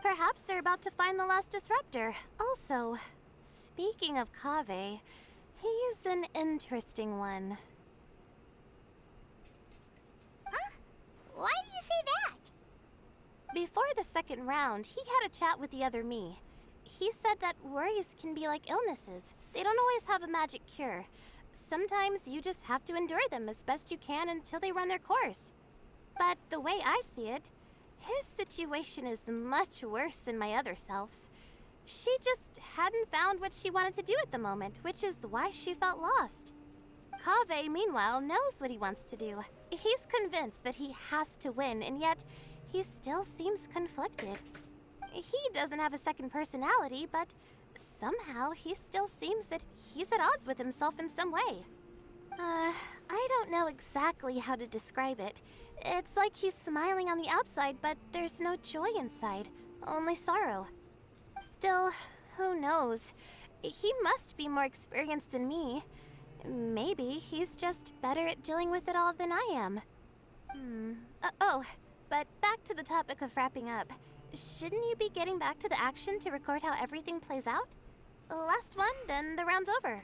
Perhaps they're about to find the last disruptor. Also, speaking of Kaveh, he's an interesting one. Huh? Why do you say that? Before the second round, he had a chat with the other me. He said that worries can be like illnesses. They don't always have a magic cure. Sometimes you just have to endure them as best you can until they run their course. But the way I see it, his situation is much worse than my other self's. She just hadn't found what she wanted to do at the moment, which is why she felt lost. Kaveh, meanwhile, knows what he wants to do. He's convinced that he has to win, and yet he still seems conflicted. He doesn't have a second personality, but somehow he still seems that he's at odds with himself in some way. I don't know exactly how to describe it. It's like he's smiling on the outside, but there's no joy inside, only sorrow. Still, who knows? He must be more experienced than me. Maybe he's just better at dealing with it all than I am. But back to the topic of wrapping up. Shouldn't you be getting back to the action to record how everything plays out? Last one, then the round's over.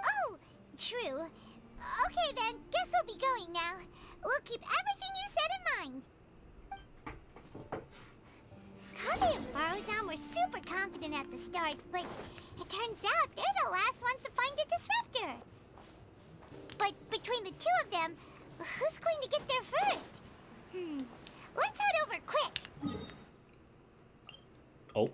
Oh, true. Okay then, guess we'll be going now. We'll keep everything you said in mind. Kaveh and Farozan were super confident at the start, but it turns out they're the last ones to find a disruptor. But between the two of them, who's going to get there first? Let's head over quick. Oh.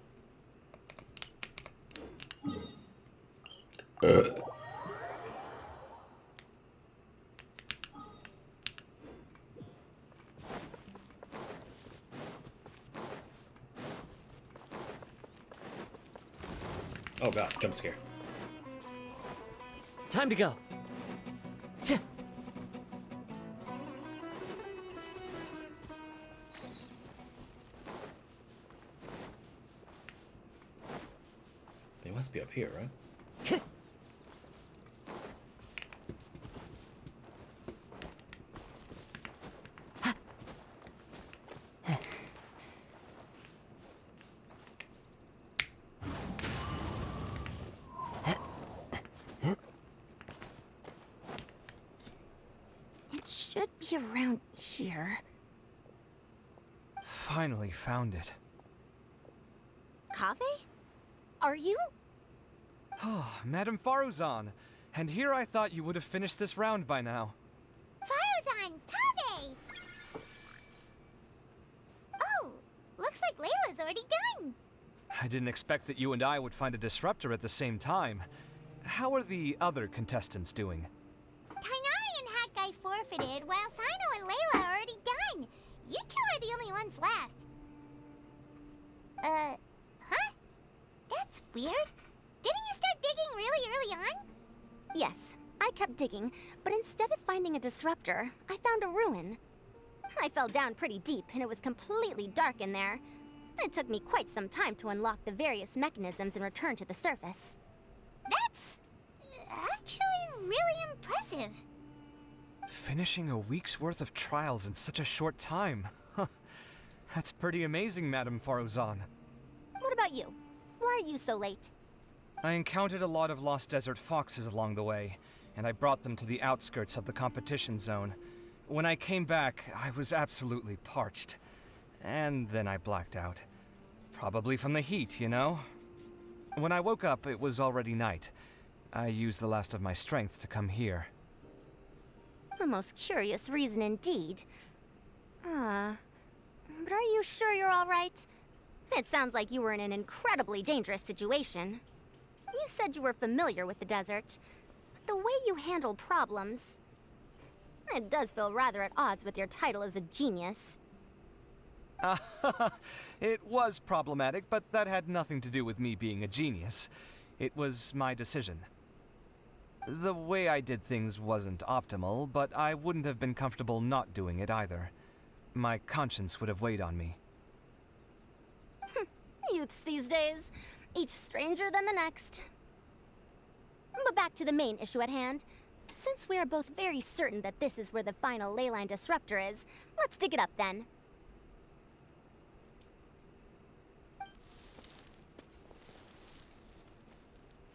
Oh god, jump scare. Time to go. They must be up here, right? It should be around here. Finally found it. Kaveh? Are you? Oh, Madame Faruzan. And here I thought you would have finished this round by now. Farozan, Kaveh! Oh, looks like Layla's already done. I didn't expect that you and I would find a disruptor at the same time. How are the other contestants doing? Tainari and Hat Guy forfeited, while Sino and Layla are already done. You two are the only ones left. Huh? That's weird. Didn't you start digging really early on? Yes, I kept digging, but instead of finding a disruptor, I found a ruin. I fell down pretty deep, and it was completely dark in there. It took me quite some time to unlock the various mechanisms and return to the surface. That's actually really impressive. Finishing a week's worth of trials in such a short time. Huh. That's pretty amazing, Madame Faruzan. What about you? Why are you so late? I encountered a lot of lost desert foxes along the way, and I brought them to the outskirts of the competition zone. When I came back, I was absolutely parched. And then I blacked out. Probably from the heat, you know? When I woke up, it was already night. I used the last of my strength to come here. A most curious reason indeed. But are you sure you're all right? It sounds like you were in an incredibly dangerous situation. You said you were familiar with the desert, but the way you handle problems... It does feel rather at odds with your title as a genius. It was problematic, but that had nothing to do with me being a genius. It was my decision. The way I did things wasn't optimal, but I wouldn't have been comfortable not doing it either. My conscience would have weighed on me. Youths these days, each stranger than the next. But back to the main issue at hand. Since we are both very certain that this is where the final leyline disruptor is, let's dig it up then.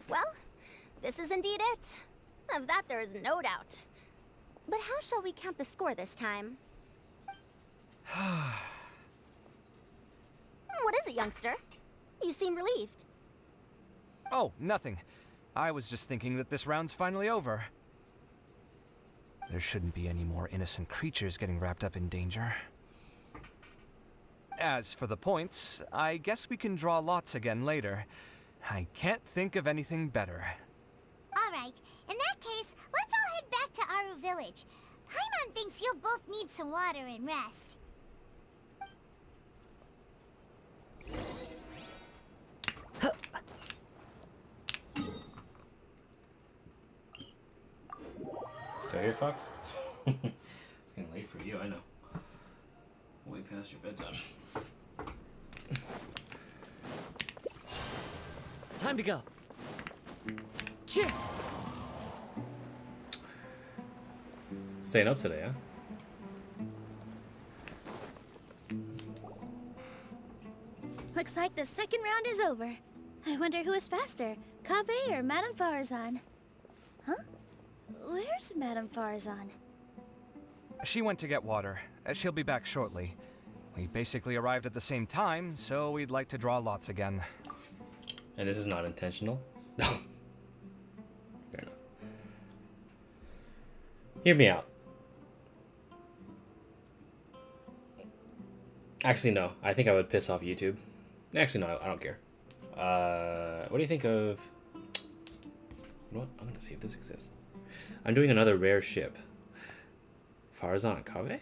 Well, this is indeed it. Of that there is no doubt. But how shall we count the score this time? What is it, youngster? You seem relieved. Oh, nothing. I was just thinking that this round's finally over. There shouldn't be any more innocent creatures getting wrapped up in danger. As for the points, I guess we can draw lots again later. I can't think of anything better. Alright, in that case, let's all head back to Aru Village. Paimon thinks you'll both need some water and rest. Still here, Fox? It's getting late for you, I know. Way past your bedtime. Time to go. Staying up today, huh? Looks like the second round is over. I wonder who is faster, Kaveh or Madame Farzan? Huh? Where's Madame Farzan? She went to get water. She'll be back shortly. We basically arrived at the same time, so we'd like to draw lots again. And this is not intentional? No. Fair enough. Hear me out. Actually, no. I think I would piss off YouTube. Actually, no, I don't care. What do you think of... You know what? I'm gonna see if this exists. I'm doing another rare ship. Farzan Kaveh?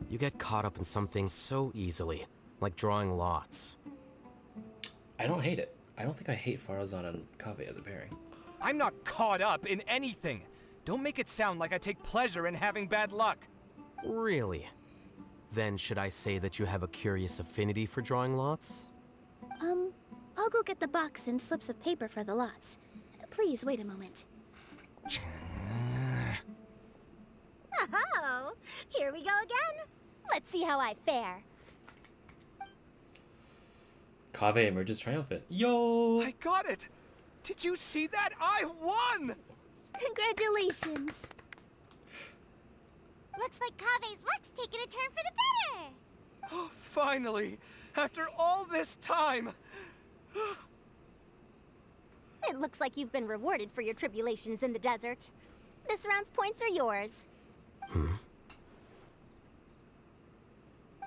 You get caught up in something so easily, like drawing lots. I don't hate it. I don't think I hate Farzan and Kaveh as a pairing. I'm not caught up in anything. Don't make it sound like I take pleasure in having bad luck. Really? Then should I say that you have a curious affinity for drawing lots? I'll go get the box and slips of paper for the lots. Please wait a moment. Oh, here we go again. Let's see how I fare. Kaveh emerges triumphant. Yo! I got it! Did you see that? I won! Congratulations! Looks like Kaveh's luck's taking a turn for the better! Oh, finally! After all this time! It looks like you've been rewarded for your tribulations in the desert. This round's points are yours.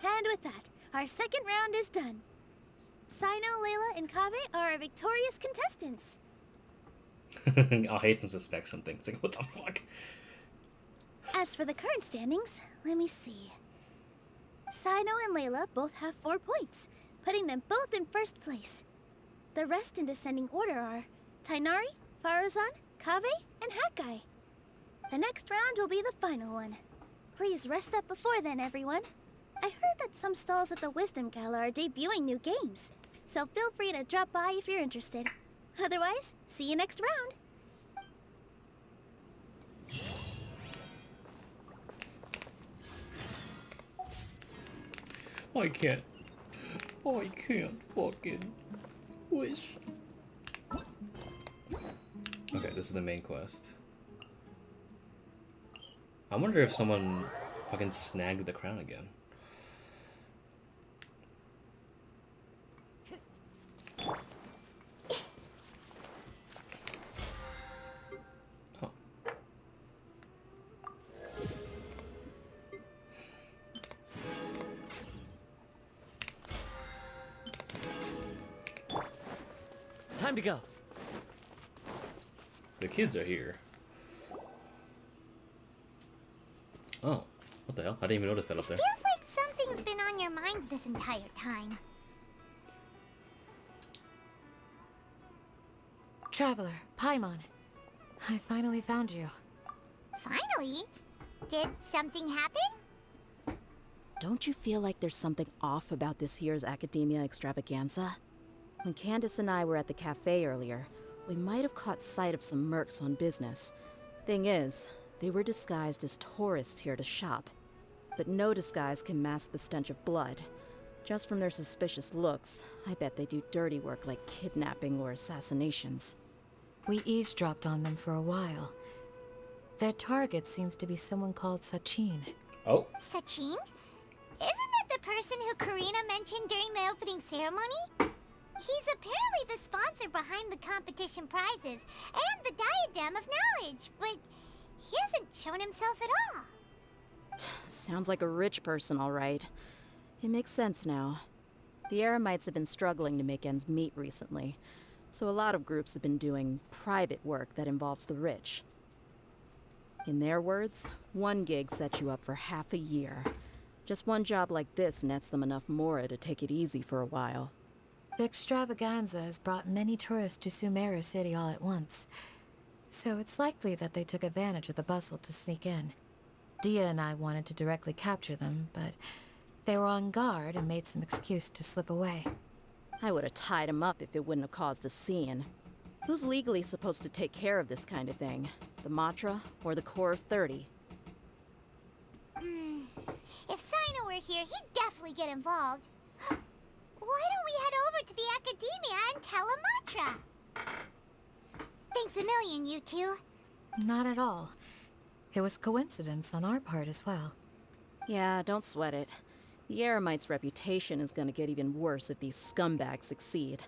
And with that, our second round is done. Sino, Layla, and Kave are our victorious contestants. I'll hate them suspect something. It's like, what the fuck? As for the current standings, let me see. Sino and Layla both have 4 points, putting them both in first place. The rest in descending order are Tainari, Farazan, Kave, and Hakai. The next round will be the final one. Please rest up before then, everyone. I heard that some stalls at the Wisdom Gala are debuting new games, so feel free to drop by if you're interested. Otherwise, see you next round. I can't fucking wish. Okay, this is the main quest. I wonder if someone fucking snagged the crown again. Oh. Time to go. The kids are here. Oh, what the hell? I didn't even notice that up there. Feels like something's been on your mind this entire time. Traveler, Paimon. I finally found you. Finally? Did something happen? Don't you feel like there's something off about this year's Academia Extravaganza? When Candace and I were at the cafe earlier, we might have caught sight of some mercs on business. Thing is, they were disguised as tourists here to shop. But no disguise can mask the stench of blood. Just from their suspicious looks, I bet they do dirty work like kidnapping or assassinations. We eavesdropped on them for a while. Their target seems to be someone called Sachin. Oh. Sachin? Isn't that the person who Karina mentioned during the opening ceremony? He's apparently the sponsor behind the competition prizes and the Diadem of Knowledge, but he hasn't shown himself at all. Sounds like a rich person, all right. It makes sense now. The Eremites have been struggling to make ends meet recently, so a lot of groups have been doing private work that involves the rich. In their words, one gig sets you up for half a year. Just one job like this nets them enough mora to take it easy for a while. The extravaganza has brought many tourists to Sumeru City all at once, so it's likely that they took advantage of the bustle to sneak in. Dia and I wanted to directly capture them, but they were on guard and made some excuse to slip away. I would have tied him up if it wouldn't have caused a scene. Who's legally supposed to take care of this kind of thing? The Matra or the Corps of 30? If Sino were here, he'd definitely get involved. Why don't we head over to the Academia and tell Amatra? Thanks a million, you two. Not at all. It was coincidence on our part as well. Yeah, don't sweat it. The Eremites' reputation is gonna get even worse if these scumbags succeed.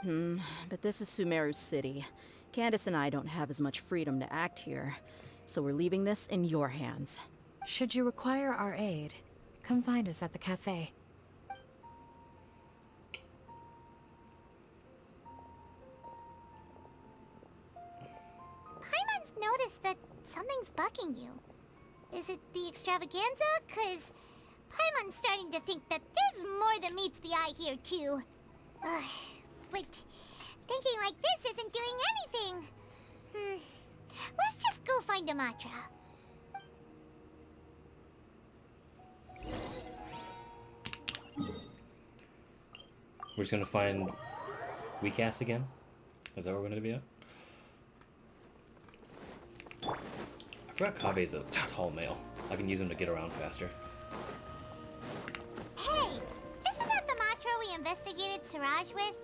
But this is Sumeru City. Candace and I don't have as much freedom to act here, so we're leaving this in your hands. Should you require our aid, come find us at the cafe. Paimon's noticed that something's bugging you. Is it the extravaganza? 'Cause Paimon's starting to think that there's more than meets the eye here, too. But thinking like this isn't doing anything. Let's just go find Amatra. We're just gonna find weak ass again? Is that where we're gonna be at? I forgot Kabe's a tall male. I can use him to get around faster. Hey, isn't that the Matra we investigated Siraj with?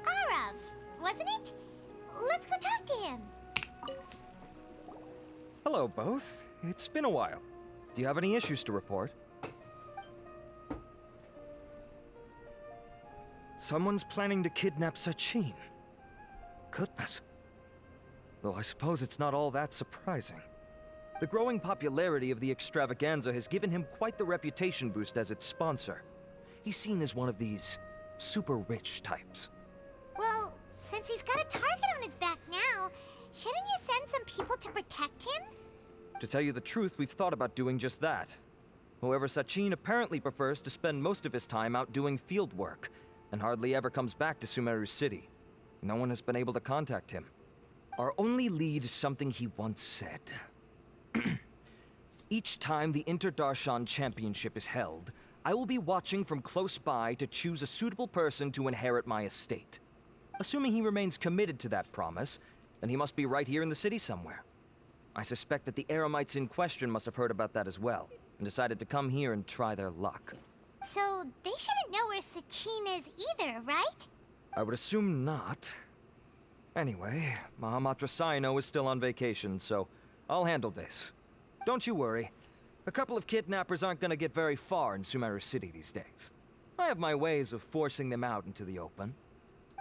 Arav, wasn't it? Let's go talk to him. Hello, both. It's been a while. Do you have any issues to report? Someone's planning to kidnap Sachin. Goodness. Though I suppose it's not all that surprising. The growing popularity of the extravaganza has given him quite the reputation boost as its sponsor. He's seen as one of these super rich types. Well, since he's got a target on his back now, shouldn't you send some people to protect him? To tell you the truth, we've thought about doing just that. However, Sachin apparently prefers to spend most of his time out doing field work, and hardly ever comes back to Sumeru City. No one has been able to contact him. Our only lead is something he once said. Each time the Interdarshan Championship is held, I will be watching from close by to choose a suitable person to inherit my estate. Assuming he remains committed to that promise, then he must be right here in the city somewhere. I suspect that the Eremites in question must have heard about that as well, and decided to come here and try their luck. So they shouldn't know where Sachin is either, right? I would assume not. Anyway, Mahamatra Saino is still on vacation, so I'll handle this. Don't you worry. A couple of kidnappers aren't gonna get very far in Sumeru City these days. I have my ways of forcing them out into the open.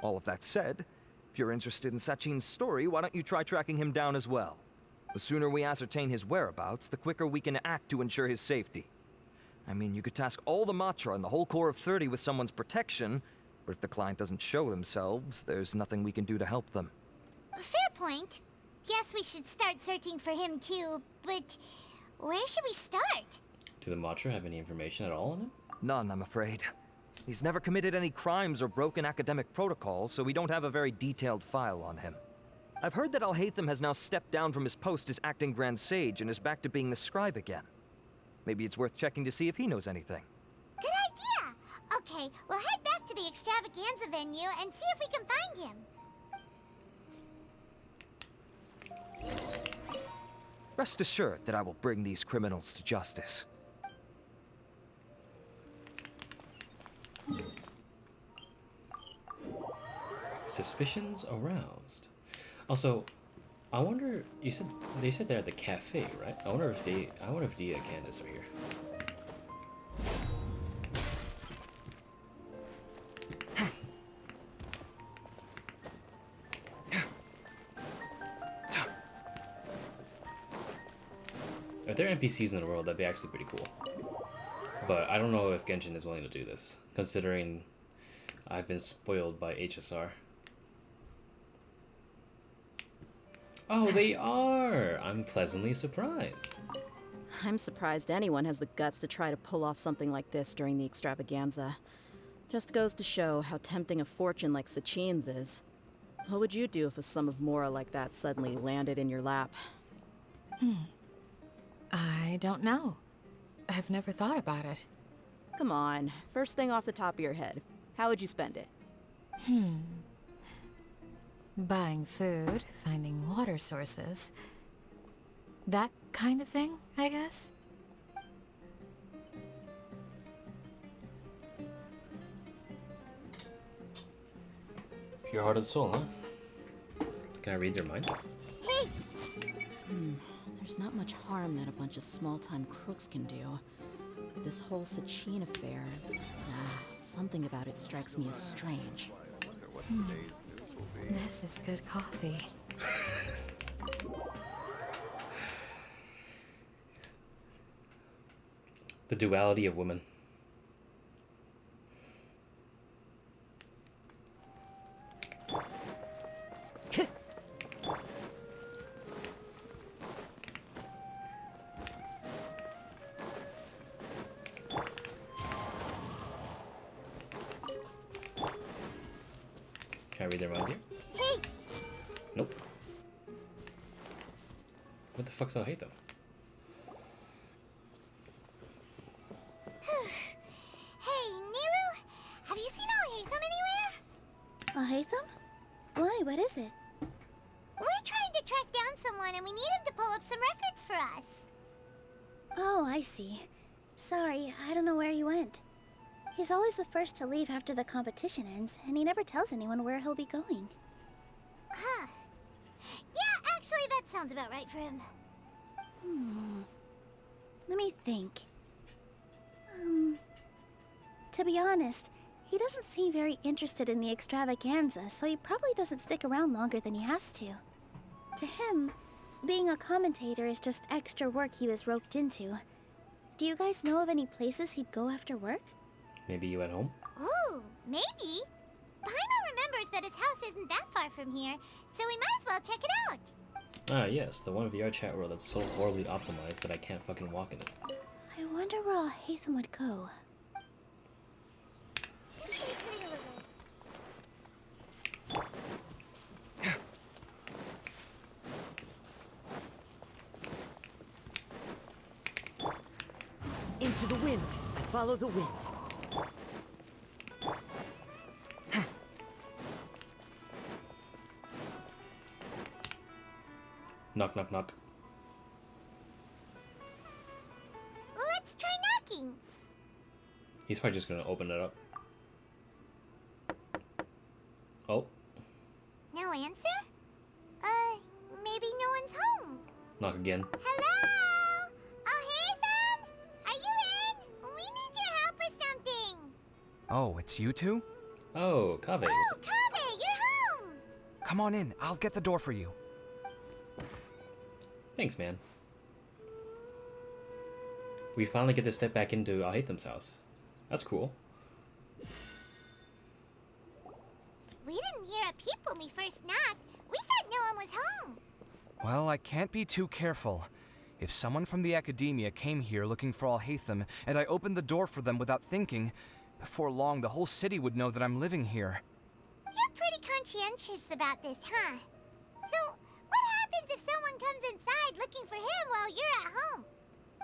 All of that said, if you're interested in Sachin's story, why don't you try tracking him down as well? The sooner we ascertain his whereabouts, the quicker we can act to ensure his safety. I mean, you could task all the Matra and the whole Corps of 30 with someone's protection, but if the client doesn't show themselves, there's nothing we can do to help them. Fair point. Guess we should start searching for him too, but where should we start? Do the Matra have any information at all on him? None, I'm afraid. He's never committed any crimes or broken academic protocol, so we don't have a very detailed file on him. I've heard that Alhaitham has now stepped down from his post as acting Grand Sage and is back to being the scribe again. Maybe it's worth checking to see if he knows anything. Good idea! Okay, we'll head back to the extravaganza venue and see if we can find him. Rest assured that I will bring these criminals to justice. Suspicions aroused. Also, I wonder. They said they're at the cafe, right? I wonder if Dia and Candace are here. If there are NPCs in the world, that'd be actually pretty cool. But I don't know if Genshin is willing to do this, considering I've been spoiled by HSR. Oh, they are! I'm pleasantly surprised. I'm surprised anyone has the guts to try to pull off something like this during the extravaganza. Just goes to show how tempting a fortune like Sachin's is. What would you do if a sum of mora like that suddenly landed in your lap? I don't know. I've never thought about it. Come on, first thing off the top of your head. How would you spend it? Buying food, finding water sources. That kind of thing, I guess? Pure heart of the soul, huh? Can I read their minds? Hey! There's not much harm that a bunch of small-time crooks can do. This whole Sachin affair, something about it strikes me as strange. This is good coffee. The duality of women. Can I read their minds here? Hey! Nope. What the fuck's I'll hate them? Hey, Nilu! Have you seen Alhaitham anywhere? Alhaitham? Why, what is it? We're trying to track down someone and we need him to pull up some records for us. Oh, I see. Sorry, I don't know where he went. He's always the first to leave after the competition ends, and he never tells anyone where he'll be going. Huh. Yeah, actually, that sounds about right for him. Let me think. To be honest, he doesn't seem very interested in the extravaganza, so he probably doesn't stick around longer than he has to. To him, being a commentator is just extra work he was roped into. Do you guys know of any places he'd go after work? Maybe you at home? Ooh, maybe. Paimon remembers that his house isn't that far from here, so we might as well check it out. Ah, yes, the one VR chat world that's so horribly optimized that I can't fucking walk in it. I wonder where Alhaitham would go. Into the wind. I follow the wind. Knock, knock, knock. Let's try knocking. He's probably just gonna open it up. Oh, No answer? Maybe no one's home. knock again. Hello? Alhaitham? Are you in? We need your help with something. Oh, it's you two? Oh, Kaveh. Oh, Kaveh, you're home. Come on in. I'll get the door for you. Thanks, man. We finally get to step back into Alhaitham's house. That's cool. We didn't hear a peep when we first knocked. We thought no one was home. Well, I can't be too careful. If someone from the academia came here looking for Alhaitham, and I opened the door for them without thinking, before long the whole city would know that I'm living here. You're pretty conscientious about this, huh? So, what happens if someone comes inside looking for him while you're at home?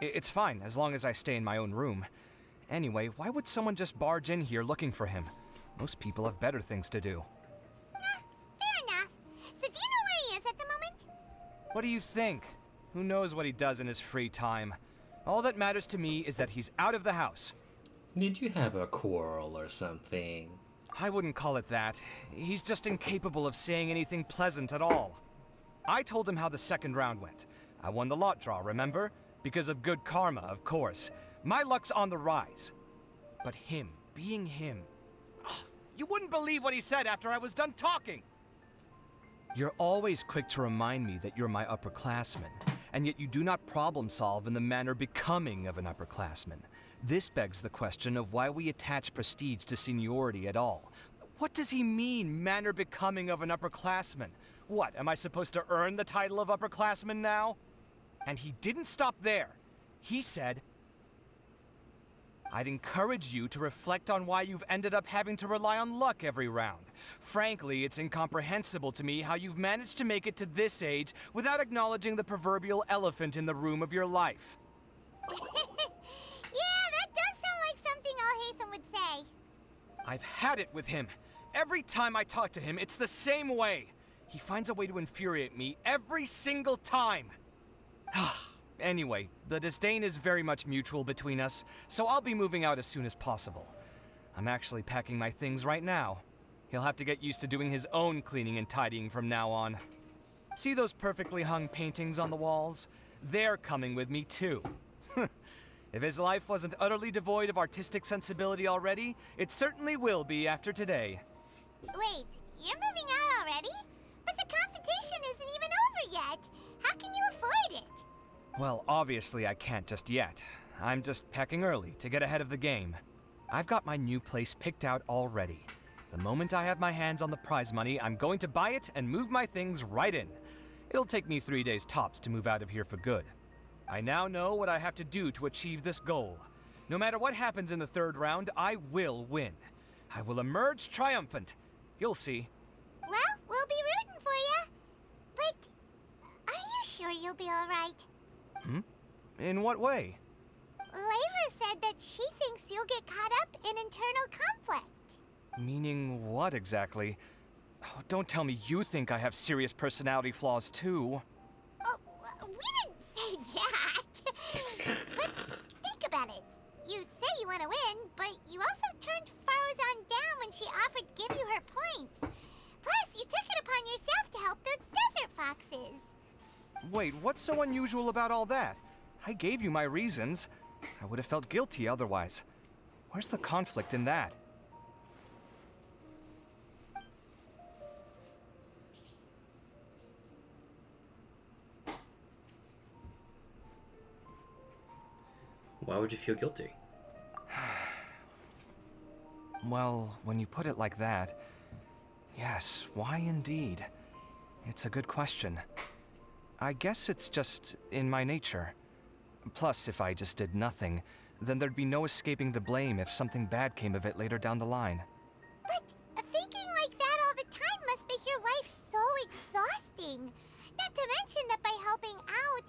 It's fine, as long as I stay in my own room. Anyway, why would someone just barge in here looking for him? Most people have better things to do. Fair enough. So do you know where he is at the moment? What do you think? Who knows what he does in his free time? All that matters to me is that he's out of the house. Did you have a quarrel or something? I wouldn't call it that. He's just incapable of saying anything pleasant at all. I told him how the second round went. I won the lot draw, remember? Because of good karma, of course. My luck's on the rise. But him, being him... Oh, you wouldn't believe what he said after I was done talking! You're always quick to remind me that you're my upperclassman, and yet you do not problem solve in the manner becoming of an upperclassman. This begs the question of why we attach prestige to seniority at all. What does he mean, manner becoming of an upperclassman? What, am I supposed to earn the title of upperclassman now? And he didn't stop there. He said, I'd encourage you to reflect on why you've ended up having to rely on luck every round. Frankly, it's incomprehensible to me how you've managed to make it to this age without acknowledging the proverbial elephant in the room of your life. Yeah, that does sound like something Alhaitham would say. I've had it with him. Every time I talk to him, it's the same way. He finds a way to infuriate me every single time. Anyway, the disdain is very much mutual between us, so I'll be moving out as soon as possible. I'm actually packing my things right now. He'll have to get used to doing his own cleaning and tidying from now on. See those perfectly hung paintings on the walls? They're coming with me too. If his life wasn't utterly devoid of artistic sensibility already, it certainly will be after today. Wait, you're moving out already? But the competition isn't even over yet. How can you afford it? Well, obviously I can't just yet. I'm just packing early to get ahead of the game. I've got my new place picked out already. The moment I have my hands on the prize money, I'm going to buy it and move my things right in. It'll take me 3 days tops to move out of here for good. I now know what I have to do to achieve this goal. No matter what happens in the third round, I will win. I will emerge triumphant. You'll see. Well, we'll be rooting for you. But are you sure you'll be all right? In what way? Layla said that she thinks you'll get caught up in internal conflict. Meaning what exactly? Oh, don't tell me you think I have serious personality flaws too. Oh, we didn't say that. But think about it. You say you want to win, but you also turned Farozan down when she offered to give you her points. Plus, you took it upon yourself to help those desert foxes. Wait, what's so unusual about all that? I gave you my reasons. I would have felt guilty otherwise. Where's the conflict in that? Why would you feel guilty? Well, when you put it like that, yes, why indeed? It's a good question. I guess it's just in my nature. Plus, if I just did nothing, then there'd be no escaping the blame if something bad came of it later down the line. But thinking like that all the time must make your life so exhausting. Not to mention that by helping out,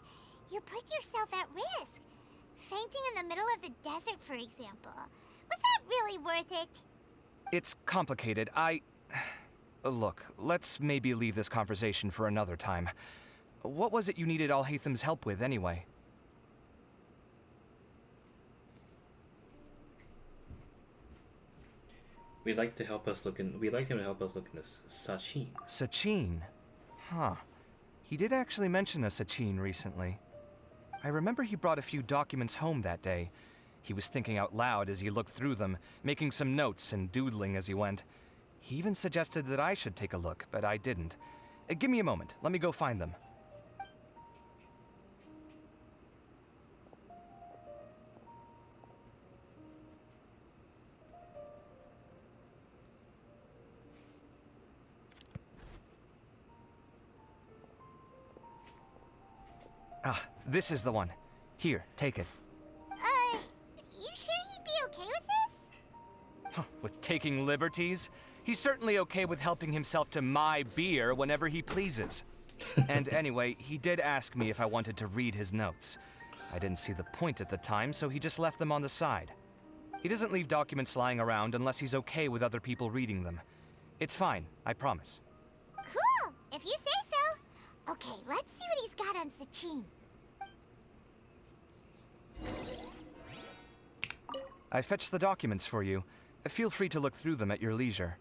you put yourself at risk. Fainting in the middle of the desert, for example. Was that really worth it? It's complicated. Look, let's maybe leave this conversation for another time. What was it you needed Alhatham's help with, anyway? We'd like him to help us look into Sachin. Sachin? Huh. He did actually mention a Sachin recently. I remember he brought a few documents home that day. He was thinking out loud as he looked through them, making some notes and doodling as he went. He even suggested that I should take a look, but I didn't. Give me a moment. Let me go find them. Ah, this is the one. Here, take it. You sure he'd be okay with this? Huh, with taking liberties? He's certainly okay with helping himself to my beer whenever he pleases. And anyway, he did ask me if I wanted to read his notes. I didn't see the point at the time, so he just left them on the side. He doesn't leave documents lying around unless he's okay with other people reading them. It's fine, I promise. Cool, if you say so. Okay, let's see what he's got on Sachin. I fetched the documents for you. Feel free to look through them at your leisure.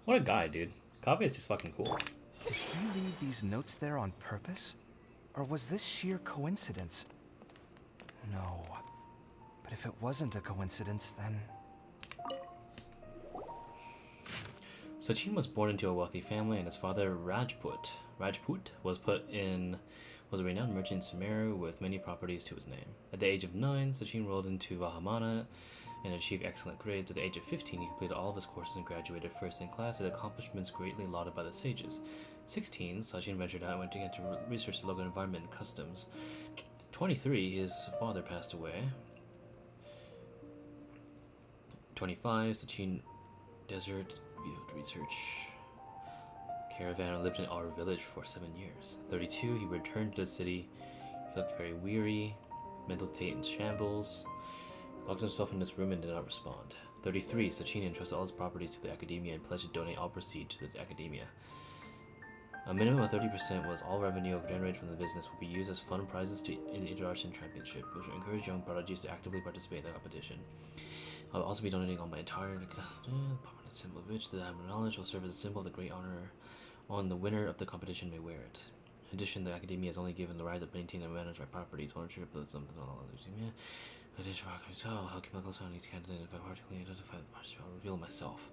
What a guy, dude. Kaveh is just fucking cool. Did he leave these notes there on purpose? Or was this sheer coincidence? No. But if it wasn't a coincidence, then... Sachin was born into a wealthy family, and his father, Rajput, was a renowned merchant in Sumeru with many properties to his name. At the age of 9, Sachin enrolled into Vahumana and achieved excellent grades. At the age of 15, he completed all of his courses and graduated first in class, at accomplishments greatly lauded by the sages. 16, Sachin ventured out and went to research the local environment and customs. 23, his father passed away. 25, Sachin desert field research caravan and lived in our village for 7 years. 32, he returned to the city. He looked very weary, mental state in shambles, locked himself in his room and did not respond. 33, Sachin entrusted all his properties to the academia and pledged to donate all proceeds to the academia. A minimum of 30% was all revenue generated from the business would be used as fund prizes in the International Championship, which will encourage young prodigies to actively participate in the competition. I will also be donating all my entire permanent symbol of which the diamond knowledge will serve as a symbol of the great honor on the winner of the competition may wear it. In addition, the academia is only given the right to maintain and manage my properties, ownership of something all of the addition how chemical sound each candidate if I particularly identify the parts I'll reveal myself.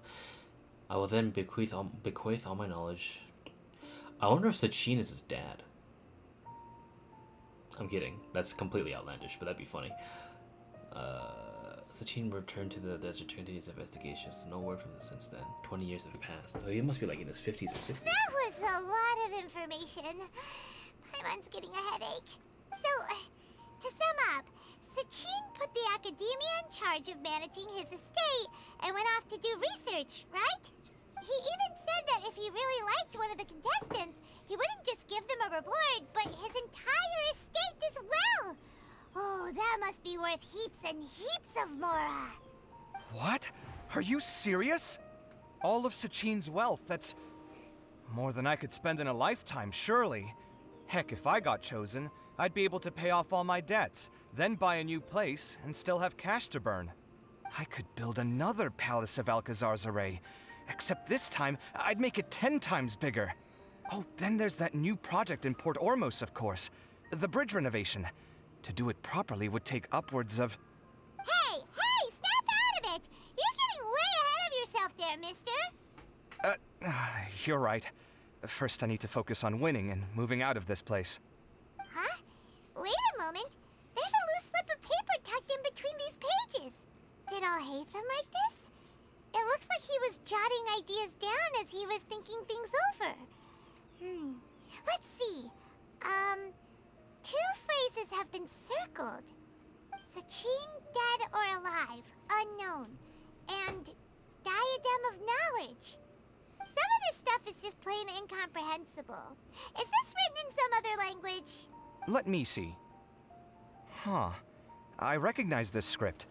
I will then bequeath all my knowledge. I wonder if Sachin is his dad. I'm kidding. That's completely outlandish, but that'd be funny. Sachin returned to the desert to continue his investigations. No word from him since then. 20 years have passed. So he must be like in his 50s or 60s. That was a lot of information. Paimon's getting a headache. So, to sum up, Sachin put the academia in charge of managing his estate and went off to do research, right? He even said that if he really liked one of the contestants, he wouldn't just give them a reward, but his entire estate as well. Oh, that must be worth heaps and heaps of mora. What? Are you serious? All of Sachin's wealth, that's more than I could spend in a lifetime, surely. Heck, if I got chosen, I'd be able to pay off all my debts, then buy a new place, and still have cash to burn. I could build another Palace of Alcazar's array, except this time, I'd make it 10 times bigger. Oh, then there's that new project in Port Ormos, of course. The bridge renovation. To do it properly would take upwards of... Hey, snap out of it! You're getting way ahead of yourself there, mister. You're right. First I need to focus on winning and moving out of this place. Huh? Wait a moment. There's a loose slip of paper tucked in between these pages. Did Alhaitham write this? jotting ideas down as he was thinking things over. Let's see. Two phrases have been circled. Sachin, dead or alive, unknown. And diadem of knowledge. Some of this stuff is just plain incomprehensible. Is this written in some other language? Let me see. Huh. I recognize this script.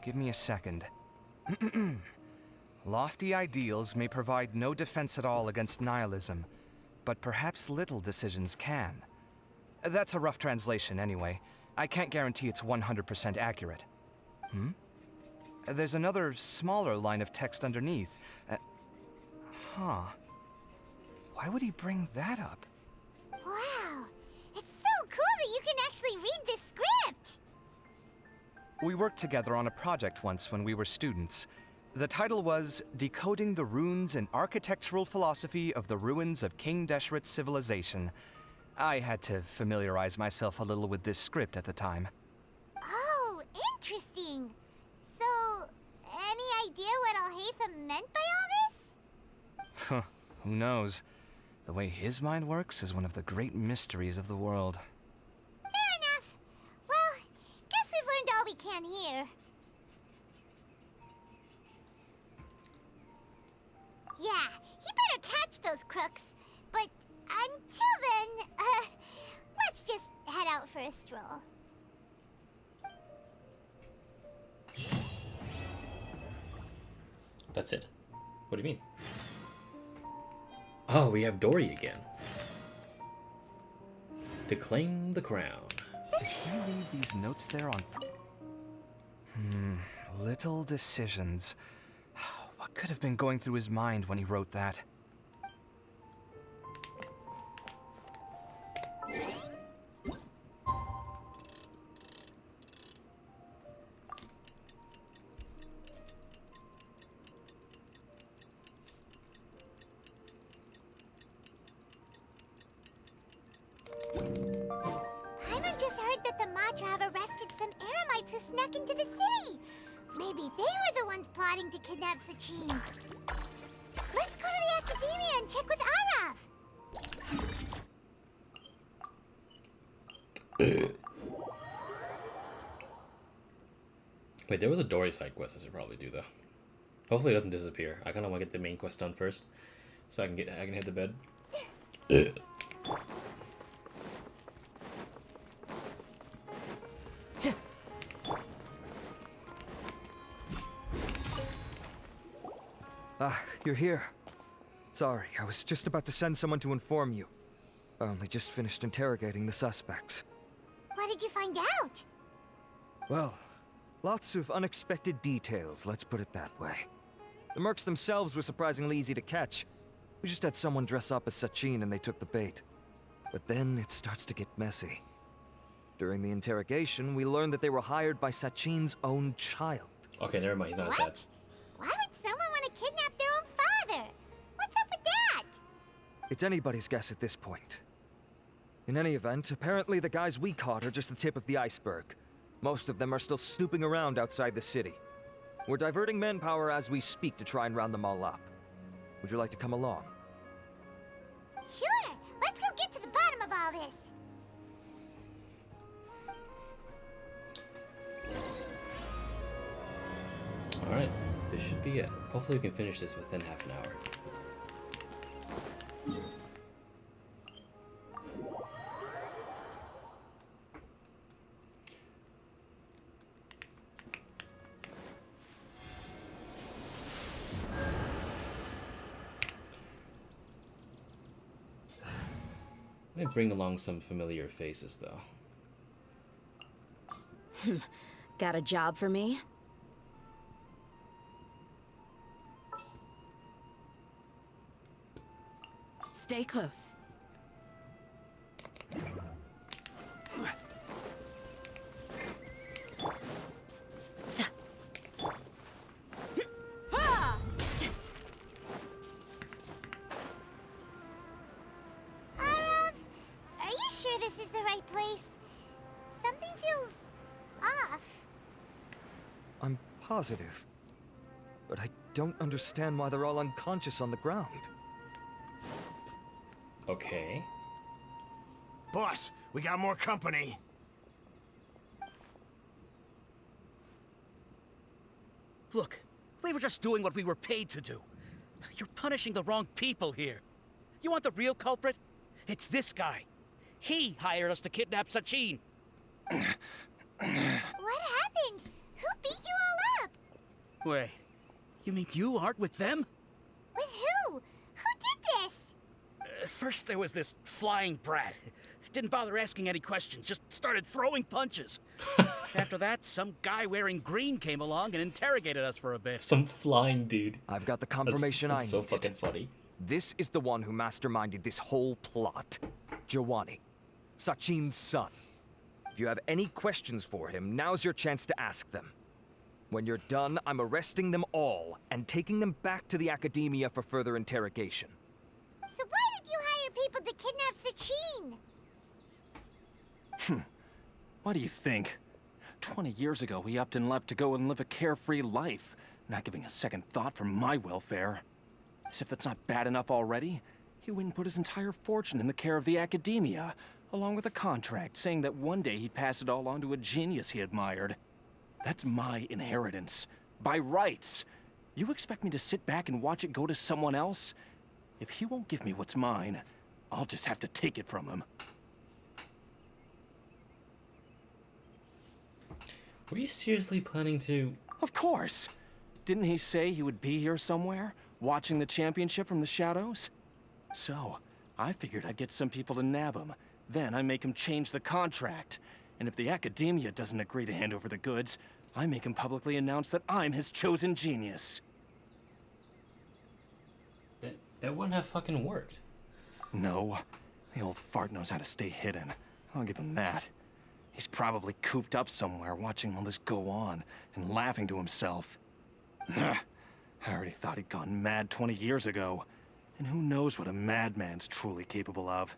Give me a second. Lofty ideals may provide no defense at all against nihilism, but perhaps little decisions can. That's a rough translation anyway. I can't guarantee it's 100% accurate. There's another smaller line of text underneath. Why would he bring that up? Wow! It's so cool that you can actually read this script! We worked together on a project once when we were students. The title was Decoding the Runes and Architectural Philosophy of the Ruins of King Deshret's Civilization. I had to familiarize myself a little with this script at the time. Oh, interesting. So, any idea what Alhaitham meant by all this? Who knows? The way his mind works is one of the great mysteries of the world. Fair enough. Well, guess we've learned all we can here. Yeah, he better catch those crooks. But until then, let's just head out for a stroll. That's it. What do you mean? Oh, we have Dory again. To claim the crown. Did he leave these notes there on... Little decisions. What could have been going through his mind when he wrote that? Paimon just heard that the Matra have arrested some Eremites who snuck into the city. Maybe they were the ones plotting to kidnap Sachin. Let's go to the Academia and check with Arav. Wait, there was a Dory side quest I should probably do though. Hopefully it doesn't disappear. I kind of want to get the main quest done first, so I can hit the bed. You're here. Sorry, I was just about to send someone to inform you. I only just finished interrogating the suspects. What did you find out? Well, lots of unexpected details, let's put it that way. The mercs themselves were surprisingly easy to catch. We just had someone dress up as Sachin and they took the bait. But then it starts to get messy. During the interrogation, we learned that they were hired by Sachin's own child. Okay, never mind, he's not dead. Why would someone want to kidnap their own father? What's up with that? It's anybody's guess at this point. In any event, apparently the guys we caught are just the tip of the iceberg. Most of them are still snooping around outside the city. We're diverting manpower as we speak to try and round them all up. Would you like to come along? Sure, let's go get to the bottom of all this. Alright, this should be it. Hopefully we can finish this within half an hour. Let me bring along some familiar faces, though. Got a job for me? Stay close. Arav, are you sure this is the right place? Something feels off. I'm positive. But I don't understand why they're all unconscious on the ground. Okay. Boss, we got more company. Look, we were just doing what we were paid to do. You're punishing the wrong people here. You want the real culprit? It's this guy. He hired us to kidnap Sachin. What happened? Who beat you all up? Wait, you mean you aren't with them? With who? Who did this? First there was this flying brat. Didn't bother asking any questions, just started throwing punches. After that, some guy wearing green came along and interrogated us for a bit. Some flying dude. I've got the confirmation that's I so needed. fucking funny. This is the one who masterminded this whole plot. Giovanni, Sachin's son. If you have any questions for him, now's your chance to ask them. When you're done, I'm arresting them all and taking them back to the Academia for further interrogation. So why did you hire people to kidnap Sachin? What do you think? 20 years ago, he upped and left to go and live a carefree life, not giving a second thought for my welfare. As if that's not bad enough already, he went and put his entire fortune in the care of the Academia, along with a contract saying that one day he'd pass it all on to a genius he admired. That's my inheritance, by rights. You expect me to sit back and watch it go to someone else? If he won't give me what's mine, I'll just have to take it from him. Were you seriously planning to... Of course! Didn't he say he would be here somewhere, watching the championship from the shadows? So, I figured I'd get some people to nab him. Then I make him change the contract. And if the Academia doesn't agree to hand over the goods, I make him publicly announce that I'm his chosen genius. That wouldn't have fucking worked. No. The old fart knows how to stay hidden. I'll give him that. He's probably cooped up somewhere watching all this go on and laughing to himself. I already thought he'd gone mad 20 years ago. And who knows what a madman's truly capable of.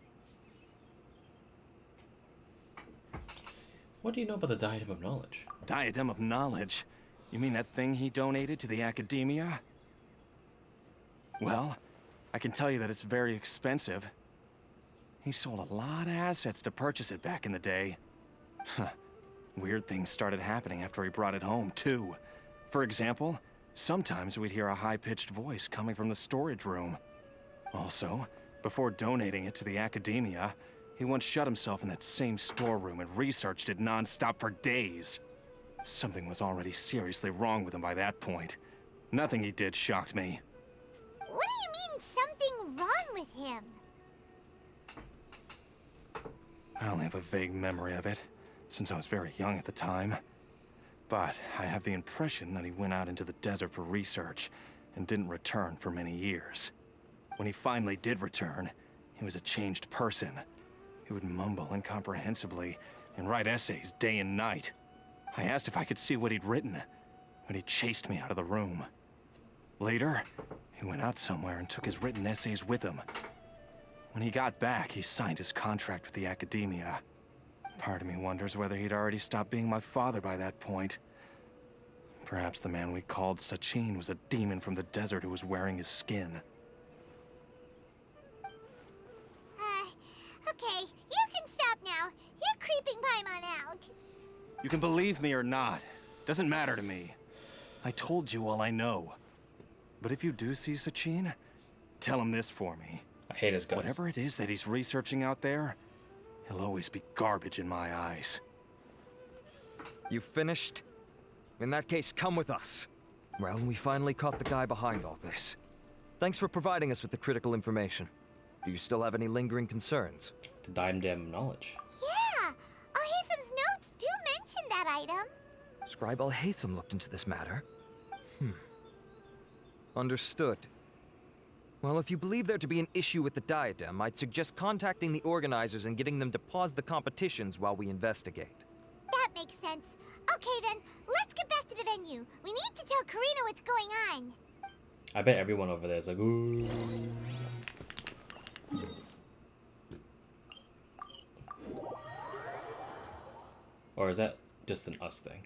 What do you know about the Diadem of Knowledge? Diadem of Knowledge? You mean that thing he donated to the Academia? Well, I can tell you that it's very expensive. He sold a lot of assets to purchase it back in the day. Weird things started happening after he brought it home, too. For example, sometimes we'd hear a high-pitched voice coming from the storage room. Also, before donating it to the Academia, he once shut himself in that same storeroom and researched it non-stop for days. Something was already seriously wrong with him by that point. Nothing he did shocked me. What do you mean, something wrong with him? I only have a vague memory of it, since I was very young at the time. But I have the impression that he went out into the desert for research and didn't return for many years. When he finally did return, he was a changed person. He would mumble incomprehensibly and write essays day and night. I asked if I could see what he'd written, but he chased me out of the room. Later, he went out somewhere and took his written essays with him. When he got back, he signed his contract with the Academia. Part of me wonders whether he'd already stopped being my father by that point. Perhaps the man we called Sachin was a demon from the desert who was wearing his skin. Okay, you can stop now. You're creeping Paimon out. You can believe me or not. Doesn't matter to me. I told you all I know. But if you do see Sachin, tell him this for me. I hate his guts. Whatever it is that he's researching out there, he'll always be garbage in my eyes. You finished? In that case, come with us. Well, we finally caught the guy behind all this. Thanks for providing us with the critical information. Do you still have any lingering concerns? The Diadem of Knowledge. Yeah! Al-Haytham's notes do mention that item. Scribe Al-Haytham looked into this matter. Understood. Well, if you believe there to be an issue with the diadem, I'd suggest contacting the organizers and getting them to pause the competitions while we investigate. That makes sense. Okay then, let's get back to the venue. We need to tell Karina what's going on. I bet everyone over there is like, ooh. Or is that just an us thing?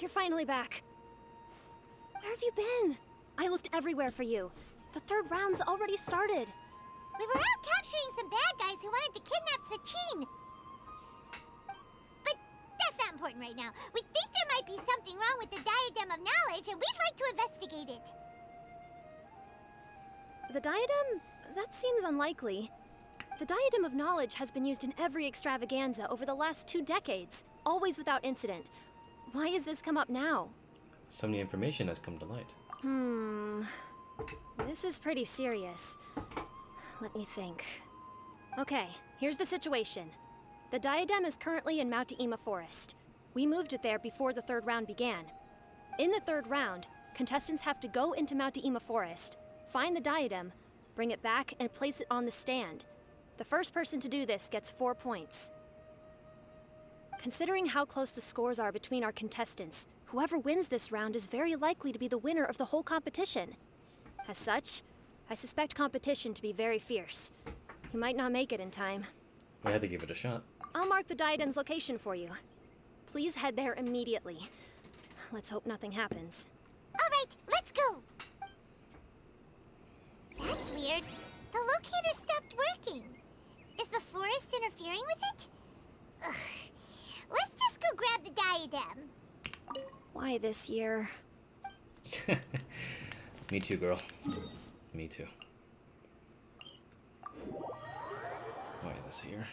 you're finally back. Where have you been? I looked everywhere for you. The third round's already started. We were out capturing some bad guys who wanted to kidnap Sachin. But that's not important right now. We think there might be something wrong with the Diadem of Knowledge, and we'd like to investigate it. The diadem? That seems unlikely. The Diadem of Knowledge has been used in every extravaganza over the last 2 decades, always without incident. Why has this come up now? Some new information has come to light. This is pretty serious. Let me think. Okay, here's the situation. The diadem is currently in Mount Ima Forest. We moved it there before the third round began. In the third round, contestants have to go into Mount Ima Forest, find the diadem, bring it back, and place it on the stand. The first person to do this gets 4 points. Considering how close the scores are between our contestants, whoever wins this round is very likely to be the winner of the whole competition. As such, I suspect competition to be very fierce. You might not make it in time. I had to give it a shot. I'll mark the diadem's location for you. Please head there immediately. Let's hope nothing happens. All right, let's go. That's weird. The locator stopped working. Is the forest interfering with it? Ugh. Let's just go grab the diadem. Why this year? Me too, girl. Me too. Why this year?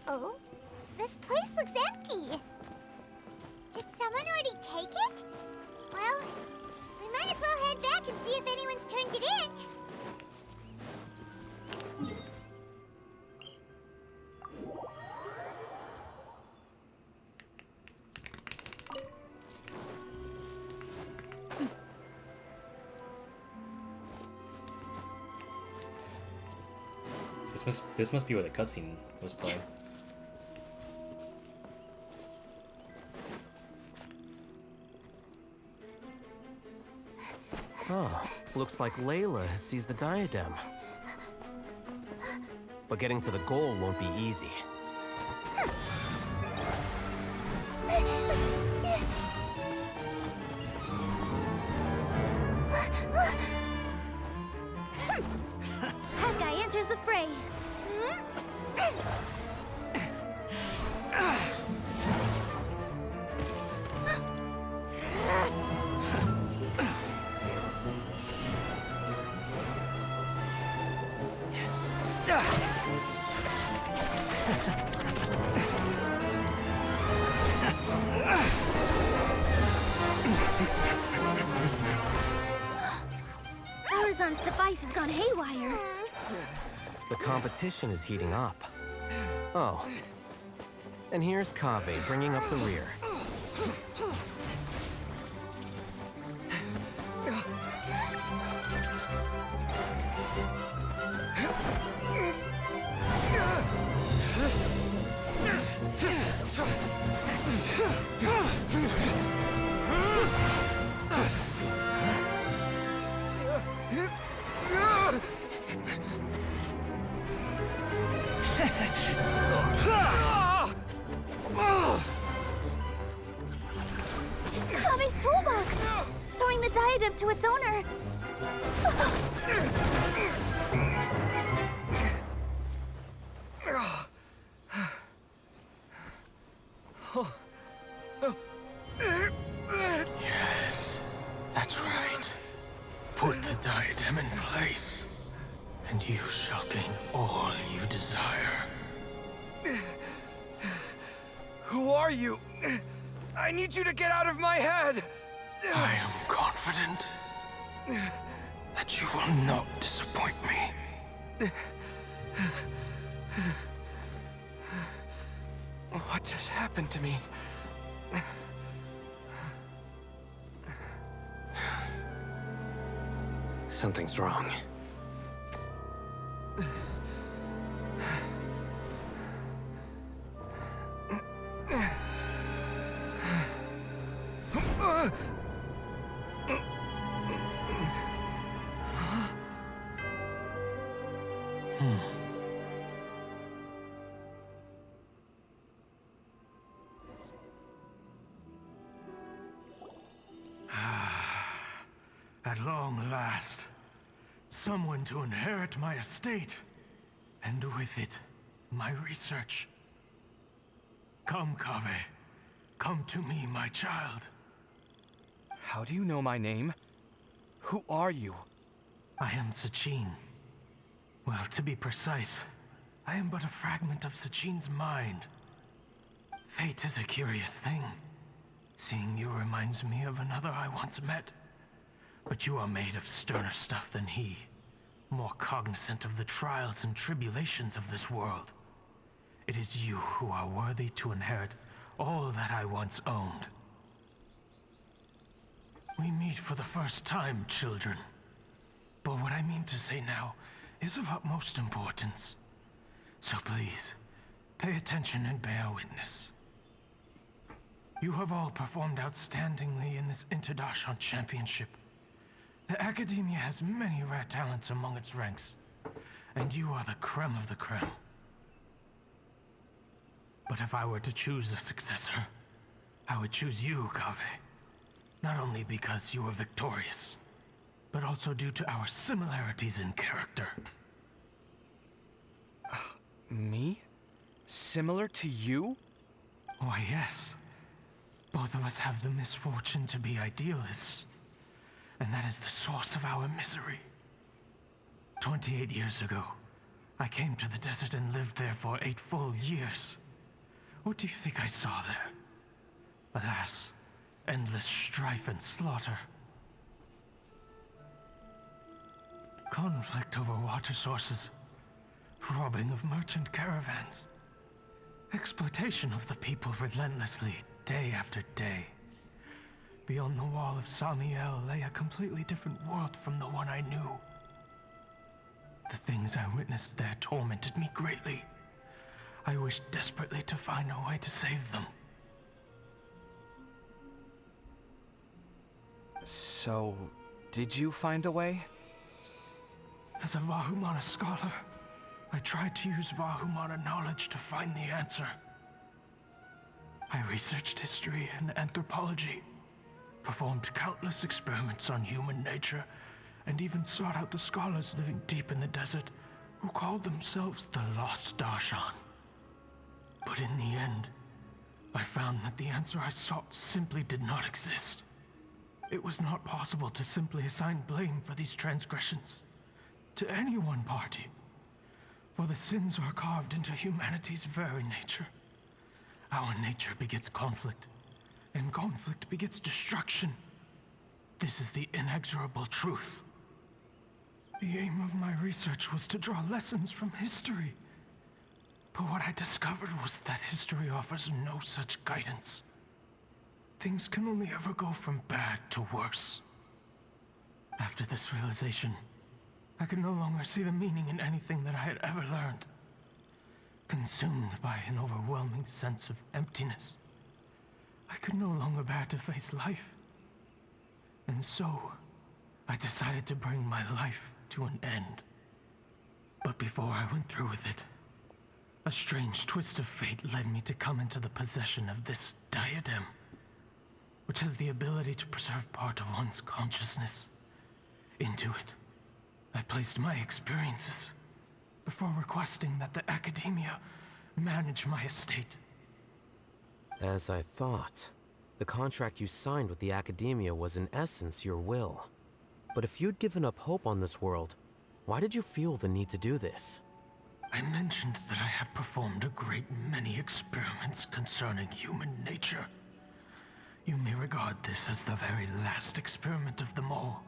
Uh-oh. This place looks empty. Did someone already take it? Well, we might as well head back and see if anyone's turned it in. This must be where the cutscene was playing. Oh, looks like Layla has seized the diadem. But getting to the goal won't be easy. That guy enters the fray. Horizon's device has gone haywire. The competition is heating up. Oh. And here's Kaveh bringing up the rear. It's Kaveh's toolbox! Throwing the diadem to its owner! Yes, that's right. Put the diadem in place, and you shall gain all you desire. Who are you? I need you to get out of my head! I am confident that you will not disappoint me. What just happened to me? Something's wrong. At long last, someone to inherit my estate, and with it, my research. Come, Kaveh. Come to me, my child. How do you know my name? Who are you? I am Sachin. Well, to be precise, I am but a fragment of Sachin's mind. Fate is a curious thing. Seeing you reminds me of another I once met. But you are made of sterner stuff than he, more cognizant of the trials and tribulations of this world. It is you who are worthy to inherit all that I once owned. We meet for the first time, children. But what I mean to say now is of utmost importance. So please, pay attention and bear witness. You have all performed outstandingly in this Interdarshan Championship. The Academia has many rare talents among its ranks, and you are the creme of the creme. But if I were to choose a successor, I would choose you, Kaveh. Not only because you were victorious, but also due to our similarities in character. Me? Similar to you? Why, yes. Both of us have the misfortune to be idealists. And that is the source of our misery. 28 years ago, I came to the desert and lived there for 8 full years. What do you think I saw there? Alas, endless strife and slaughter. Conflict over water sources. Robbing of merchant caravans. Exploitation of the people relentlessly, day after day. Beyond the wall of Samiel lay a completely different world from the one I knew. The things I witnessed there tormented me greatly. I wished desperately to find a way to save them. So, did you find a way? As a Vahumana scholar, I tried to use Vahumana knowledge to find the answer. I researched history and anthropology, performed countless experiments on human nature, and even sought out the scholars living deep in the desert who called themselves the Lost Darshan. But in the end, I found that the answer I sought simply did not exist. It was not possible to simply assign blame for these transgressions to any one party, for the sins are carved into humanity's very nature. Our nature begets conflict, and conflict begets destruction. This is the inexorable truth. The aim of my research was to draw lessons from history. But what I discovered was that history offers no such guidance. Things can only ever go from bad to worse. After this realization, I could no longer see the meaning in anything that I had ever learned. Consumed by an overwhelming sense of emptiness, I could no longer bear to face life. And so, I decided to bring my life to an end. But before I went through with it, a strange twist of fate led me to come into the possession of this diadem, which has the ability to preserve part of one's consciousness. Into it, I placed my experiences before requesting that the Academia manage my estate. As I thought, the contract you signed with the Academia was in essence your will. But if you'd given up hope on this world, why did you feel the need to do this? I mentioned that I had performed a great many experiments concerning human nature. You may regard this as the very last experiment of them all.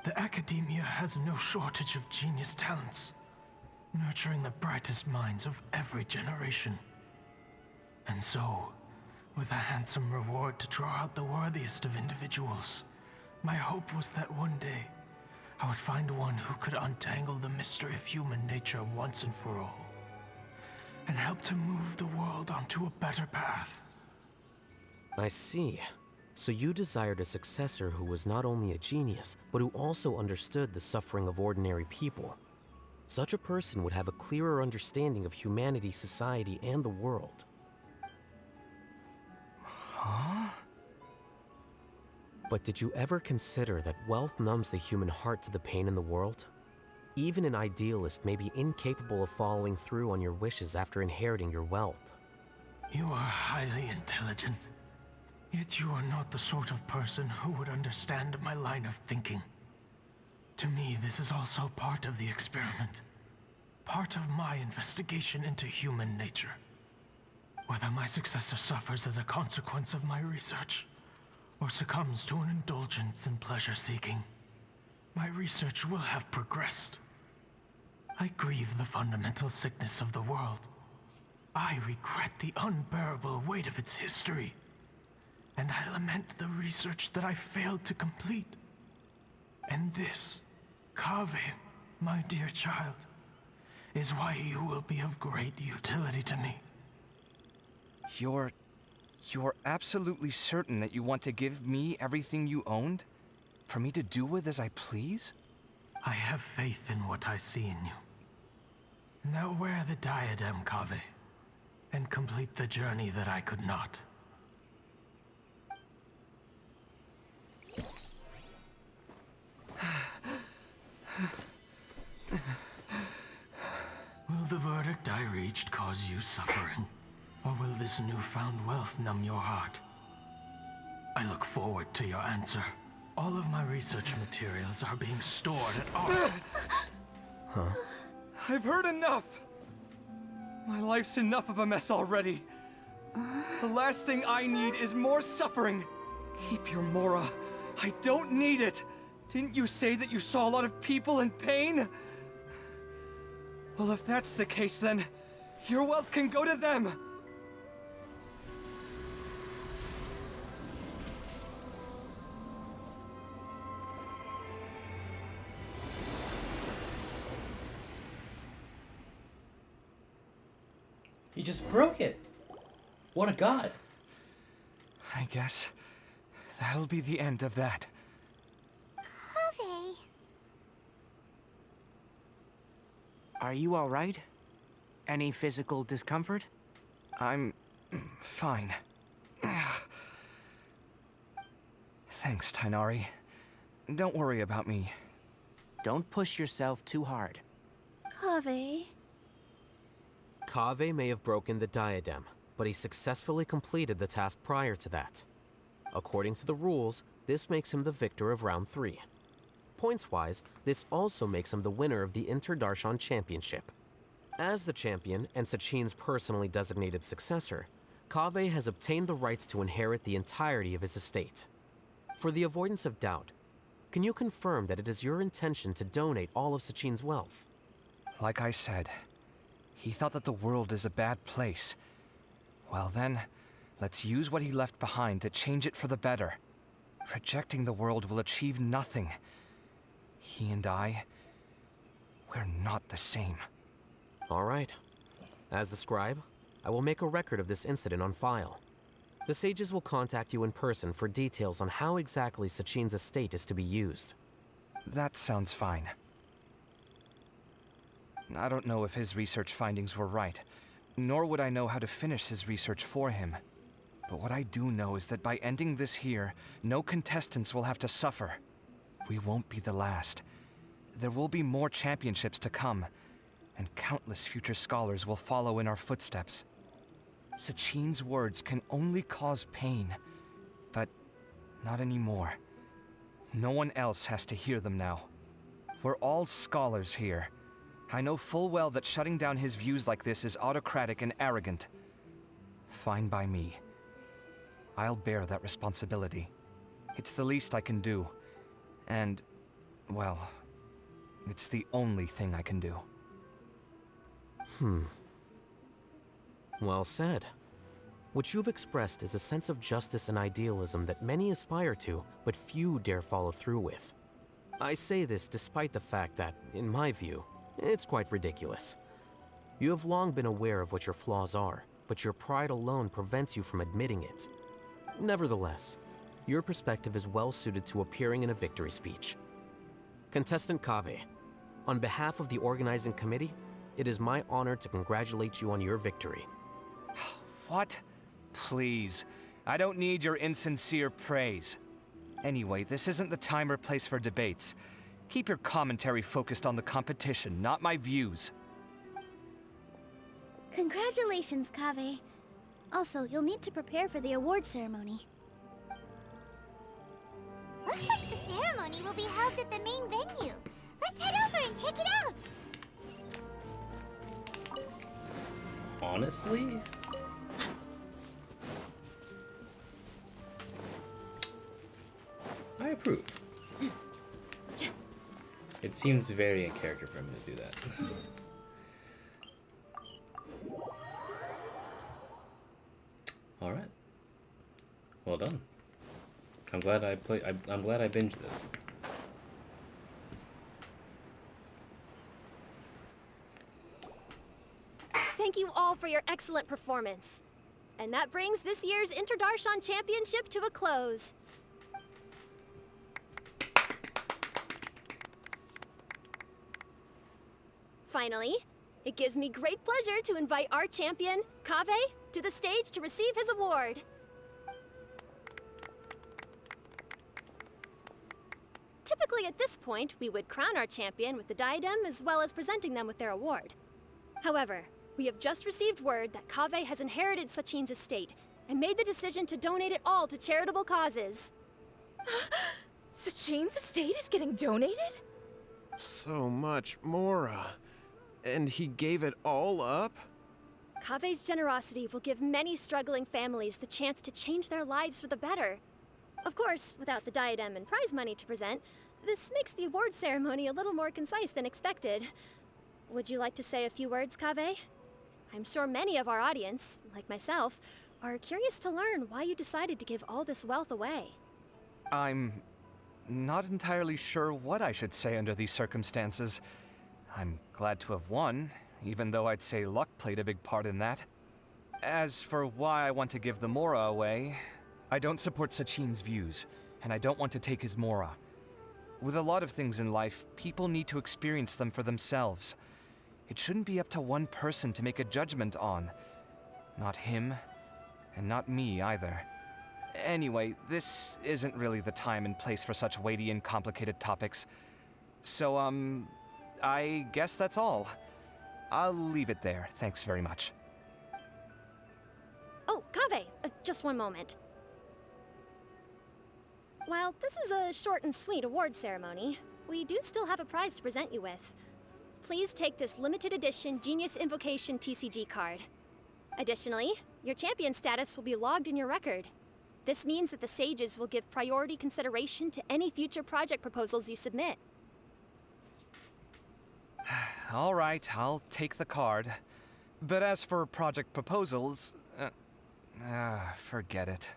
The Academia has no shortage of genius talents. nurturing the brightest minds of every generation. And so, with a handsome reward to draw out the worthiest of individuals, my hope was that one day I would find one who could untangle the mystery of human nature once and for all, and help to move the world onto a better path. I see. So you desired a successor who was not only a genius, but who also understood the suffering of ordinary people. Such a person would have a clearer understanding of humanity, society, and the world. Huh? But did you ever consider that wealth numbs the human heart to the pain in the world? Even an idealist may be incapable of following through on your wishes after inheriting your wealth. You are highly intelligent, yet you are not the sort of person who would understand my line of thinking. To me, this is also part of the experiment. Part of my investigation into human nature. Whether my successor suffers as a consequence of my research, or succumbs to an indulgence in pleasure-seeking, my research will have progressed. I grieve the fundamental sickness of the world. I regret the unbearable weight of its history. And I lament the research that I failed to complete. And this, Kaveh, my dear child, is why you will be of great utility to me. You're absolutely certain that you want to give me everything you owned? For me to do with as I please? I have faith in what I see in you. Now wear the diadem, Kaveh, and complete the journey that I could not. Will the verdict I reached cause you suffering? Or will this newfound wealth numb your heart? I look forward to your answer. All of my research materials are being stored at our... Huh? I've heard enough! My life's enough of a mess already. The last thing I need is more suffering. Keep your Mora. I don't need it. Didn't you say that you saw a lot of people in pain? Well, if that's the case, then your wealth can go to them. He just broke it. What a god. I guess that'll be the end of that. Kaveh. Are you all right? Any physical discomfort? I'm fine. Thanks, Tainari. Don't worry about me. Don't push yourself too hard. Kaveh. Kaveh may have broken the diadem, but he successfully completed the task prior to that. According to the rules, this makes him the victor of round 3. Points-wise, this also makes him the winner of the Interdarshan Championship. As the champion and Sachin's personally designated successor, Kaveh has obtained the rights to inherit the entirety of his estate. For the avoidance of doubt, can you confirm that it is your intention to donate all of Sachin's wealth? Like I said, he thought that the world is a bad place. Well then, let's use what he left behind to change it for the better. Rejecting the world will achieve nothing. He and I, we're not the same. All right. As the scribe, I will make a record of this incident on file. The sages will contact you in person for details on how exactly Sachin's estate is to be used. That sounds fine. I don't know if his research findings were right, nor would I know how to finish his research for him. But what I do know is that by ending this here, no contestants will have to suffer. We won't be the last. There will be more championships to come, and countless future scholars will follow in our footsteps. Sachin's words can only cause pain, but not anymore. No one else has to hear them now. We're all scholars here. I know full well that shutting down his views like this is autocratic and arrogant. Fine by me. I'll bear that responsibility. It's the least I can do. And, well, it's the only thing I can do. Well said. What you've expressed is a sense of justice and idealism that many aspire to, but few dare follow through with. I say this despite the fact that, in my view, it's quite ridiculous. You have long been aware of what your flaws are, but your pride alone prevents you from admitting it. Nevertheless, your perspective is well suited to appearing in a victory speech. Contestant Kaveh, on behalf of the organizing committee, it is my honor to congratulate you on your victory. What? Please. I don't need your insincere praise. Anyway, this isn't the time or place for debates. Keep your commentary focused on the competition, not my views. Congratulations, Kaveh. Also, you'll need to prepare for the award ceremony. Looks like the ceremony will be held at the main venue. Let's head over and check it out. Honestly? I approve. It seems very in character for him to do that. All right. Well done. I'm glad I binged this. Thank you all for your excellent performance. And that brings this year's Interdarshan Championship to a close. Finally, it gives me great pleasure to invite our champion, Kaveh, to the stage to receive his award. Typically at this point, we would crown our champion with the diadem as well as presenting them with their award. However, we have just received word that Kaveh has inherited Sachin's estate and made the decision to donate it all to charitable causes. Sachin's estate is getting donated? So much, Mora. And he gave it all up? Kaveh's generosity will give many struggling families the chance to change their lives for the better. Of course, without the diadem and prize money to present, this makes the award ceremony a little more concise than expected. Would you like to say a few words, Kaveh? I'm sure many of our audience, like myself, are curious to learn why you decided to give all this wealth away. I'm not entirely sure what I should say under these circumstances. I'm glad to have won, even though I'd say luck played a big part in that. As for why I want to give the Mora away, I don't support Sachin's views, and I don't want to take his Mora. With a lot of things in life, people need to experience them for themselves. It shouldn't be up to one person to make a judgment on. Not him, and not me either. Anyway, this isn't really the time and place for such weighty and complicated topics. So, I guess that's all. I'll leave it there. Thanks very much. Oh, Kaveh, just one moment. While this is a short and sweet award ceremony, we do still have a prize to present you with. Please take this limited edition Genius Invocation TCG card. Additionally, your champion status will be logged in your record. This means that the Sages will give priority consideration to any future project proposals you submit. All right, I'll take the card. But as for project proposals, forget it.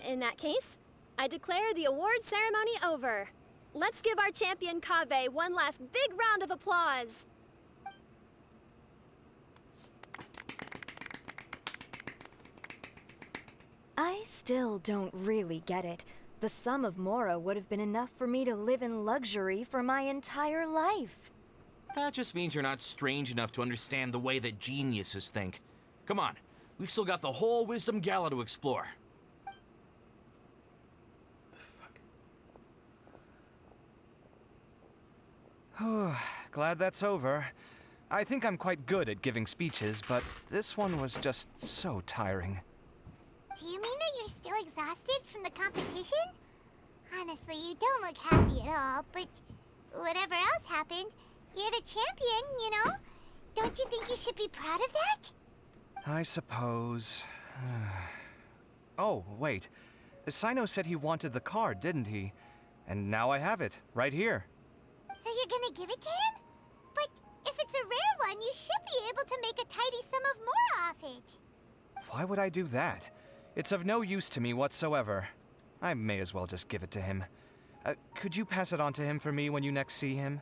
In that case, I declare the award ceremony over. Let's give our champion Kaveh one last big round of applause. I still don't really get it. The sum of Mora would have been enough for me to live in luxury for my entire life. That just means you're not strange enough to understand the way that geniuses think. Come on, we've still got the whole Wisdom Gala to explore. Glad that's over. I think I'm quite good at giving speeches, but this one was just so tiring. Do you mean that you're still exhausted from the competition? Honestly, you don't look happy at all, but whatever else happened, you're the champion, you know? Don't you think you should be proud of that? I suppose. Oh, wait. Sino said he wanted the card, didn't he? And now I have it, right here. So you're gonna give it to him? But if it's a a rare one, you should be able to make a tidy sum of more off it. Why would I do that? It's of no use to me whatsoever. I may as well just give it to him. Could you pass it on to him for me when you next see him?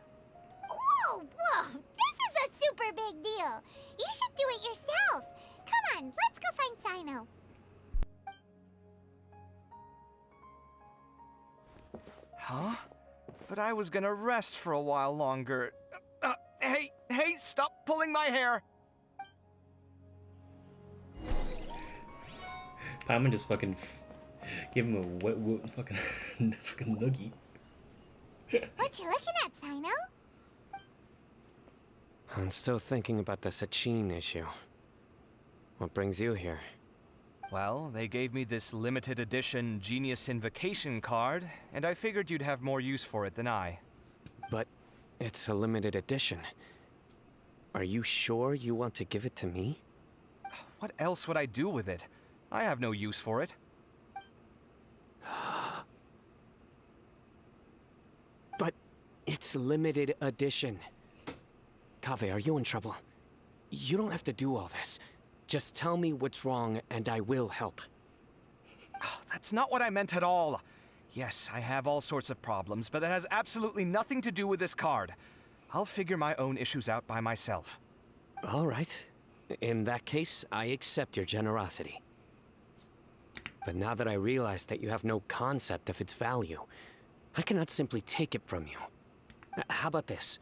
Whoa, whoa! This is a super big deal! You should do it yourself! Come on, let's go find Sino. Huh? But I was gonna rest for a while longer. Hey, stop pulling my hair! Paimon just give him a wet fucking noogie. What you looking at, Sino? I'm still thinking about the Sachin issue. What brings you here? Well, they gave me this limited edition Genius Invocation card, and I figured you'd have more use for it than I. But it's a limited edition. Are you sure you want to give it to me? What else would I do with it? I have no use for it. But it's limited edition. Kaveh, are you in trouble? You don't have to do all this. Just tell me what's wrong and I will help. Oh, that's not what I meant at all. Yes, I have all sorts of problems, but that has absolutely nothing to do with this card. I'll figure my own issues out by myself. All right. In that case, I accept your generosity. But now that I realize that you have no concept of its value, I cannot simply take it from you. How about this?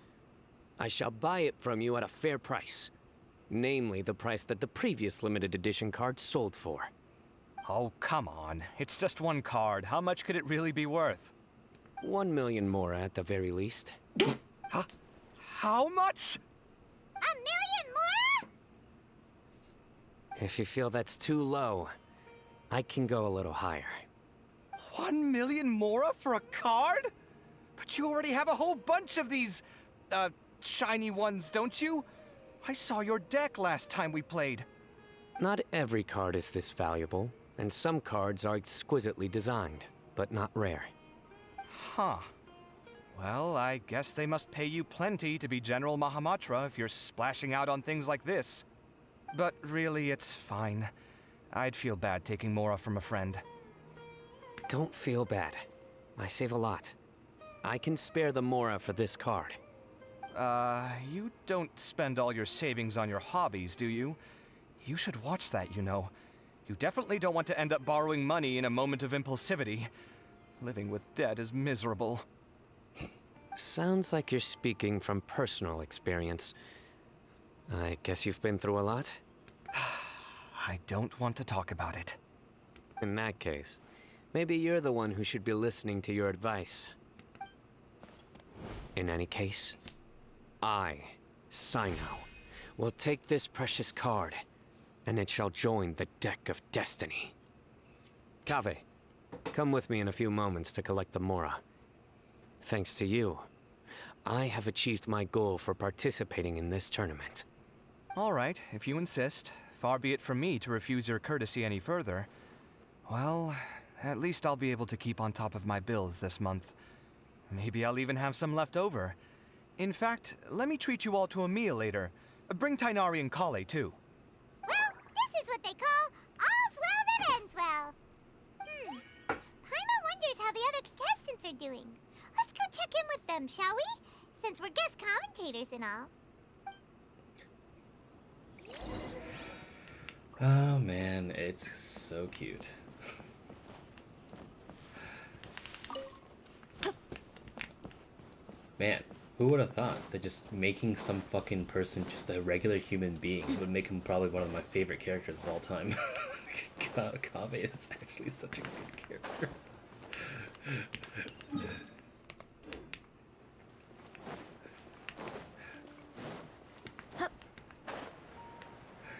I shall buy it from you at a fair price. Namely, the price that the previous limited edition card sold for. Oh, come on. It's just one card. How much could it really be worth? 1 million more at the very least. Huh? How much? 1 million more? If you feel that's too low, I can go a little higher. 1 million more for a card? But you already have a whole bunch of these, shiny ones, don't you? I saw your deck last time we played. Not every card is this valuable, and some cards are exquisitely designed, but not rare. Huh. Well, I guess they must pay you plenty to be General Mahamatra if you're splashing out on things like this. But really, it's fine. I'd feel bad taking Mora from a friend. Don't feel bad. I save a lot. I can spare the Mora for this card. You don't spend all your savings on your hobbies, do you? You should watch that, you know. You definitely don't want to end up borrowing money in a moment of impulsivity. Living with debt is miserable. Sounds like you're speaking from personal experience. I guess you've been through a lot? I don't want to talk about it. In that case, maybe you're the one who should be listening to your advice. In any case, I, Sino, will take this precious card, and it shall join the deck of destiny. Kaveh, come with me in a few moments to collect the Mora. Thanks to you, I have achieved my goal for participating in this tournament. All right, if you insist. Far be it from me to refuse your courtesy any further. Well, at least I'll be able to keep on top of my bills this month. Maybe I'll even have some left over. In fact, let me treat you all to a meal later. Bring Tainari and Kale, too. Well, this is what they call all's well that ends well. Paimon wonders how the other contestants are doing. Let's go check in with them, shall we? Since we're guest commentators and all. Oh man, it's so cute. Man, who would have thought that just making some fucking person just a regular human being would make him probably one of my favorite characters of all time. Kaveh is actually such a good character.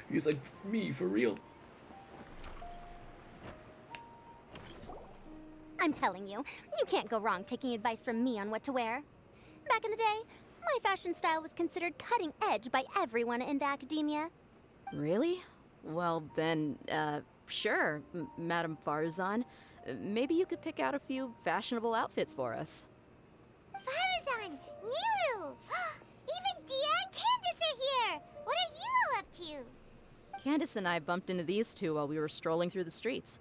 He's like, me, for real. I'm telling you, you can't go wrong taking advice from me on what to wear. Back in the day, my fashion style was considered cutting edge by everyone in the academia. Really? Well, then, sure, Madame Farzan. Maybe you could pick out a few fashionable outfits for us. Farzan! Nilu! Even Dia and Candace are here! What are you all up to? Candace and I bumped into these two while we were strolling through the streets.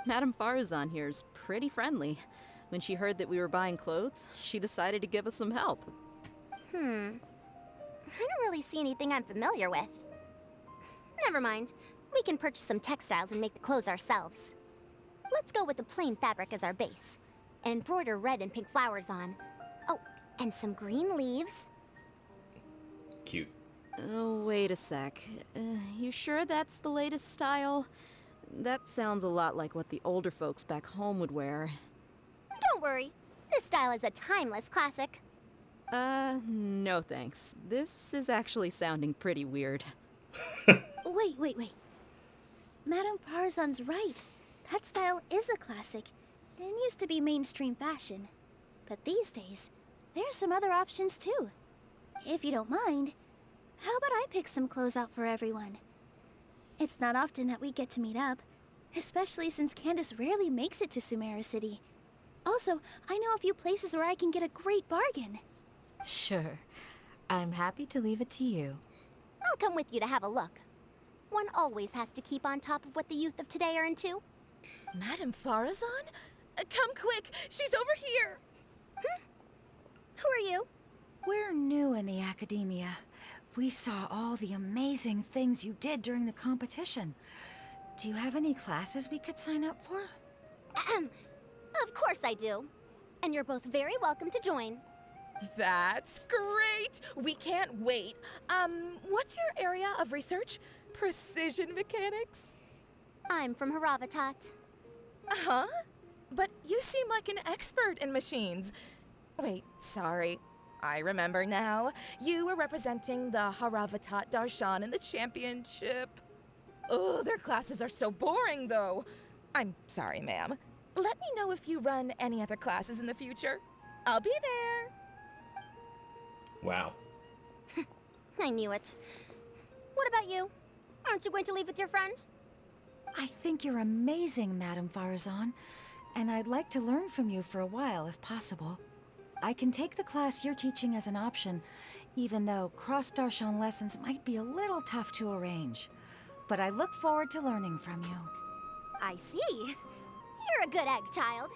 Madame Faruzan here's pretty friendly. When she heard that we were buying clothes, she decided to give us some help. I don't really see anything I'm familiar with. Never mind. We can purchase some textiles and make the clothes ourselves. Let's go with the plain fabric as our base. And embroider red and pink flowers on. Oh, and some green leaves. Cute. Oh, wait a sec. You sure that's the latest style? That sounds a lot like what the older folks back home would wear. Don't worry. This style is a timeless classic. No thanks. This is actually sounding pretty weird. Wait. Madame Farzan's right. That style is a classic. It used to be mainstream fashion. But these days, there's some other options too. If you don't mind, how about I pick some clothes out for everyone? It's not often that we get to meet up, especially since Candace rarely makes it to Sumeru City. Also, I know a few places where I can get a great bargain. Sure. I'm happy to leave it to you. I'll come with you to have a look. One always has to keep on top of what the youth of today are into. Madame Farazan? Come quick, she's over here! Who are you? We're new in the academia. We saw all the amazing things you did during the competition. Do you have any classes we could sign up for? Of course I do. And you're both very welcome to join. That's great! We can't wait. What's your area of research? Precision mechanics? I'm from Haravatat. Huh? But you seem like an expert in machines. Wait, sorry. I remember now. You were representing the Haravatat Darshan in the championship. Oh, their classes are so boring, though. I'm sorry, ma'am. Let me know if you run any other classes in the future. I'll be there. Wow. I knew it. What about you? Aren't you going to leave with your friend? I think you're amazing, Madame Farazan, and I'd like to learn from you for a while, if possible. I can take the class you're teaching as an option, even though cross-Darshan lessons might be a little tough to arrange. But I look forward to learning from you. I see. You're a good egg, child.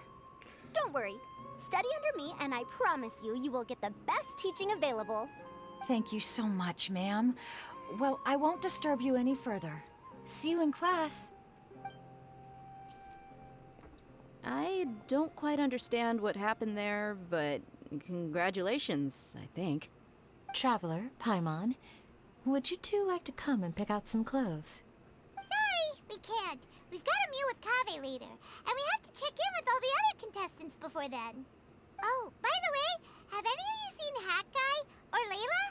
Don't worry. Study under me, and I promise you, you will get the best teaching available. Thank you so much, ma'am. Well, I won't disturb you any further. See you in class. I don't quite understand what happened there, but congratulations, I think. Traveler, Paimon, would you two like to come and pick out some clothes? Sorry, we can't. We've got a meal with Kaveh later, and we have to check in with all the other contestants before then. Oh, by the way, have any of you seen Hat Guy or Layla?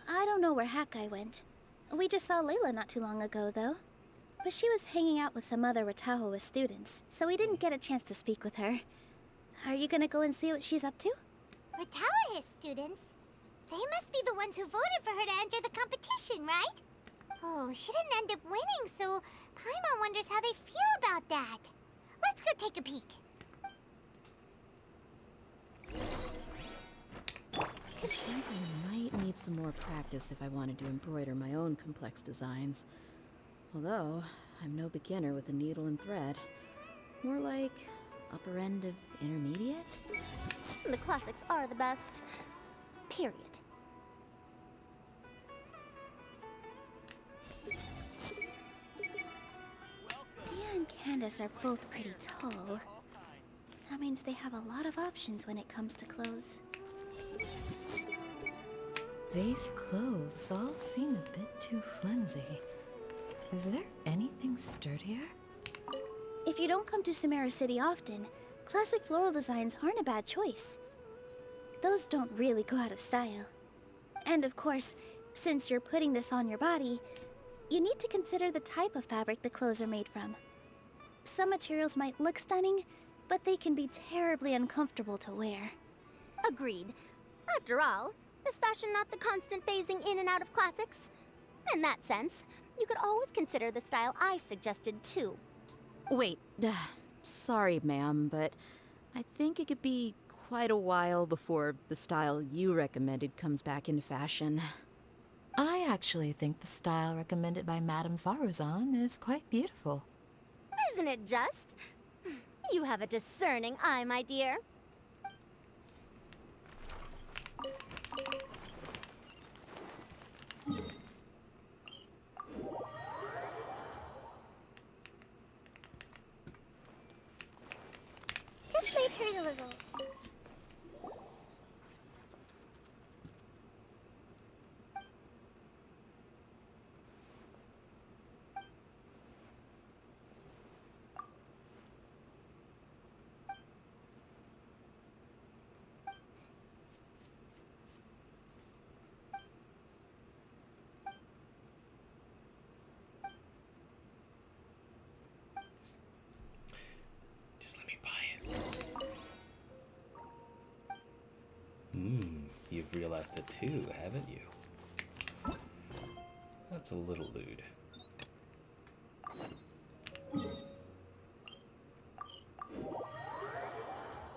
I don't know where Hat Guy went. We just saw Layla not too long ago, though. But she was hanging out with some other Ratahoa students, so we didn't get a chance to speak with her. Are you gonna go and see what she's up to? Ratahoa students? They must be the ones who voted for her to enter the competition, right? Oh, she didn't end up winning, so Paimon wonders how they feel about that. Let's go take a peek. I think I might need some more practice if I wanted to embroider my own complex designs. Although, I'm no beginner with a needle and thread. More like upper end of intermediate? The classics are the best. Period. Dia and Candace are both pretty tall. That means they have a lot of options when it comes to clothes. These clothes all seem a bit too flimsy. Is there anything sturdier? If you don't come to Sumeru City often, classic floral designs aren't a bad choice. Those don't really go out of style. And of course, since you're putting this on your body, you need to consider the type of fabric the clothes are made from. Some materials might look stunning, but they can be terribly uncomfortable to wear. Agreed. After all, is fashion not the constant phasing in and out of classics? In that sense, you could always consider the style I suggested too. Wait, sorry, ma'am, but I think it could be quite a while before the style you recommended comes back into fashion. I actually think the style recommended by Madame Faruzan is quite beautiful. Isn't it just? You have a discerning eye, my dear. This might hurt a little. Just let me buy it. You've realized it too, haven't you? That's a little lewd.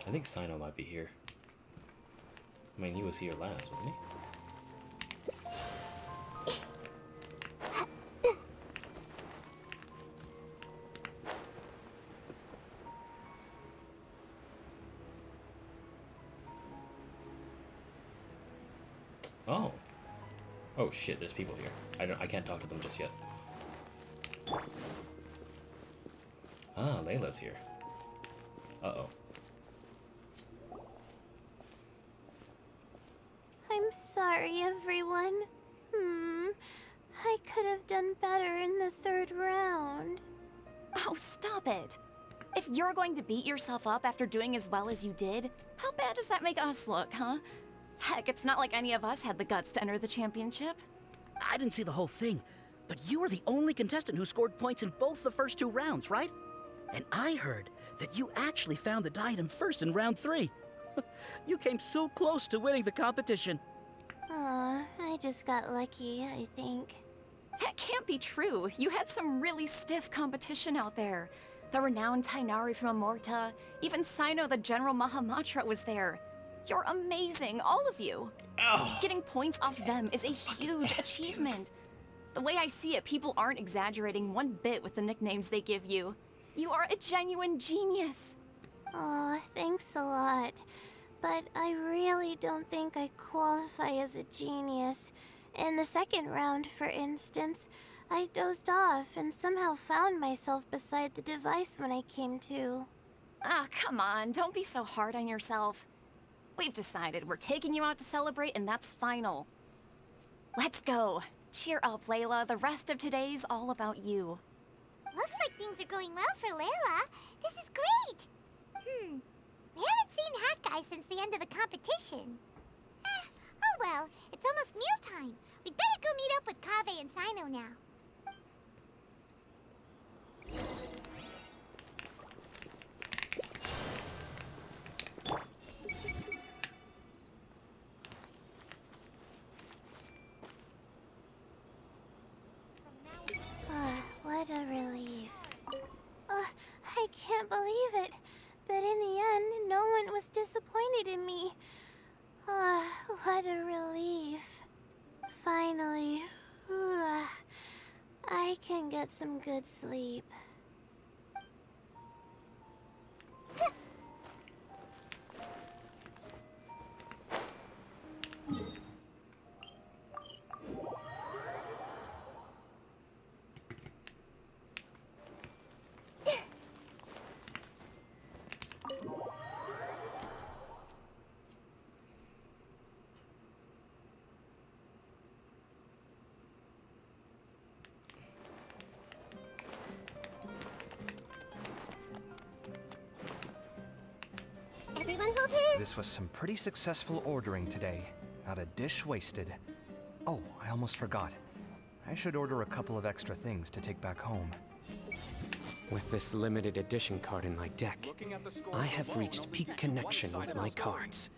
I think Sino might be here. I mean, he was here last, wasn't he? Oh. Oh shit, there's people here. I can't talk to them just yet. Ah, Layla's here. Uh-oh. I'm sorry, everyone. I could have done better in the third round. Oh, stop it. If you're going to beat yourself up after doing as well as you did, how bad does that make us look, huh? Heck, it's not like any of us had the guts to enter the championship. I didn't see the whole thing, but you were the only contestant who scored points in both the first 2 rounds, right? And I heard that you actually found the diadem first in round 3. You came so close to winning the competition. Aw, I just got lucky, I think. That can't be true. You had some really stiff competition out there. The renowned Tainari from Amorta, even Sino the General Mahamatra was there. You're amazing, all of you. Oh. Getting points off them is a huge achievement. The way I see it, people aren't exaggerating one bit with the nicknames they give you. You are a genuine genius. Aw, thanks a lot. But I really don't think I qualify as a genius. In the second round, for instance, I dozed off and somehow found myself beside the device when I came to. Ah, come on, don't be so hard on yourself. We've decided we're taking you out to celebrate, and that's final. Let's go. Cheer up, Layla. The rest of today's all about you. Looks like things are going well for Layla. This is great. We haven't seen Hat Guy since the end of the competition. Oh well, it's almost mealtime. We'd better go meet up with Kaveh and Sino now. What a relief. I can't believe it. But in the end, no one was disappointed in me. What a relief. Finally, I can get some good sleep. Everyone hold hands. This was some pretty successful ordering today. Not a dish wasted. Oh, I almost forgot. I should order a couple of extra things to take back home. With this limited edition card in my deck, I have reached peak connection with my cards.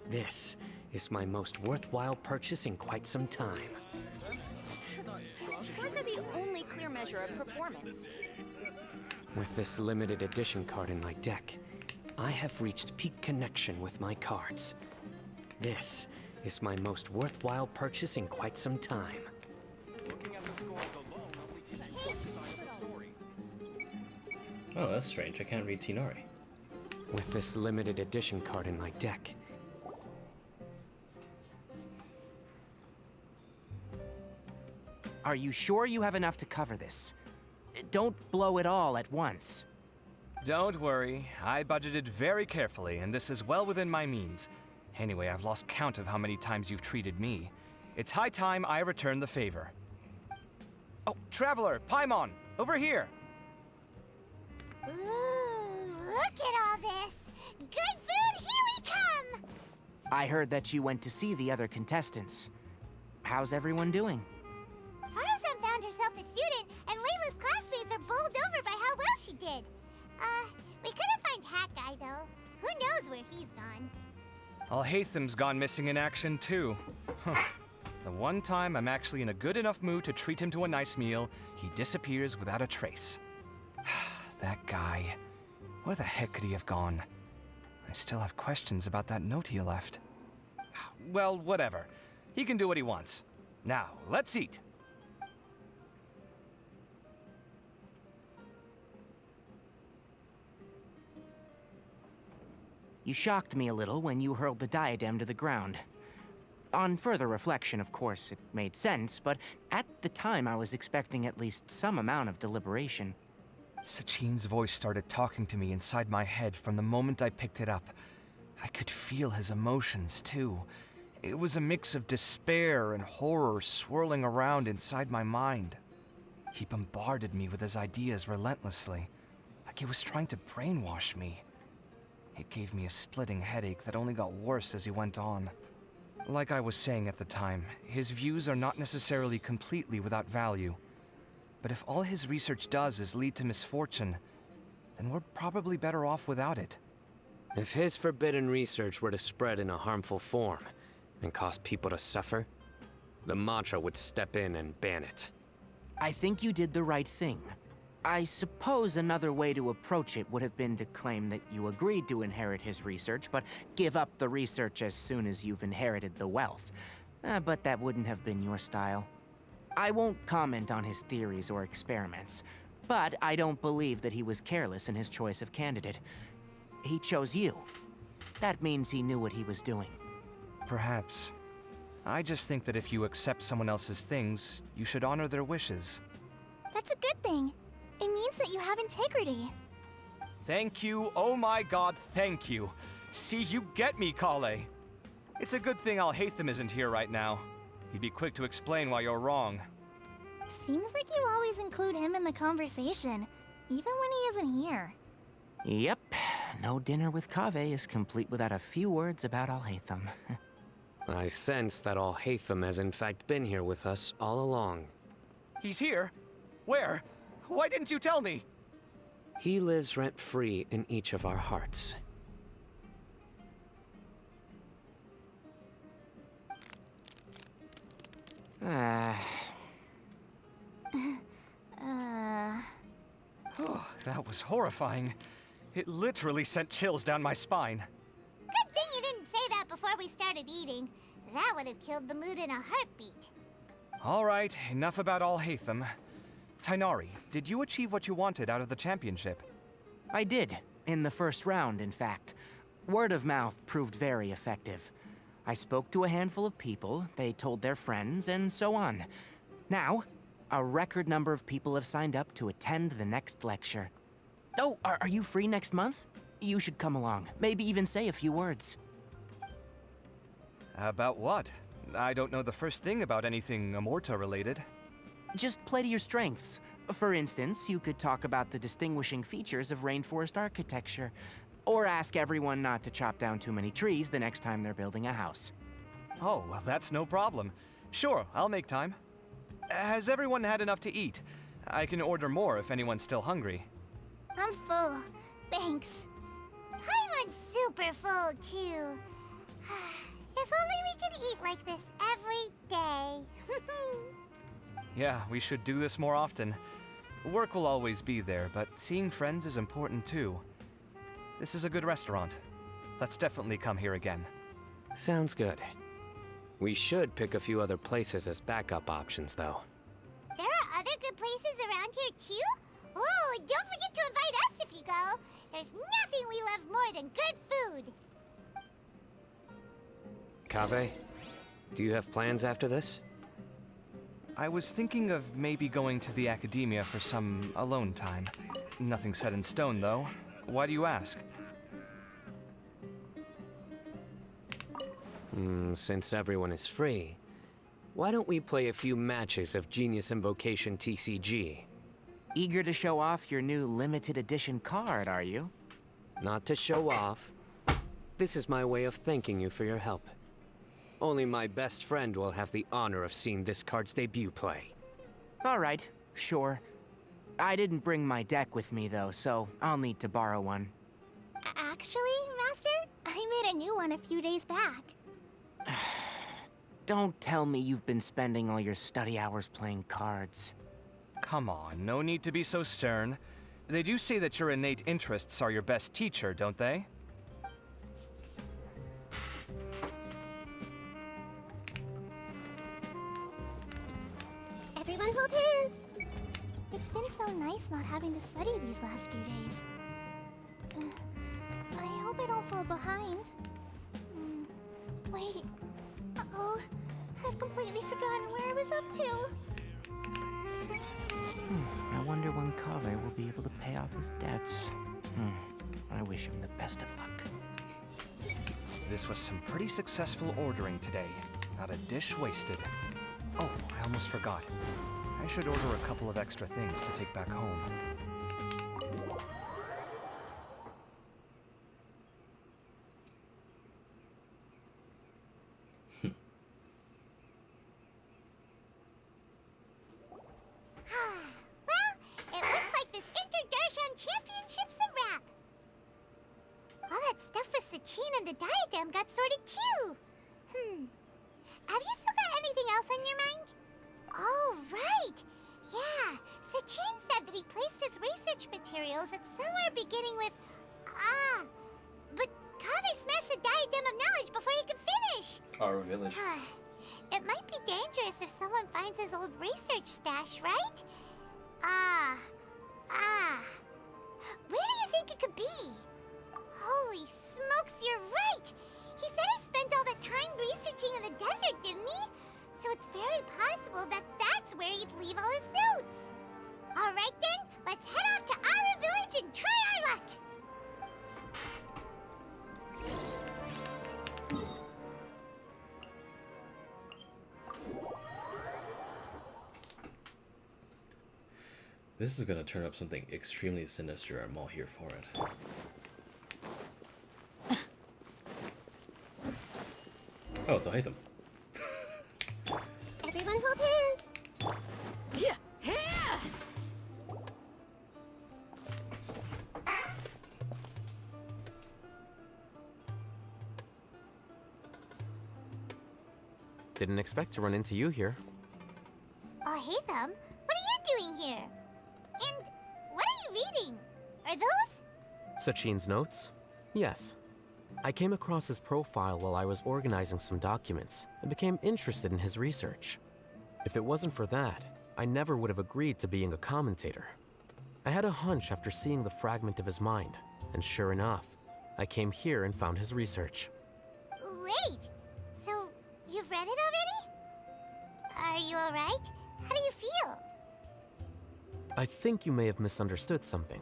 This is my most worthwhile purchase in quite some time. Cards are the only clear measure of performance. With this limited edition card in my deck, I have reached peak connection with my cards. This is my most worthwhile purchase in quite some time. Oh, that's strange. I can't read Tinari. With this limited edition card in my deck, Are you sure you have enough to cover this? Don't blow it all at once. Don't worry. I budgeted very carefully, and this is well within my means. Anyway, I've lost count of how many times you've treated me. It's high time I return the favor. Oh, Traveler, Paimon, over here! Ooh, look at all this! Good food, here we come! I heard that you went to see the other contestants. How's everyone doing? Farazan found herself a student, and Layla's classmates are bowled over by how well she did. We couldn't find Hat Guy, though. Who knows where he's gone? Alhaitham's gone missing in action, too. Huh. The one time I'm actually in a good enough mood to treat him to a nice meal, he disappears without a trace. That guy. Where the heck could he have gone? I still have questions about that note he left. Well, whatever. He can do what he wants. Now, let's eat. You shocked me a little when you hurled the diadem to the ground. On further reflection, of course, it made sense, but at the time I was expecting at least some amount of deliberation. Sachin's voice started talking to me inside my head from the moment I picked it up. I could feel his emotions, too. It was a mix of despair and horror swirling around inside my mind. He bombarded me with his ideas relentlessly, like he was trying to brainwash me. It gave me a splitting headache that only got worse as he went on. Like I was saying at the time, his views are not necessarily completely without value. But if all his research does is lead to misfortune, then we're probably better off without it. if his forbidden research were to spread in a harmful form and cause people to suffer, the Mantra would step in and ban it. I think you did the right thing. I suppose another way to approach it would have been to claim that you agreed to inherit his research, but give up the research as soon as you've inherited the wealth. But that wouldn't have been your style. I won't comment on his theories or experiments, but I don't believe that he was careless in his choice of candidate. He chose you. That means he knew what he was doing. Perhaps. I just think that if you accept someone else's things, you should honor their wishes. That's a good thing. It means that you have integrity. Thank you, oh my god, thank you. See, you get me, Kale. It's a good thing Alhaitham isn't here right now. He'd be quick to explain why you're wrong. Seems like you always include him in the conversation, even when he isn't here. Yep. No dinner with Kaveh is complete without a few words about Alhaitham. I sense that Alhaitham has in fact been here with us all along. He's here? Where? Why didn't you tell me? He lives rent-free in each of our hearts. Oh, that was horrifying. It literally sent chills down my spine. Good thing you didn't say that before we started eating. That would have killed the mood in a heartbeat. All right, enough about Alhaitham. Tainari, did you achieve what you wanted out of the championship? I did. In the first round, in fact. Word of mouth proved very effective. I spoke to a handful of people, they told their friends, and so on. Now, a record number of people have signed up to attend the next lecture. Oh, are you free next month? You should come along. Maybe even say a few words. About what? I don't know the first thing about anything Amorta-related. Just play to your strengths. For instance, you could talk about the distinguishing features of rainforest architecture, or ask everyone not to chop down too many trees the next time they're building a house. Oh, well, that's no problem. Sure, I'll make time. Has everyone had enough to eat? I can order more if anyone's still hungry. I'm full. Thanks. I'm super full, too. If only we could eat like this every day. Yeah, we should do this more often. Work will always be there, but seeing friends is important too. This is a good restaurant. Let's definitely come here again. Sounds good. We should pick a few other places as backup options, though. There are other good places around here, too? Oh, and don't forget to invite us if you go. There's nothing we love more than good food. Kaveh, do you have plans after this? I was thinking of maybe going to the academia for some alone time. Nothing set in stone, though. Why do you ask? Since everyone is free, why don't we play a few matches of Genius Invocation TCG? Eager to show off your new limited edition card, are you? Not to show off. This is my way of thanking you for your help. Only my best friend will have the honor of seeing this card's debut play. All right, sure. I didn't bring my deck with me, though, so I'll need to borrow one. Actually, Master, I made a new one a few days back. Don't tell me you've been spending all your study hours playing cards. Come on, no need to be so stern. They do say that your innate interests are your best teacher, don't they? Everyone hold hands! It's been so nice not having to study these last few days. I hope I don't fall behind. Wait. Uh-oh. I've completely forgotten where I was up to. I wonder when Kaveh will be able to pay off his debts. I wish him the best of luck. This was some pretty successful ordering today. Not a dish wasted. Oh, I almost forgot. I should order a couple of extra things to take back home. Well, it looks like this Inter-Darshan Championship's a wrap. All that stuff with Sachin and the diadem got sorted too. Have you still got anything else on your mind? Oh, right. Yeah, Sachin said that he placed his research materials at somewhere beginning with... but Kaveh smashed the diadem of knowledge before he could finish. Our village. It might be dangerous if someone finds his old research stash, right? Where do you think it could be? Holy smokes, you're right! He said he spent all that time researching in the desert, didn't he? So it's very possible that that's where he'd leave all his notes. All right then, let's head off to Aru Village and try our luck! This is gonna turn up something extremely sinister. I'm all here for it. Oh, it's a item. Everyone hold hands! Yeah! Didn't expect to run into you here. Oh, hey, Thumb. What are you doing here? And what are you reading? Are those? Sachin's notes? Yes. I came across his profile while I was organizing some documents and became interested in his research. If it wasn't for that, I never would have agreed to being a commentator. I had a hunch after seeing the fragment of his mind, and sure enough, I came here and found his research. Wait! So, you've read it already? Are you alright? How do you feel? I think you may have misunderstood something.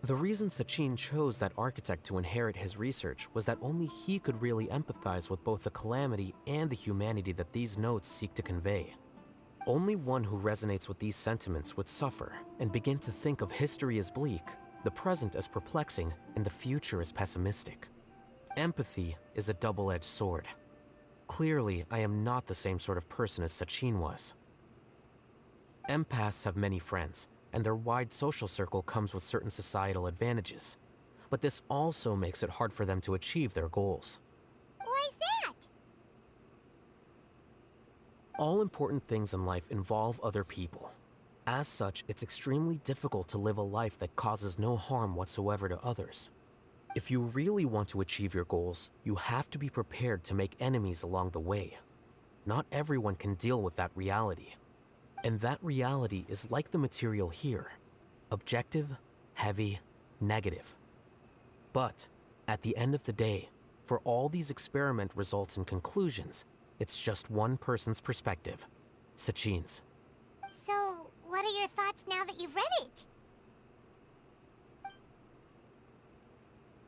The reason Sachin chose that architect to inherit his research was that only he could really empathize with both the calamity and the humanity that these notes seek to convey. Only one who resonates with these sentiments would suffer and begin to think of history as bleak, the present as perplexing, and the future as pessimistic. Empathy is a double-edged sword. Clearly, I am not the same sort of person as Sachin was. Empaths have many friends, and their wide social circle comes with certain societal advantages. But this also makes it hard for them to achieve their goals. Why's that? All important things in life involve other people. As such, it's extremely difficult to live a life that causes no harm whatsoever to others. If you really want to achieve your goals, you have to be prepared to make enemies along the way. Not everyone can deal with that reality. And that reality is like the material here. Objective, heavy, negative. But, at the end of the day, for all these experiment results and conclusions, it's just one person's perspective. Sachin's. So, what are your thoughts now that you've read it?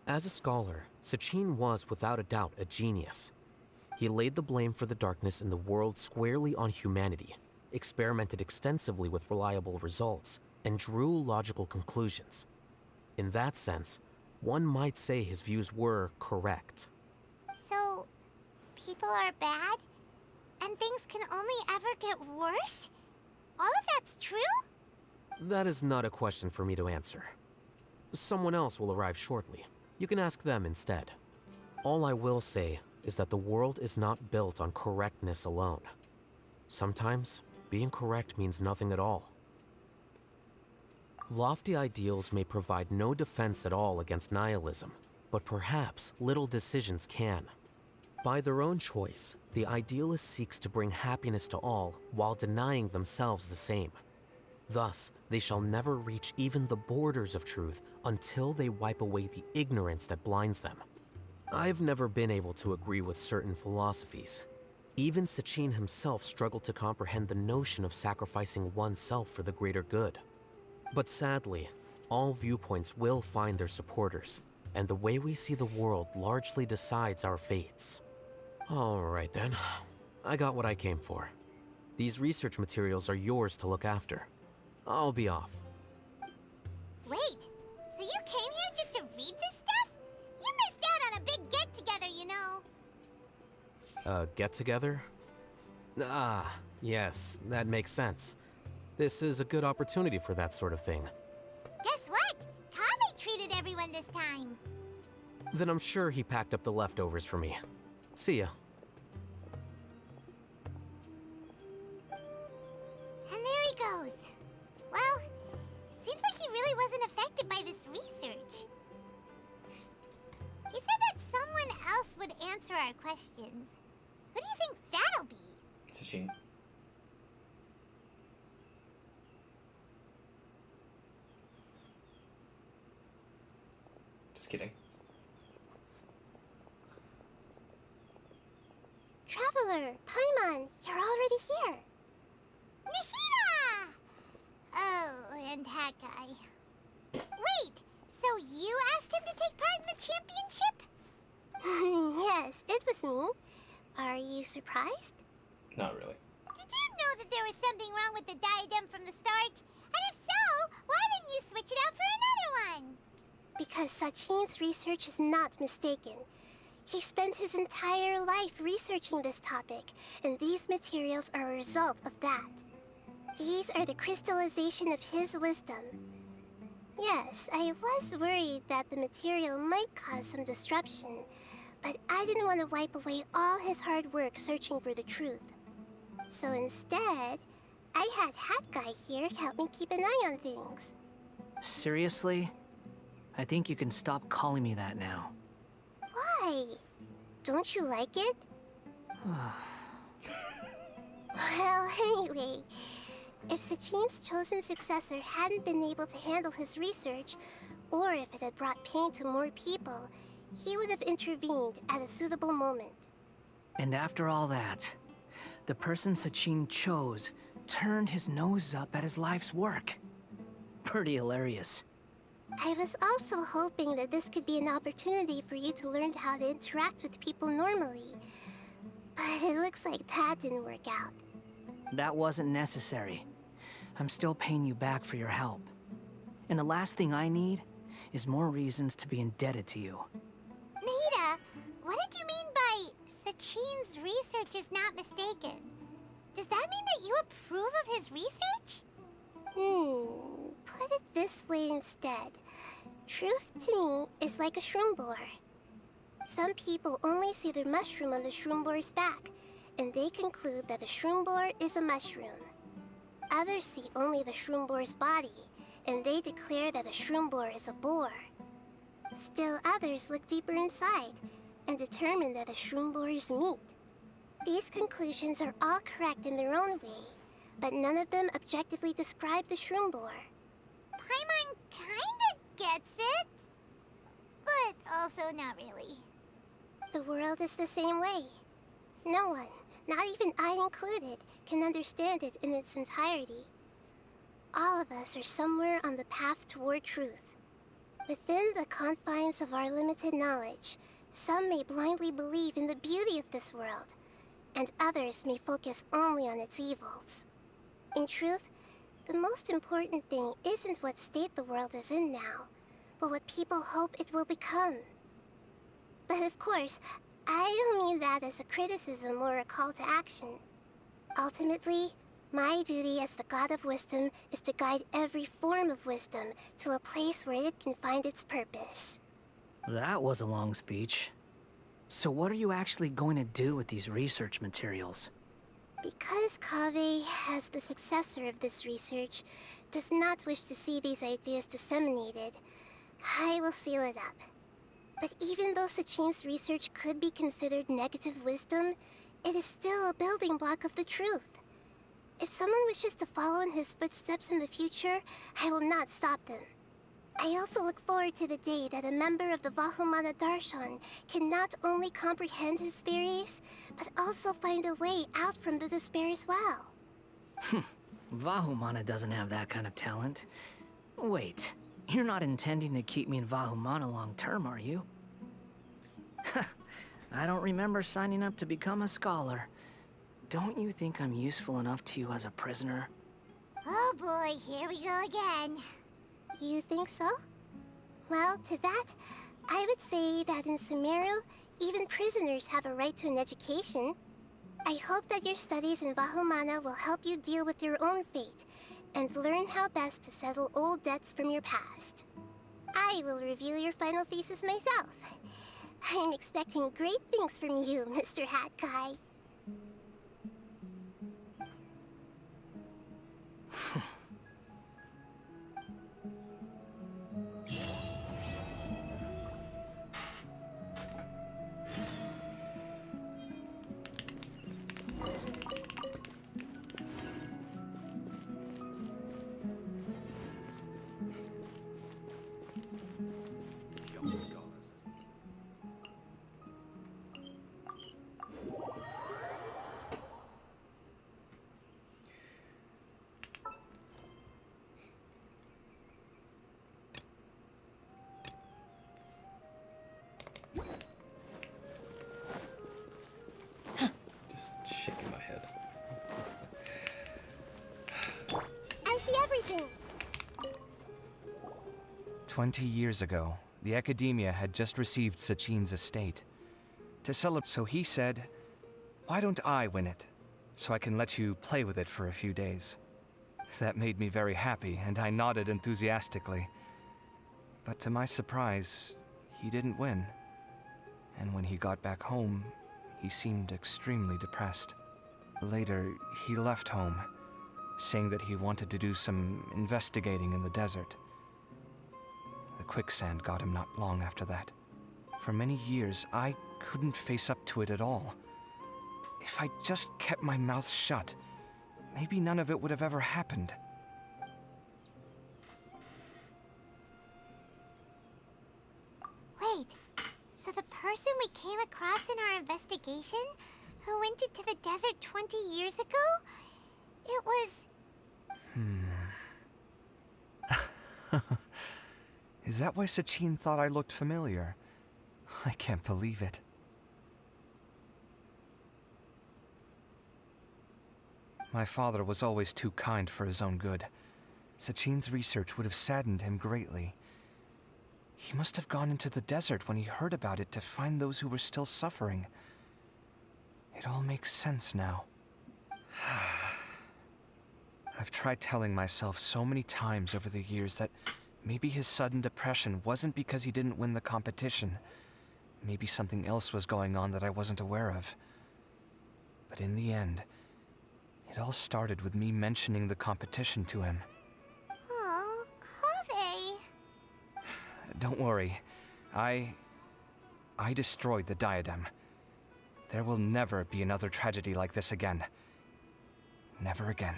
As a scholar, Sachin was without a doubt a genius. He laid the blame for the darkness in the world squarely on humanity, experimented extensively with reliable results, and drew logical conclusions. In that sense, one might say his views were correct. So, people are bad? And things can only ever get worse? All of that's true? That is not a question for me to answer. Someone else will arrive shortly. You can ask them instead. All I will say is that the world is not built on correctness alone. Sometimes, being correct means nothing at all. Lofty ideals may provide no defense at all against nihilism, but perhaps little decisions can. By their own choice, the idealist seeks to bring happiness to all while denying themselves the same. Thus, they shall never reach even the borders of truth until they wipe away the ignorance that blinds them. I've never been able to agree with certain philosophies. Even Sachin himself struggled to comprehend the notion of sacrificing oneself for the greater good. But sadly, all viewpoints will find their supporters, and the way we see the world largely decides our fates. All right then, I got what I came for. These research materials are yours to look after. I'll be off. Wait, so you came here just to read this stuff? You missed out on a big get-together, you know. Get-together? Ah, yes, that makes sense. This is a good opportunity for that sort of thing. Guess what? Kaveh treated everyone this time. Then I'm sure he packed up the leftovers for me. See ya. And there he goes. Well, it seems like he really wasn't affected by this research. He said that someone else would answer our questions. Who do you think that'll be? Sachin. Just kidding. Traveler, Paimon, you're already here. Nahida! Oh, and that guy. Wait, so you asked him to take part in the championship? Yes, it was me. Are you surprised? Not really. Did you know that there was something wrong with the diadem from the start? And if so, why didn't you switch it out for another one? Because Sachin's research is not mistaken. He spent his entire life researching this topic, and these materials are a result of that. These are the crystallization of his wisdom. Yes, I was worried that the material might cause some disruption, but I didn't want to wipe away all his hard work searching for the truth. So instead, I had Hat Guy here help me keep an eye on things. Seriously? I think you can stop calling me that now. Why? Don't you like it? Well, anyway, if Sachin's chosen successor hadn't been able to handle his research, or if it had brought pain to more people, he would have intervened at a suitable moment. And after all that, the person Sachin chose turned his nose up at his life's work. Pretty hilarious. I was also hoping that this could be an opportunity for you to learn how to interact with people normally. But it looks like that didn't work out. That wasn't necessary. I'm still paying you back for your help. And the last thing I need is more reasons to be indebted to you. Nahida, what did you mean by Sachin's research is not mistaken? Does that mean that you approve of his research? Put it this way instead. Truth to me is like a shroom boar. Some people only see the mushroom on the shroom boar's back, and they conclude that the shroom boar is a mushroom. Others see only the shroom boar's body, and they declare that the shroom boar is a boar. Still others look deeper inside and determine that the shroom borers meet. These conclusions are all correct in their own way, but none of them objectively describe the shroom borer. Paimon kinda gets it, but also not really. The world is the same way. No one, not even I included, can understand it in its entirety. All of us are somewhere on the path toward truth. Within the confines of our limited knowledge, some may blindly believe in the beauty of this world, and others may focus only on its evils. In truth, the most important thing isn't what state the world is in now, but what people hope it will become. But of course, I don't mean that as a criticism or a call to action. Ultimately, my duty as the God of Wisdom is to guide every form of wisdom to a place where it can find its purpose. That was a long speech. So what are you actually going to do with these research materials? Because Kaveh, as the successor of this research, does not wish to see these ideas disseminated, I will seal it up. But even though Sachin's research could be considered negative wisdom, it is still a building block of the truth. If someone wishes to follow in his footsteps in the future, I will not stop them. I also look forward to the day that a member of the Vahumana Darshan can not only comprehend his theories, but also find a way out from the despair as well. Vahumana doesn't have that kind of talent. Wait, you're not intending to keep me in Vahumana long term, are you? I don't remember signing up to become a scholar. Don't you think I'm useful enough to you as a prisoner? Oh boy, here we go again. You think so? Well, to that, I would say that in Sumeru, even prisoners have a right to an education. I hope that your studies in Vahumana will help you deal with your own fate and learn how best to settle old debts from your past. I will review your final thesis myself. I'm expecting great things from you, Mr. Hat Guy. Just shaking my head. I see everything! 20 years ago, the Academia had just received Sachin's estate. To celebrate, so he said, "Why don't I win it, so I can let you play with it for a few days?" That made me very happy, and I nodded enthusiastically. But to my surprise, he didn't win. And when he got back home, he seemed extremely depressed. Later, he left home, saying that he wanted to do some investigating in the desert. The quicksand got him not long after that. For many years, I couldn't face up to it at all. If I just kept my mouth shut, maybe none of it would have ever happened. Wait, so the person we came across in our investigation, who went into the desert 20 years ago, it was... Is that why Sachin thought I looked familiar? I can't believe it. My father was always too kind for his own good. Sachin's research would have saddened him greatly. He must have gone into the desert when he heard about it to find those who were still suffering. It all makes sense now. I've tried telling myself so many times over the years that maybe his sudden depression wasn't because he didn't win the competition. Maybe something else was going on that I wasn't aware of. But in the end, it all started with me mentioning the competition to him. Oh, Kaveh. Don't worry. I destroyed the diadem. There will never be another tragedy like this again. Never again.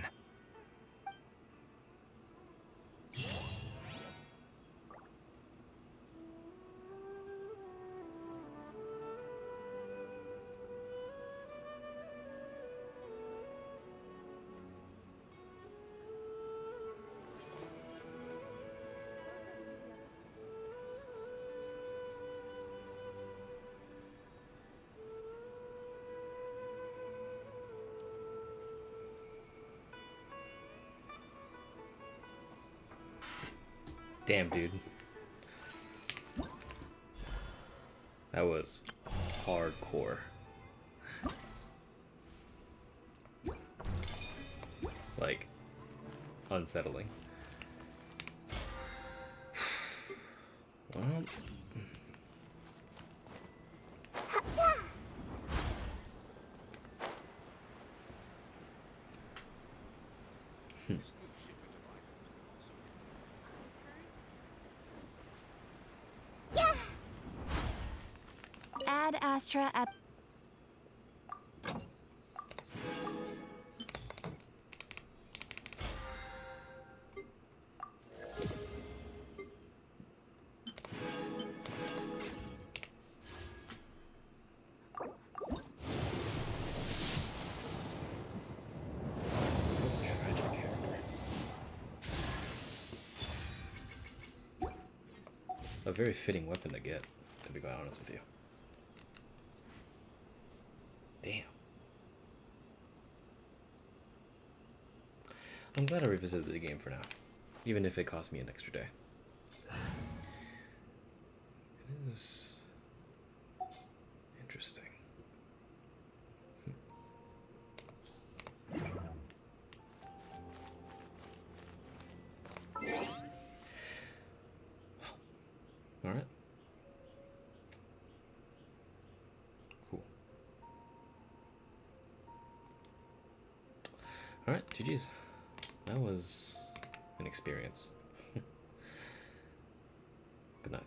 Damn, dude. That was hardcore. Like, unsettling. Well... Ad Astra at... A very fitting weapon to get, to be quite honest with you. Damn. I'm glad I revisited the game for now, even if it cost me an extra day. It is interesting. All right. Cool. All right, GG's. That was an experience. Good night.